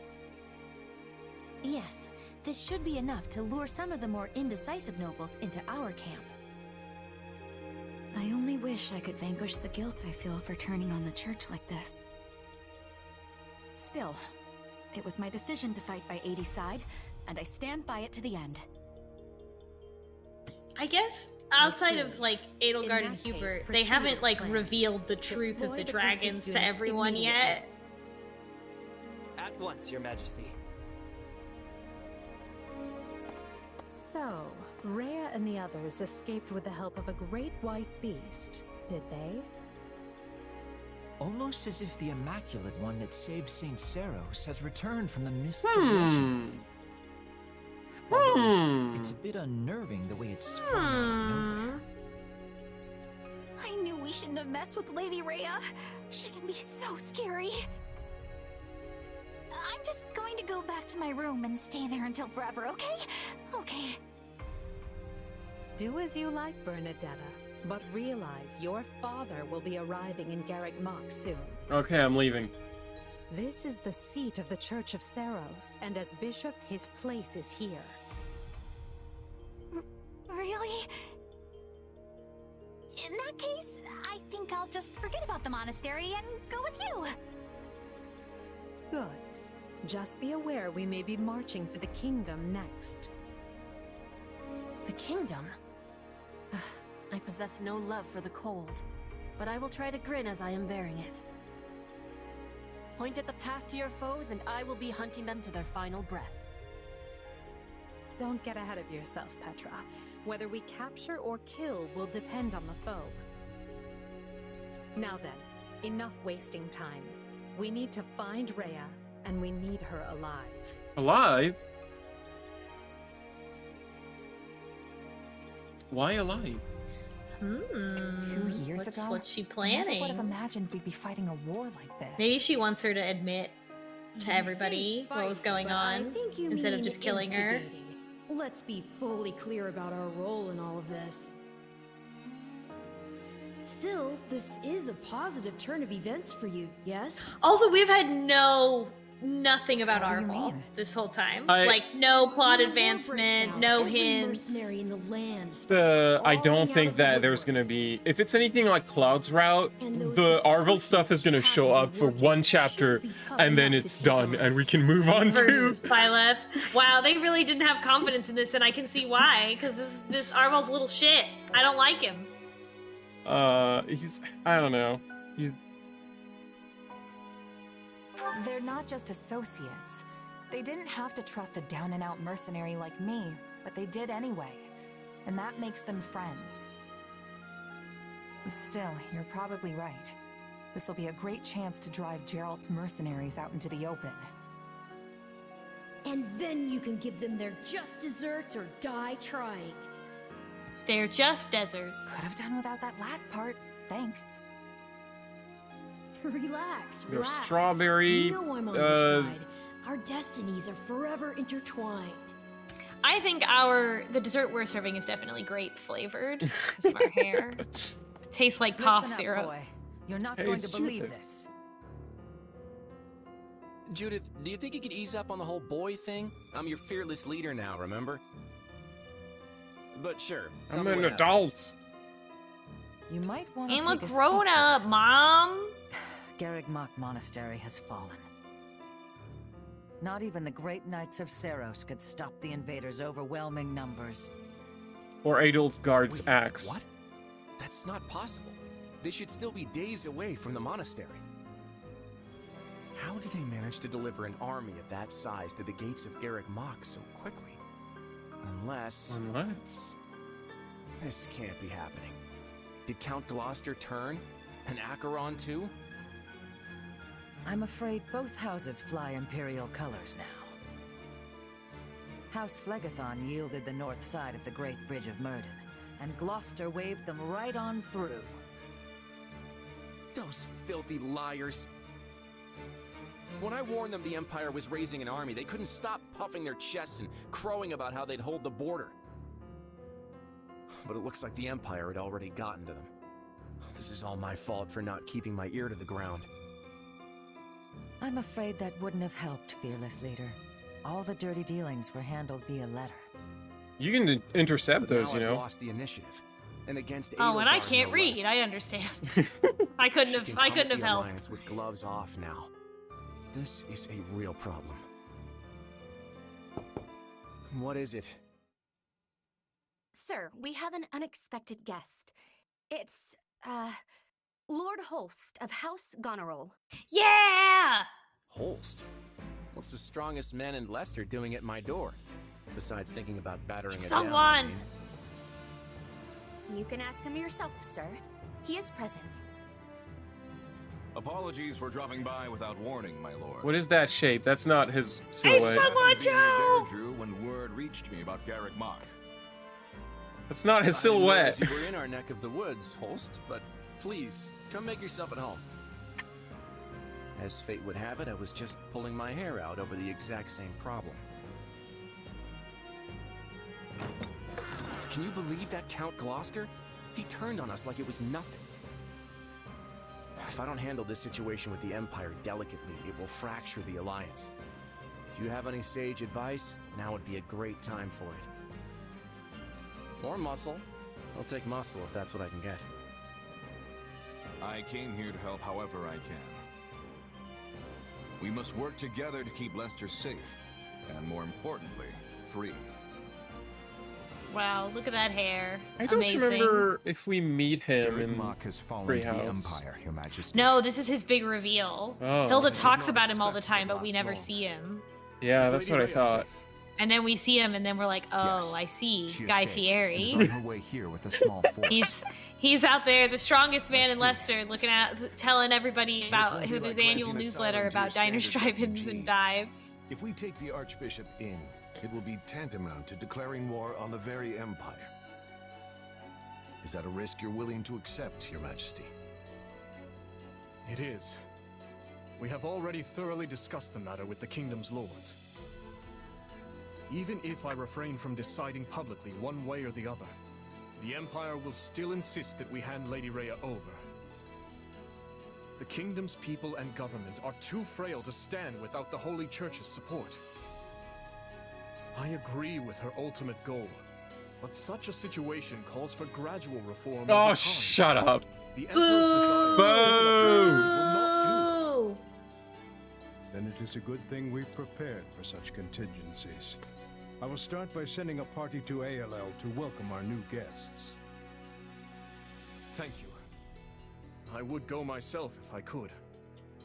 Yes, this should be enough to lure some of the more indecisive nobles into our camp. I only wish I could vanquish the guilt I feel for turning on the church like this. Still, it was my decision to fight by 80's side, and I stand by it to the end. I guess outside of like Edelgard and Hubert, they haven't like revealed the truth of the dragons to everyone yet. At once, Your Majesty. So, Rhea and the others escaped with the help of a great white beast, did they? Almost as if the Immaculate One that saved Saint Seros has returned from the mists of legend. It's a bit unnerving the way it's sprung out of nowhere. I knew we shouldn't have messed with Lady Rhea. She can be so scary. I'm just going to go back to my room and stay there until forever, okay? Okay. Do as you like, Bernadetta, but realize your father will be arriving in Garreg Mach soon. Okay, I'm leaving. This is the seat of the Church of Seros, and as bishop, his place is here. Really? In that case, I think I'll just forget about the monastery and go with you. Good. Just be aware we may be marching for the kingdom next. The kingdom? I possess no love for the cold, but I will try to grin as I am bearing it. Point at the path to your foes, and I will be hunting them to their final breath. Don't get ahead of yourself, Petra. Whether we capture or kill will depend on the foe. Now then, enough wasting time. We need to find Rhea, and we need her alive. Alive? Why alive? 2 years ago, What's she I never planning? would have imagined we'd be fighting a war like this. Maybe she wants her to admit to everybody what was going on instead of just killing her. Instigating. Let's be fully clear about our role in all of this. Still, this is a positive turn of events for you, yes? Also, we've had nothing about Arval this whole time. Like, no plot advancement, no hints. Mercenary in the land I don't think that there's gonna be, if it's anything like Cloud's route, the Arvel stuff is gonna show up for one chapter and then it's done and we can move on Versus to Byleth. Wow, they really didn't have confidence in this, and I can see why, because this Arvel's a little shit. I don't like him. I don't know. They're not just associates. They didn't have to trust a down-and-out mercenary like me, but they did anyway. And that makes them friends. Still, you're probably right. This will be a great chance to drive Geralt's mercenaries out into the open. And then you can give them their just desserts or die trying. They're just deserts. Could have done without that last part. Thanks. Relax, There's relax. strawberry, You know I'm on your side. Our destinies are forever intertwined. I think the dessert we're serving is definitely grape flavored because of our hair. It tastes like cough Listen up, syrup. boy. You're not Hey, going to it's believe Judith. this. Judith, do you think you could ease up on the whole boy thing? I'm your fearless leader now, remember? But sure. tell I'm me an what adult. You might want to I'm a take grown seat up, first. Mom. Garreg Mach Monastery has fallen. Not even the great knights of Seros could stop the invaders' overwhelming numbers. Or Edelgard's Wait, axe. What? That's not possible. They should still be days away from the monastery. How did they manage to deliver an army of that size to the gates of Garreg Mach so quickly? Unless... This can't be happening. Did Count Gloucester turn? And Acheron too? I'm afraid both houses fly Imperial colors now. House Phlegethon yielded the north side of the Great Bridge of Myrden, and Gloucester waved them right on through. Those filthy liars. When I warned them the Empire was raising an army, they couldn't stop puffing their chests and crowing about how they'd hold the border. But it looks like the Empire had already gotten to them. This is all my fault for not keeping my ear to the ground. I'm afraid that wouldn't have helped, fearless leader. All the dirty dealings were handled via letter. You can intercept those, you know. I've lost the initiative. And against oh, and I Edelgard, can't no read. less. I understand. I couldn't have helped. Alliance with gloves off now. This is a real problem. What is it? Sir, we have an unexpected guest. It's, Lord Holst of House Goneril. Yeah! Holst? What's the strongest man in Leicester doing at my door? Besides thinking about battering it down. Someone! You can ask him yourself, sir. He is present. Apologies for dropping by without warning, my lord. What is that shape? That's not his silhouette. It's someone, Joe! Drew, when word reached me about Garrick Mach. That's not his silhouette. You were in our neck of the woods, Holst, but please, come make yourself at home. As fate would have it, I was just pulling my hair out over the exact same problem. Can you believe that Count Gloucester? He turned on us like it was nothing. If I don't handle this situation with the Empire delicately, it will fracture the Alliance. If you have any sage advice, now would be a great time for it. More muscle. I'll take muscle if that's what I can get. I came here to help however I can. We must work together to keep Leicester safe, and more importantly, free. Wow, look at that hair. I don't remember if we meet him Garrick in Mach has fallen to the Treehouse. Empire, Your Majesty. No, this is his big reveal. Oh. Hilda talks about him all the time, but we never see him. Yeah, that's what I thought. And then we see him, and then we're like, oh, I see. Guy Fieri. On her way here with a small force. He's out there, the strongest man in Leicester, looking at, telling everybody about his annual newsletter about diners, drive-ins, and dives. If we take the Archbishop in, it will be tantamount to declaring war on the very Empire. Is that a risk you're willing to accept, Your Majesty? It is. We have already thoroughly discussed the matter with the Kingdom's lords. Even if I refrain from deciding publicly one way or the other, the Empire will still insist that we hand Lady Rhea over. The Kingdom's people and government are too frail to stand without the Holy Church's support. I agree with her ultimate goal, but such a situation calls for gradual reform. Oh, shut up. The Emperor's desire Boo! will not do. Then it is a good thing we've prepared for such contingencies. I will start by sending a party to ALL to welcome our new guests. Thank you. I would go myself if I could,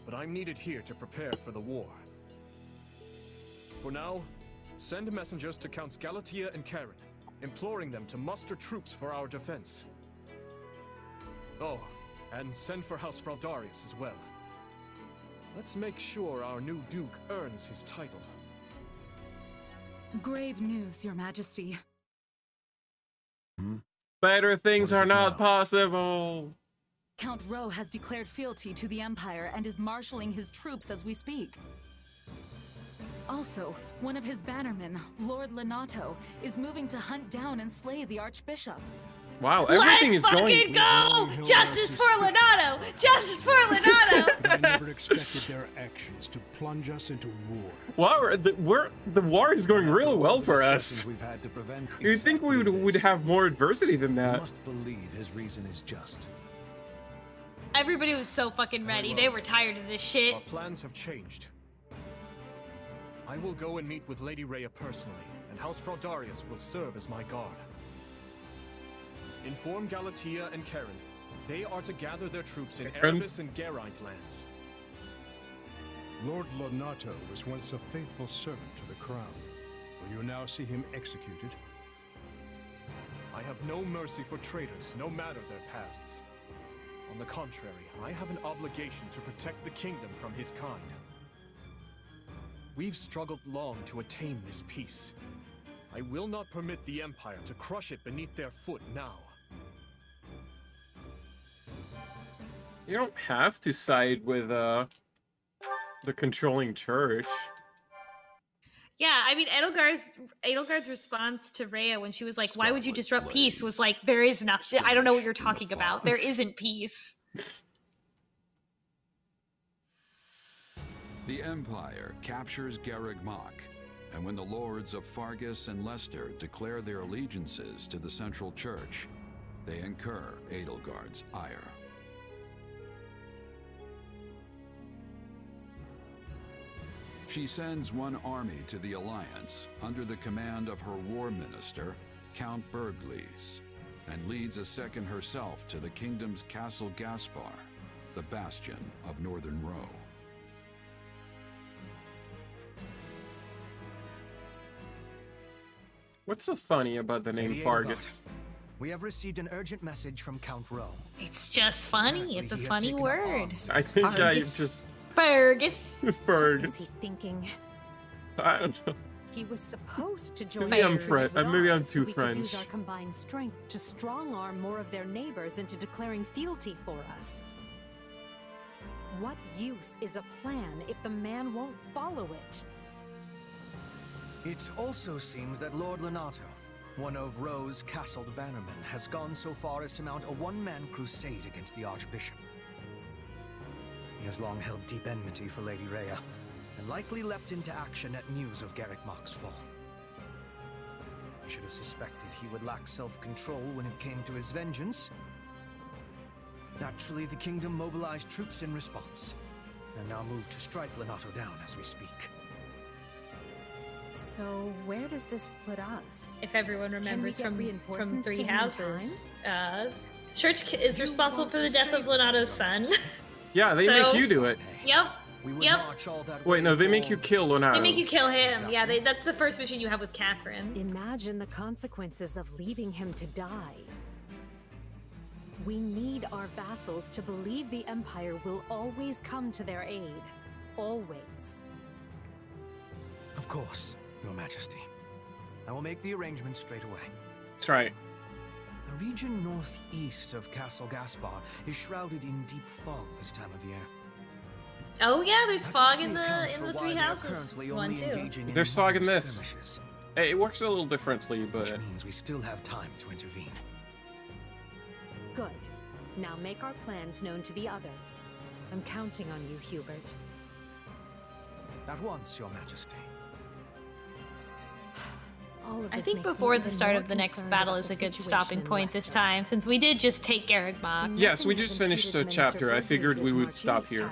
but I'm needed here to prepare for the war. For now, send messengers to Counts Galatea and Karen, imploring them to muster troops for our defense. Oh, and send for House Fraldarius as well. Let's make sure our new Duke earns his title. Grave news, Your Majesty. Better things are not possible. Count Rowe has declared fealty to the Empire and is marshalling his troops as we speak. Also, one of his bannermen, Lord Lenato, is moving to hunt down and slay the Archbishop. Wow, everything is going. Let's fucking go! Justice for Lenato! Justice for Lenato! I never expected their actions to plunge us into war. Wow, the war is going really well for us. We've had to prevent You'd think we would have more adversity than We that. must believe his reason is just. Everybody was so fucking ready. They were tired of this shit. Our plans have changed. I will go and meet with Lady Rhea personally, and House Fraldarius will serve as my guard. Inform Galatea and Karen. They are to gather their troops in Erebus and Geraint lands. Lord Lenato was once a faithful servant to the crown. Will you now see him executed? I have no mercy for traitors, no matter their pasts. On the contrary, I have an obligation to protect the kingdom from his kind. We've struggled long to attain this peace. I will not permit the Empire to crush it beneath their foot now. You don't have to side with the controlling church. Yeah, I mean, Edelgard's response to Rhea when she was like, "Why would you disrupt peace?" was like, "There is nothing. I don't know what you're talking about. There isn't peace." The Empire captures Garreg Mach, and when the lords of Fargus and Leicester declare their allegiances to the Central Church, they incur Edelgard's ire. She sends one army to the Alliance under the command of her war minister, Count Berglies, and leads a second herself to the kingdom's Castle Gaspar, the bastion of Northern Row. What's so funny about the name Fargus? We have received an urgent message from Count Rowe. It's just funny. It's a funny word. I think I just... Fergus. Fergus. What is he thinking? I don't know. He was supposed to join Maybe I'm French. maybe I'm so too we French. could use our combined strength to strong-arm more of their neighbors into declaring fealty for us. What use is a plan if the man won't follow it? It also seems that Lord Lenato, one of Rowe's castled bannermen, has gone so far as to mount a one-man crusade against the Archbishop. He has long held deep enmity for Lady Rhea, and likely leapt into action at news of Garreg Mach's fall. I should have suspected he would lack self-control when it came to his vengeance. Naturally, the kingdom mobilized troops in response, and now move to strike Lenato down as we speak. So where does this put us? If everyone remembers from reinforcements Three to gain Houses, Church is responsible for the death of Lenato's son. Yeah, they make you do it. Yep. Yep. Wait, no, they make you kill Lenato. They make you kill him. Yeah, that's the first mission you have with Catherine. Imagine the consequences of leaving him to die. We need our vassals to believe the Empire will always come to their aid. Always. Of course, Your Majesty. I will make the arrangements straight away. That's right. The region northeast of Castle Gaspar is shrouded in deep fog this time of year. Oh yeah, there's fog in the Three Houses one too. There's fog in this. Hey, it works a little differently, but which means we still have time to intervene. Good. Now make our plans known to the others. I'm counting on you, Hubert. At once, Your Majesty. I think before the start of the next battle is a good stopping point this time, since we did just take Garreg Mach. Yes, we just finished a chapter. I figured we would stop here.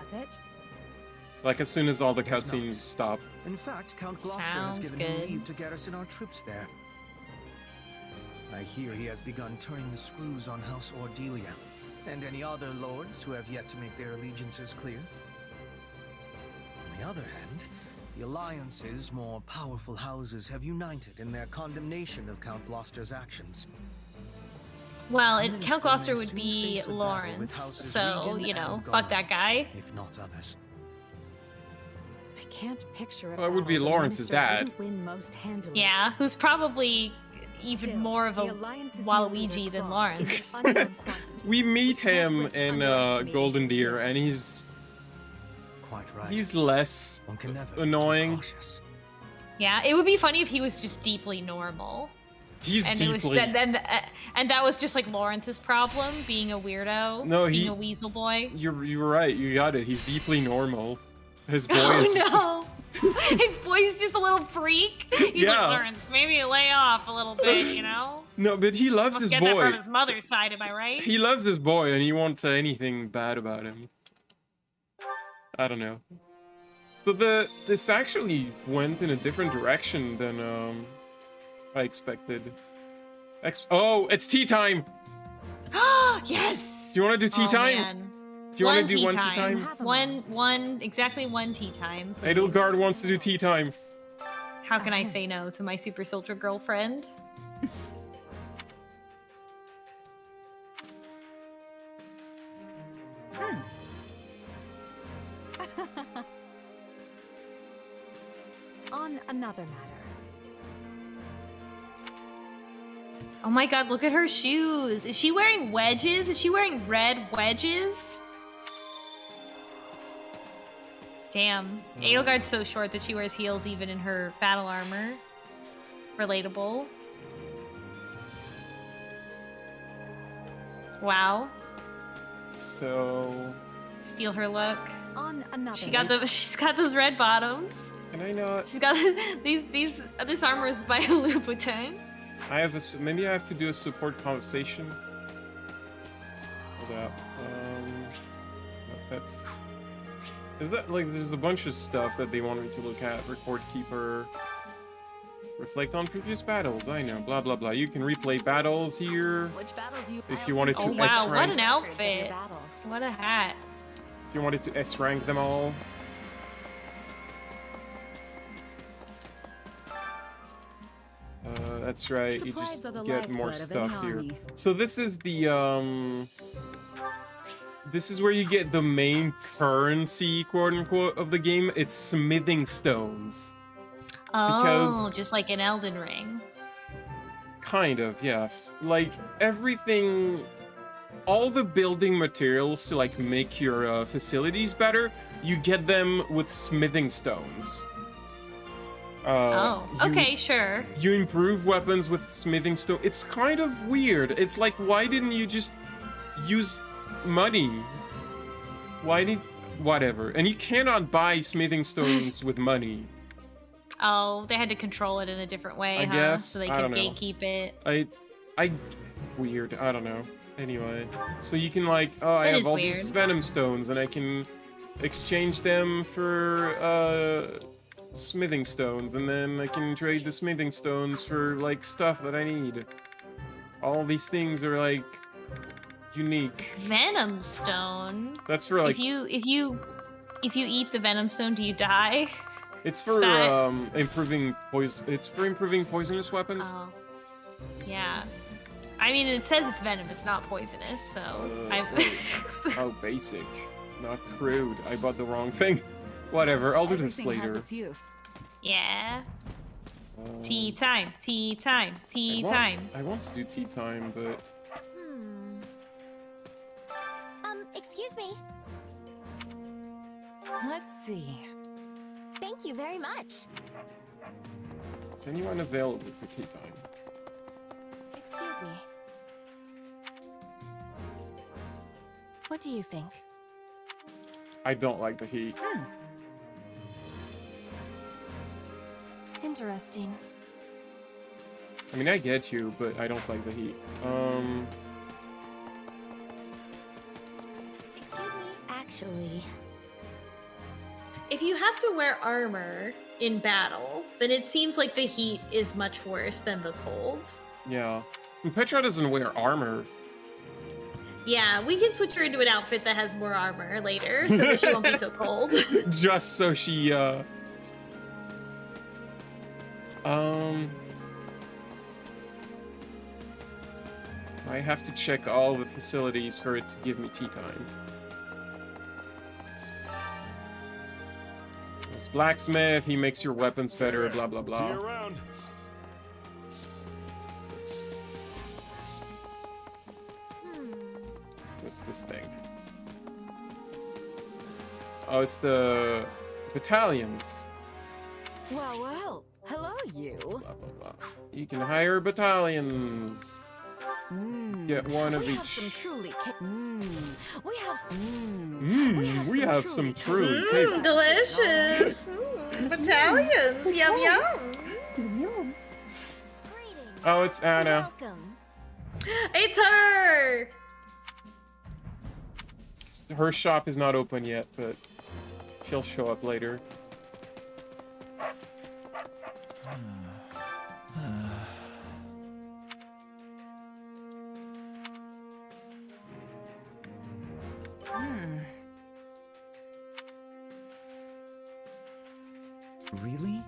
Like as soon as all the cutscenes stop. In fact, Count Gloucester has given him leave to garrison our troops there. I hear he has begun turning the screws on House Ordelia, and any other lords who have yet to make their allegiances clear. On the other hand, the Alliance's more powerful houses have united in their condemnation of Count Gloucester's actions. Well, Count Gloucester would be Lawrence, so, you know, fuck that guy. If not others. I can't picture it. Well, it would be Lawrence's dad. Yeah, who's probably even more of a Waluigi than Lawrence. We meet him in Golden Deer, and he's he's less annoying. Yeah, it would be funny if he was just deeply normal. He's and deeply. And that was just like Lawrence's problem, being a weirdo, being a weasel boy. You're right. You got it. He's deeply normal. His boy is. No. His boy's just a little freak. He's like, Lawrence, maybe lay off a little bit, you know? No, but he loves his get boy. That from his mother's side, am I right? He loves his boy, and he won't say anything bad about him. I don't know. But this actually went in a different direction than I expected. Oh, it's tea time! Yes! Do you want to do tea time? Man. Do you want to do one tea time? Exactly one tea time. Please. Edelgard wants to do tea time. How can I say no to my super soldier girlfriend? On another matter. Oh my god, look at her shoes. Is she wearing wedges? Is she wearing red wedges? Damn. Edelgard's so short that she wears heels even in her battle armor. Relatable. Wow. So... Steal her look. On another. She's got those red bottoms. Can I not? She's got this armor is by Louboutin. I have a, maybe I have to do a support conversation. Hold up. That's... Is that, like, there's a bunch of stuff that they want me to look at. Record keeper. Reflect on previous battles, I know. Blah, blah, blah. You can replay battles here. Which battle do you... If you wanted to wow, S-rank... what an outfit. What a hat. If you wanted to S-rank them all. That's right, you just get more stuff here. So this is the, this is where you get the main currency, quote-unquote, of the game. It's smithing stones. Oh, because, just like in Elden Ring. Kind of, yes. Like, everything... All the building materials to, like, make your facilities better, you get them with smithing stones. Okay, sure. You improve weapons with smithing stone. It's kind of weird. It's like, why didn't you just use money? Why did... Whatever. And you cannot buy smithing stones with money. Oh, they had to control it in a different way, I guess. So they I could don't know. gatekeep it. Weird. I don't know. Anyway. So you can, like, oh, I have all these venom stones, and I can exchange them for, smithing stones, and then I can trade the smithing stones for, like, stuff that I need. All these things are, like, unique. Venom stone? That's for, like... If you eat the venom stone, do you die? It's for, improving poisonous weapons. Oh. Yeah. I mean, it says it's venom, it's not poisonous, so... Oh, basic. Not crude. I bought the wrong thing. Whatever, I'll do this later. Has its use. Yeah. Tea time, tea time, tea time. I want to do tea time, but... Excuse me. Let's see. Thank you very much. Is anyone available for tea time? Excuse me. What do you think? I don't like the heat. Interesting. I mean, I get you, but I don't like the heat. Excuse me. Actually... If you have to wear armor in battle, then it seems like the heat is much worse than the cold. Yeah. And Petra doesn't wear armor. Yeah, we can switch her into an outfit that has more armor later, so that she won't be so cold. Just so she, I have to check all the facilities for it to give me tea time. This blacksmith, he makes your weapons better, blah blah blah. See you around. What's this thing? Oh, it's the battalions. Well, well. Hello, you. Blah, blah, blah. You can hire battalions. Get one of each. We have some truly some truly capable. Delicious. Battalions. Yum yum. Oh, it's Anna. Welcome. It's her. Her shop is not open yet, but she'll show up later. Really?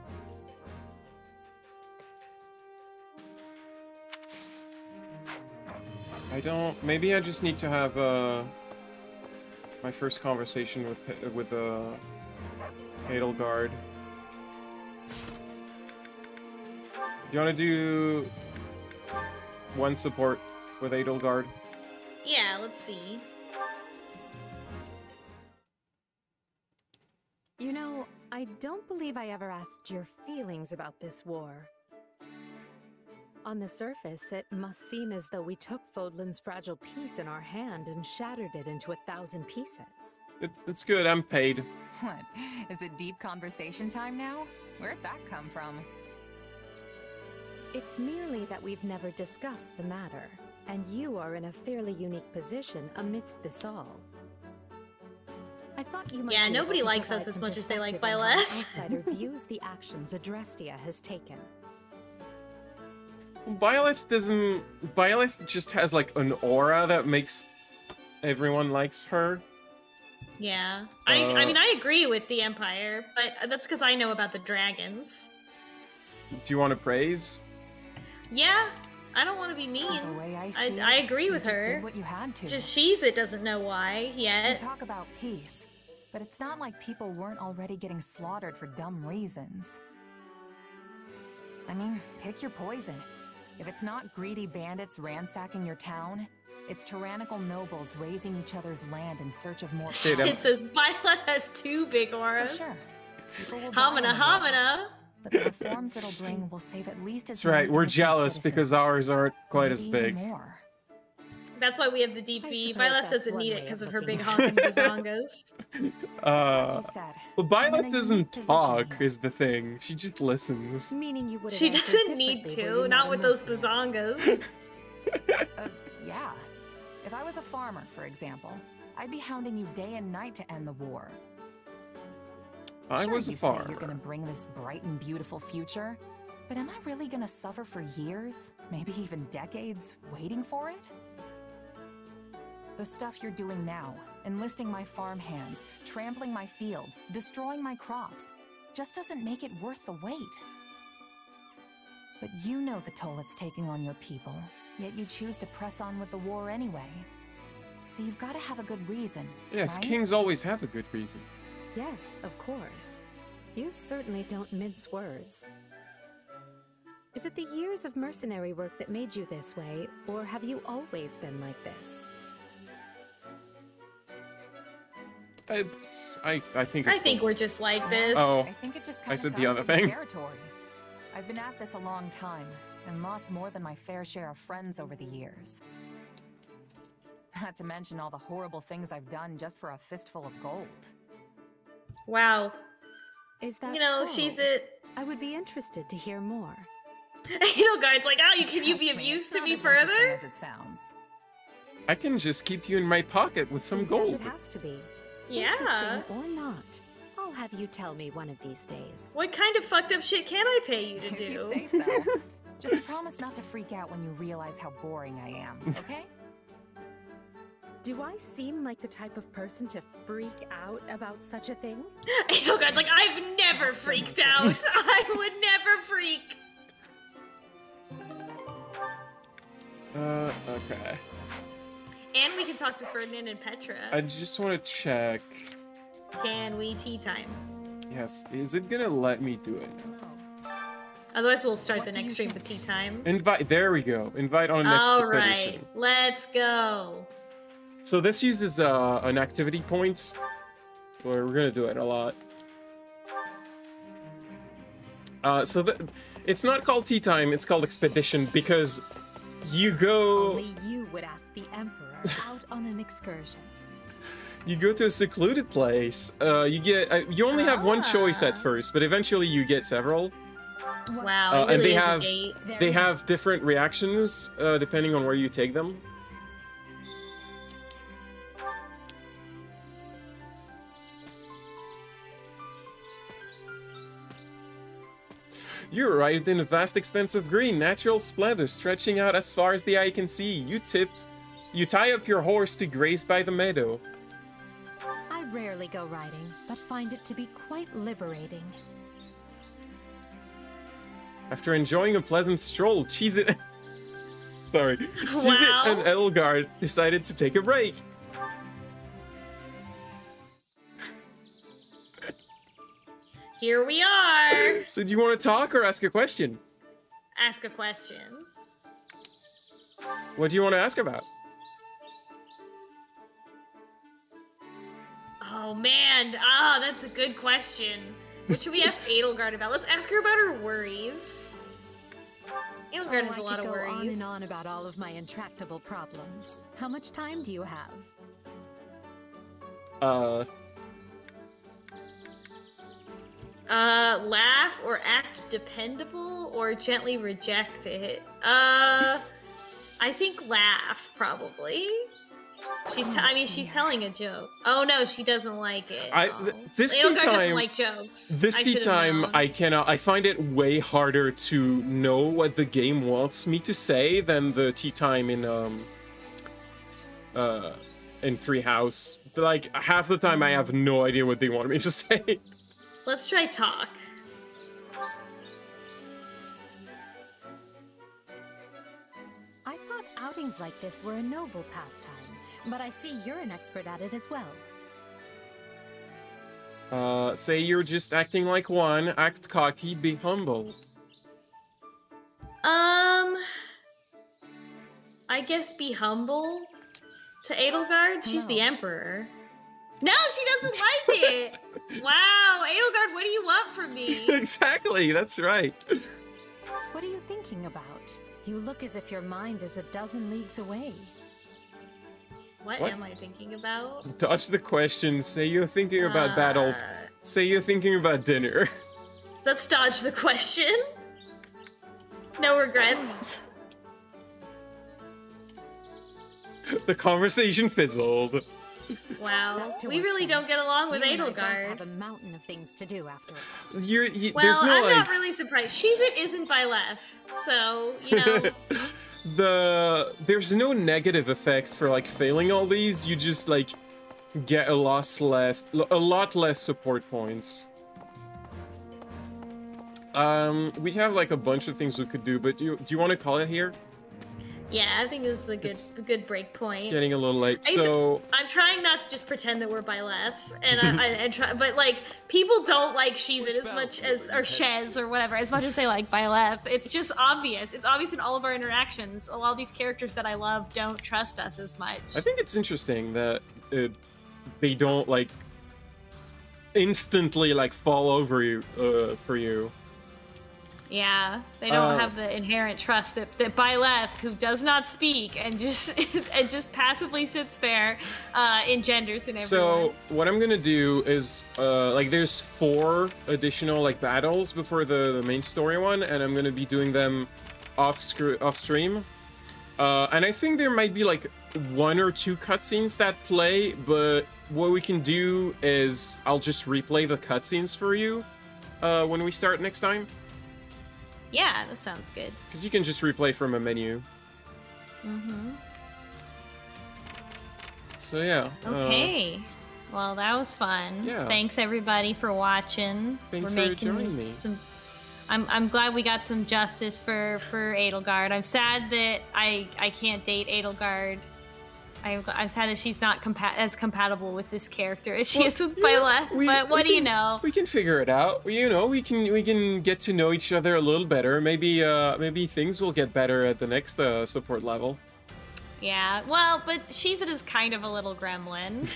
I don't... Maybe I just need to have, my first conversation with Edelgard. You wanna do... one support with Edelgard. Yeah, let's see. You know, I don't believe I ever asked your feelings about this war. On the surface, it must seem as though we took Fodlan's fragile piece in our hand and shattered it into 1,000 pieces. It's good, I'm paid. What? Is it deep conversation time now? Where'd that come from? It's merely that we've never discussed the matter, and you are in a fairly unique position amidst this all. I thought you might Yeah, be nobody able to likes us provide as some much as they like perspective on how Byleth. an outsider views the actions Adrestia has taken. Byleth just has like an aura that makes everyone likes her. Yeah. I mean, I agree with the Empire, but that's because I know about the dragons. Do you want to praise? Yeah, I don't want to be mean. The way I see I it, agree you with just her. did what you had to. Just she's it doesn't know why You yet. talk about peace, but it's not like people weren't already getting slaughtered for dumb reasons. I mean, pick your poison. If it's not greedy bandits ransacking your town, it's tyrannical nobles raising each other's land in search of more power. It says Violet has 2 big auras. So sure, people will Hamina, Hamina. but the reforms it'll bring will save at least as That's right, many we're innocent jealous citizens. because ours aren't quite as Maybe even big. more. That's why we have the deep I V. suppose Violet that's doesn't one need way it because of of her big looking honking bazongas. Well, I'm in a Byleth doesn't unique position talk, is the thing. She just listens. Meaning you would have She answered doesn't need differently were to, you not a with those mercenary. bazongas. Yeah. If I was a farmer, for example, I'd be hounding you day and night to end the war. I Sure, was a you say farmer. you're gonna bring this bright and beautiful future, but am I really gonna suffer for years, maybe even decades, waiting for it? The stuff you're doing now, enlisting my farm hands, trampling my fields, destroying my crops, just doesn't make it worth the wait. But you know the toll it's taking on your people, yet you choose to press on with the war anyway. So you've got to have a good reason, Yes, right? kings always have a good reason. Yes, of course. You certainly don't mince words. Is it the years of mercenary work that made you this way, or have you always been like this? I think. I It's think we're just like this. Oh, I think it just I kind said of the other thing. Territory. I've been at this a long time and lost more than my fair share of friends over the years. Not to mention all the horrible things I've done just for a fistful of gold. Wow. Is that You know, so? she's it. I would be interested to hear more. Edelgard's like, oh, can you be Trust of me, use it's to not me as interesting further? as it sounds. I can just keep you in my pocket with some Who says gold. it has to be? Yeah. Interesting or not. I'll have you tell me one of these days. What kind of fucked up shit can I pay you to If do? you say so. Just promise not to freak out when you realize how boring I am, okay? Do I seem like the type of person to freak out about such a thing? Edelgard's like, I've never freaked out. I would never freak. Okay. And we can talk to Ferdinand and Petra. I just want to check. Can we tea time? Yes, is it gonna let me do it? Otherwise, we'll start the next stream with tea time. Invite. There we go. Invite on next All right, expedition. let's go. So this uses an activity point, where we're gonna do it a lot. It's not called tea time. It's called expedition because you go. Only you would ask the Emperor out on an excursion. You go to a secluded place. You only have one choice at first, but eventually you get several. Wow, it and really they is have a date. they have different reactions depending on where you take them. You arrived in a vast expanse of green, natural splendor stretching out as far as the eye can see. You tie up your horse to graze by the meadow. I rarely go riding, but find it to be quite liberating. After enjoying a pleasant stroll, Cheez-It... Sorry. Wow. Cheez-It and Edelgard decided to take a break. Here we are. So do you want to talk or ask a question? Ask a question. What do you want to ask about? Oh man, that's a good question. What should we ask Edelgard about? Let's ask her about her worries. Edelgard has a lot of worries. I could go on and on about all of my intractable problems. How much time do you have? Laugh or act dependable or gently reject it. I think laugh, probably. She's telling a joke. Oh no, she doesn't like it. This Edelgard time, doesn't like jokes. This time, known. I cannot. I find it way harder to know what the game wants me to say than the tea time in Three House. Like half the time, I have no idea what they want me to say. Let's try talk. I thought outings like this were a noble pastime, but I see you're an expert at it as well. Say you're just acting like one, act cocky, be humble. I guess be humble to Edelgard. She's the emperor. No, she doesn't like it! Wow, Edelgard, what do you want from me? Exactly, that's right. What are you thinking about? You look as if your mind is a dozen leagues away. What am I thinking about? Dodge the question, say you're thinking about battles, say you're thinking about dinner. Let's dodge the question. No regrets. The conversation fizzled. Wow, we really don't get along with Edelgard. Have a mountain of things to do after all. There's no, I'm not really surprised. Shizit isn't Byleth, so you know. There's no negative effects for like failing all these. You just like get a lot less support points. We have like a bunch of things we could do, but do you want to call it here? Yeah, I think this is a good break point. It's getting a little late, I'm trying not to just pretend that we're Byleth, and but like people don't like Shizit as much as or Shez or whatever as much as they like Byleth. It's just obvious. It's obvious in all of our interactions. A lot of these characters that I love don't trust us as much. I think it's interesting that they don't like instantly like fall over you for you. Yeah, they don't have the inherent trust that Byleth, who does not speak and just passively sits there, engenders in everyone. So what I'm gonna do is like there's 4 additional like battles before the main story one, and I'm gonna be doing them off stream. And I think there might be like 1 or 2 cutscenes that play, but what we can do is I'll just replay the cutscenes for you when we start next time. Yeah, that sounds good. Because you can just replay from a menu. Mm-hmm. So yeah. Okay. Well, that was fun. Yeah. Thanks everybody for watching. Thanks for joining me. I'm glad we got some justice for Edelgard. I'm sad that I can't date Edelgard. I'm sad that she's not as compatible with this character as she is with Byleth. But what do you know? We can figure it out. You know, we can get to know each other a little better. Maybe things will get better at the next support level. Yeah, well, but Shizit is kind of a little gremlin,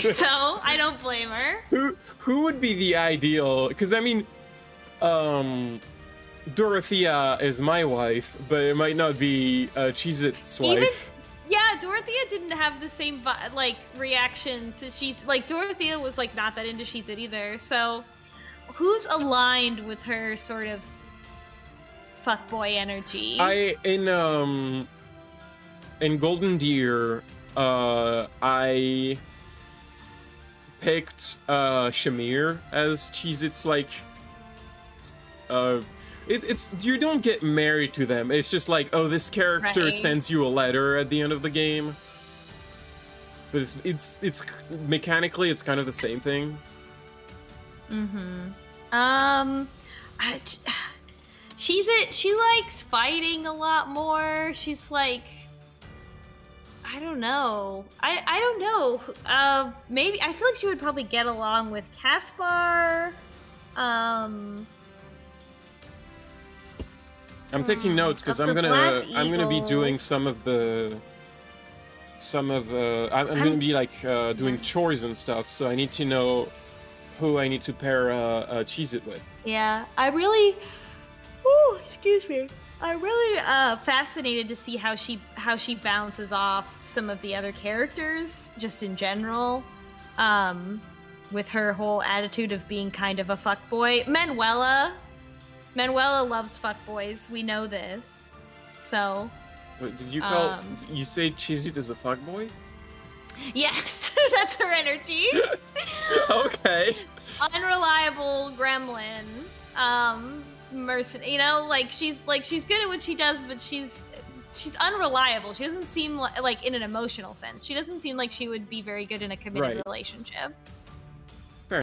so I don't blame her. Who would be the ideal? Because I mean, Dorothea is my wife, but it might not be Shizit's wife. Yeah, Dorothea didn't have the same reaction to Dorothea was like not that into Shizit either. So, who's aligned with her sort of fuckboy energy? In Golden Deer, I picked Shamir as Shizit's like. It's you don't get married to them. It's just like, oh, this character sends you a letter at the end of the game. But it's mechanically it's kind of the same thing. She likes fighting a lot more. She's like, I don't know. I don't know. Maybe I feel like she would probably get along with I'm taking notes because I'm gonna be doing some of the I'm gonna be like doing chores and stuff, so I need to know who I need to pair Cheez-It with. Yeah, I really. Oh, excuse me. I'm really fascinated to see how she bounces off some of the other characters, just in general, with her whole attitude of being kind of a fuckboy. Manuela loves fuckboys. We know this. So. Wait, did you call? You say Cheez-It is a fuckboy? Yes, that's her energy. Okay. Unreliable gremlin. Mercenary. You know, like she's good at what she does, but she's unreliable. She doesn't seem like in an emotional sense. She doesn't seem like she would be very good in a committed relationship.